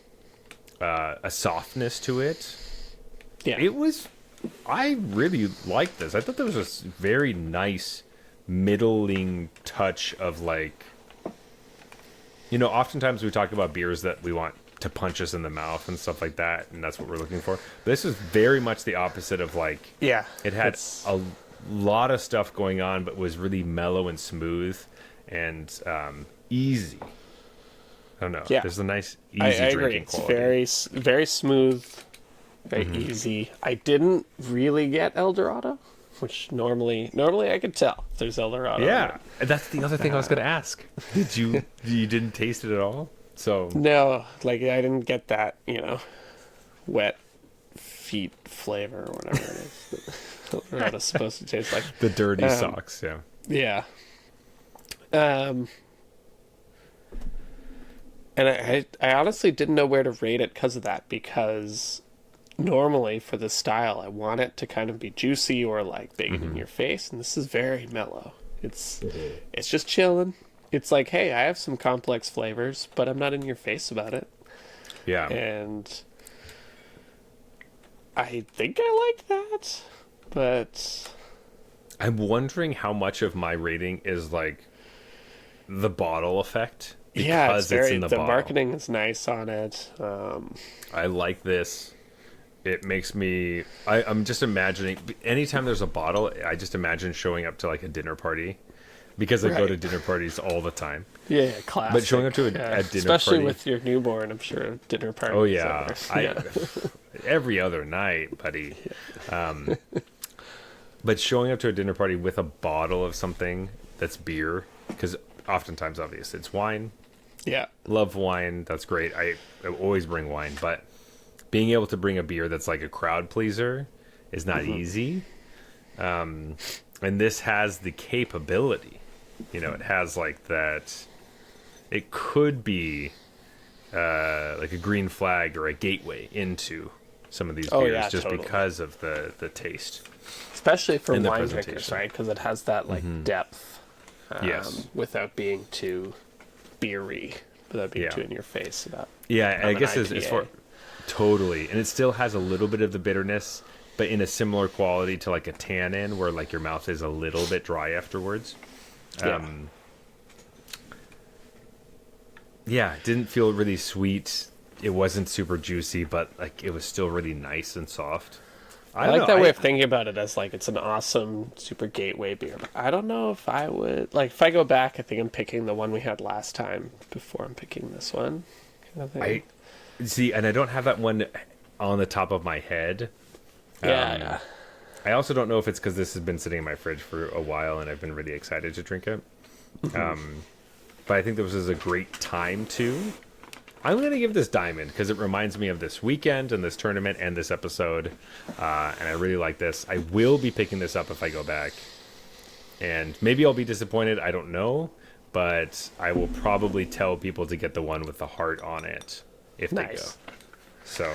softness to it. Yeah. I really liked this. I thought there was a very nice middling touch of, like, you know, oftentimes we talk about beers that we want to punch us in the mouth and stuff like that, and that's what we're looking for. This is very much the opposite of, like, it had a lot of stuff going on, but was really mellow and smooth and easy. I don't know. Yeah. There's a nice, easy I drinking agree. quality. It's very smooth, very easy. I didn't really get El Dorado, which normally I could tell if there's El Dorado. Yeah, that's the other thing I was going to ask. You didn't taste it at all? So no, like, I didn't get that, you know, wet feet flavor or whatever it is that El Dorado's supposed to taste like. The dirty socks, Yeah. And I honestly didn't know where to rate it because of that, because normally for this style I want it to kind of be juicy or, like, big in your face, and this is very mellow. It's just chilling. It's like, hey, I have some complex flavors, but I'm not in your face about it. Yeah. And I think I like that, but I'm wondering how much of my rating is, like, the bottle effect. Yeah, it's in the bottle. Marketing is nice on it. I like this. It makes me... I'm just imagining... Anytime there's a bottle, I just imagine showing up to, like, a dinner party. Because I go to dinner parties all the time. Yeah, classic. But showing up to a dinner especially party... with your newborn, I'm sure a dinner party. Oh, yeah. Every other night, buddy. But showing up to a dinner party with a bottle of something that's beer, because oftentimes, obviously, it's wine. Yeah. Love wine. That's great. I always bring wine. But being able to bring a beer that's like a crowd pleaser is not easy. And this has the capability. You know, it has, like, that... It could be like a green flag or a gateway into some of these beers just because of the taste. Especially for wine drinkers, right? Because it has that, like, depth. Yes. Without being too beery, without being too in your face about. Yeah, I guess it's for totally, and it still has a little bit of the bitterness, but in a similar quality to, like, a tannin, where, like, your mouth is a little bit dry afterwards. Yeah, it didn't feel really sweet. It wasn't super juicy, but, like, it was still really nice and soft. I like that way of thinking about it as like it's an awesome super gateway beer. But I don't know if I would like if I go back. I think I'm picking the one we had last time before I'm picking this one. Kind of thing. I see, and I don't have that one on the top of my head. Yeah. I also don't know if it's because this has been sitting in my fridge for a while and I've been really excited to drink it. But I think this is a great time to. I'm going to give this Diamond because it reminds me of this weekend and this tournament and this episode. And I really like this. I will be picking this up if I go back. And maybe I'll be disappointed. I don't know. But I will probably tell people to get the one with the heart on it if they go. So.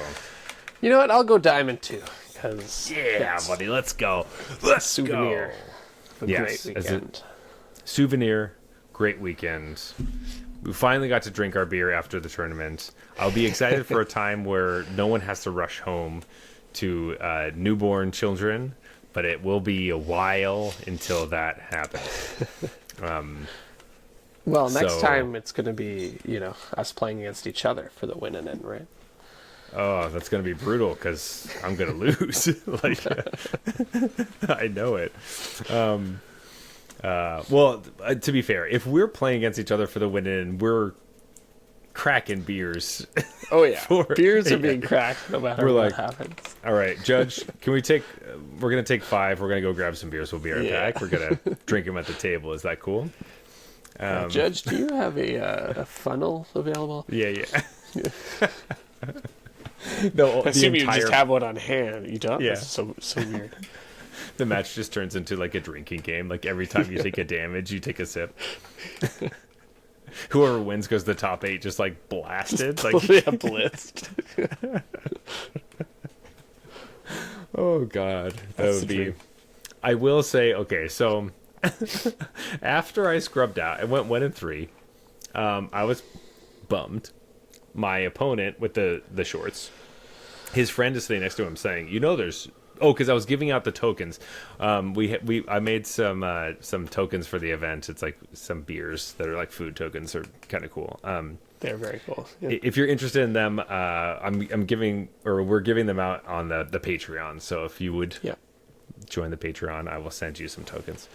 You know what? I'll go Diamond too. Yeah, buddy, let's go. Let's souvenir. go. Great weekend. Souvenir, great weekend. We finally got to drink our beer after the tournament. I'll be excited for a time where no one has to rush home to newborn children, but it will be a while until that happens. Well, next time it's going to be, us playing against each other for the win and in, right? Oh, that's going to be brutal because I'm going to lose. I know it. Well, to be fair, if we're playing against each other for the win and we're cracking beers. Oh, yeah. Beers are being cracked no matter what happens. All right, Judge, we're going to take 5. We're going to go grab some beers. We'll be right back. We're going to drink them at the table. Is that cool? Judge, do you have a funnel available? Yeah. No, I assume you just have one on hand. You don't? Yeah. That's so weird. The match just turns into like a drinking game. Like every time you take a damage, you take a sip. Whoever wins goes to the top 8, just like blasted. Blitzed. Oh God, that would be. Dream. I will say, okay, so after I scrubbed out, I went 1-3. I was bummed. My opponent with the shorts, his friend is sitting next to him saying, there's because I was giving out the tokens. I made some tokens for the event. It's like some beers that are like food tokens. Are kind of cool. They're very cool. Yeah. If you're interested in them, we're giving them out on the Patreon. So if you would join the Patreon, I will send you some tokens.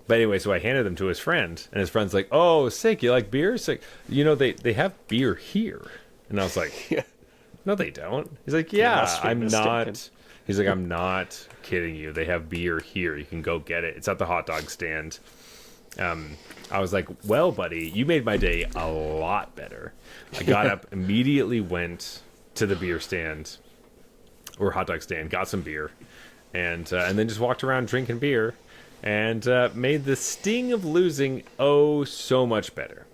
But anyway, so I handed them to his friend, and his friend's like, "Oh, sick! You like beer? Sick! They have beer here." And I was like, "No, they don't." He's like, "Yeah, I'm not." He's like, "I'm not kidding you. They have beer here. You can go get it. It's at the hot dog stand." I was like, "Well, buddy, you made my day a lot better." I got up, immediately went to the beer stand or hot dog stand, got some beer, and then just walked around drinking beer. And made the sting of losing so much better.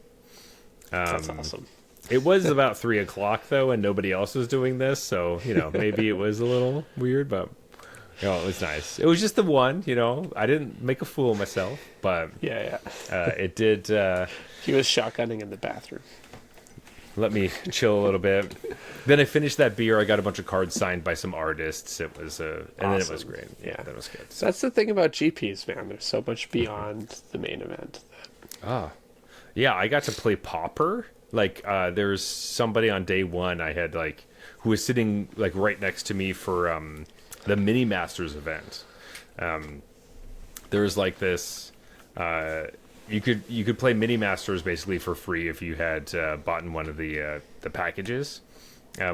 That's awesome. It was about 3:00 though, and nobody else was doing this, so maybe it was a little weird, but it was nice. It was just the one, I didn't make a fool of myself, but it did. He was shotgunning in the bathroom. Let me chill a little bit. Then I finished that beer. I got a bunch of cards signed by some artists. It was awesome. Then it was great. Yeah, that was good. So that's the thing about GPs, man. There's so much beyond the main event. Yeah, I got to play Pauper. Like, there's somebody on day 1 I had who was sitting right next to me for the Mini Masters event. There's this. You could play Mini Masters basically for free if you had bought in one of the packages,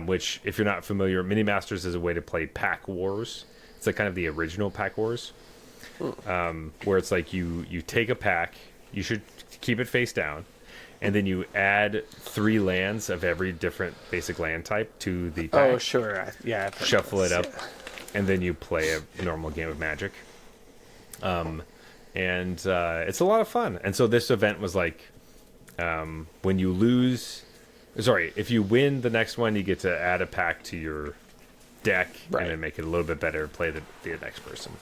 which, if you're not familiar, Mini Masters is a way to play Pack Wars. It's like kind of the original Pack Wars, where it's like you take a pack, you should keep it face down, and then you add 3 lands of every different basic land type to the pack. Oh, sure. Yeah. Shuffle it up, and then you play a normal game of Magic. And it's a lot of fun. And so this event was when you lose... Sorry, if you win the next one, you get to add a pack to your deck and then make it a little bit better, play the next person.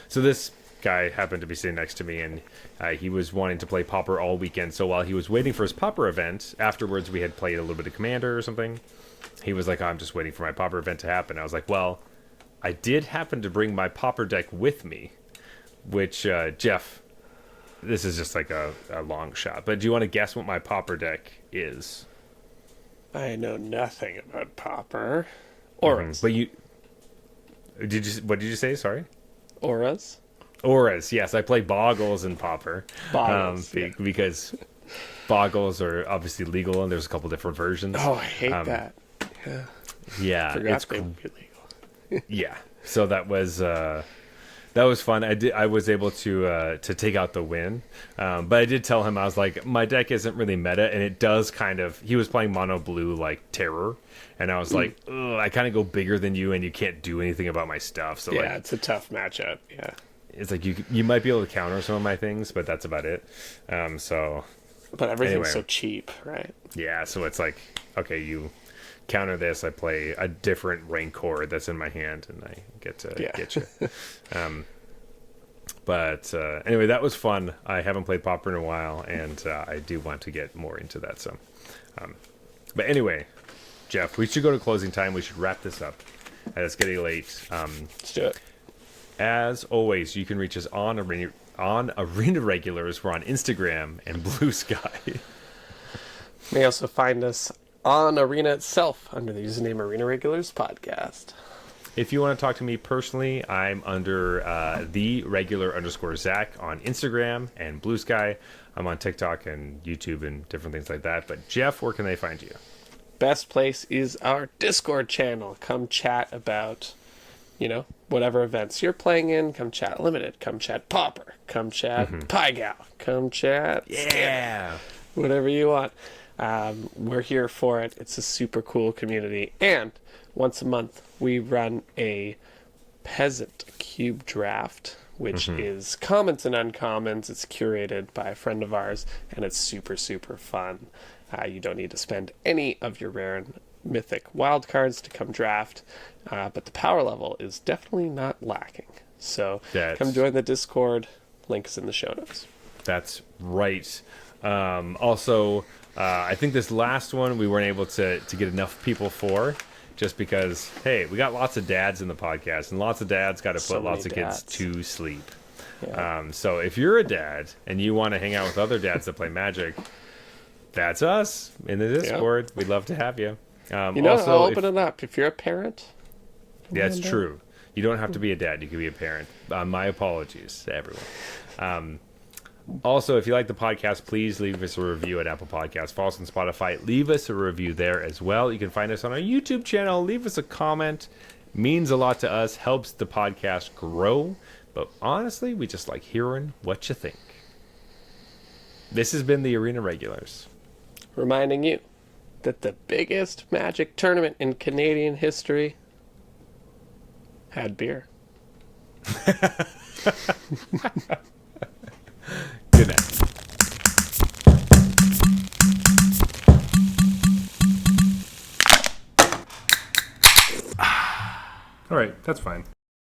So this guy happened to be sitting next to me, and he was wanting to play Pauper all weekend. So while he was waiting for his Pauper event, afterwards we had played a little bit of Commander or something. He was like, I'm just waiting for my Pauper event to happen. I was like, well, I did happen to bring my Pauper deck with me, which, Jeff, this is just like a long shot, but do you want to guess what my Pauper deck is? I know nothing about Pauper. Auras. But What did you say? Sorry. Auras? Auras. Yes, I play Boggles and Pauper. Boggles, Because Boggles are obviously legal, and there's a couple different versions. Oh, I hate that. Yeah. Yeah, Forgot they would be legal. yeah. So that was fun. I was able to take out the win, but I did tell him, I was like, my deck isn't really meta, and it does kind of. He was playing mono blue like Terror, and I was like, ugh, I kind of go bigger than you, and you can't do anything about my stuff. So yeah, it's a tough matchup. Yeah, it's like you might be able to counter some of my things, but that's about it. But everything's so cheap, right? Yeah, so it's like, okay, you counter this, I play a different Rancor that's in my hand, and I get to get you. But anyway, that was fun. I haven't played Pauper in a while, and I do want to get more into that. So, but anyway, Jeff, we should go to closing time. We should wrap this up. It's getting late. Let's do it. As always, you can reach us on Arena Regulars. We're on Instagram and Blue Sky. You may also find us on Arena itself under the username Arena Regulars Podcast. If you want to talk to me personally, I'm under _Zach on Instagram and Blue Sky. I'm on TikTok and YouTube and different things like that. But Jeff, where can they find you? Best place is our Discord channel. Come chat about, whatever events you're playing in. Come chat Limited. Come chat Pauper. Come chat Pygal. Come chat Scanner. Whatever you want. We're here for it. It's a super cool community. And once a month, we run a peasant cube draft, which is commons and uncommons. It's curated by a friend of ours, and it's super, super fun. You don't need to spend any of your rare and mythic wildcards to come draft, but the power level is definitely not lacking. So come join the Discord. Link is in the show notes. That's right. Also, I think this last one we weren't able to get enough people for, just because, hey, we got lots of dads in the podcast, and lots of dads got to put lots of kids to sleep. Yeah. So if you're a dad and you want to hang out with other dads that play Magic, that's us in the Discord. We'd love to have you. Also, I'll open it up. If you're a parent. That's true. You don't have to be a dad. You can be a parent. My apologies to everyone. Also, if you like the podcast, please leave us a review at Apple Podcasts. Follow us on Spotify. Leave us a review there as well. You can find us on our YouTube channel. Leave us a comment. Means a lot to us. Helps the podcast grow. But honestly, we just like hearing what you think. This has been the Arena Regulars, reminding you that the biggest Magic tournament in Canadian history had beer. Good night. All right, that's fine.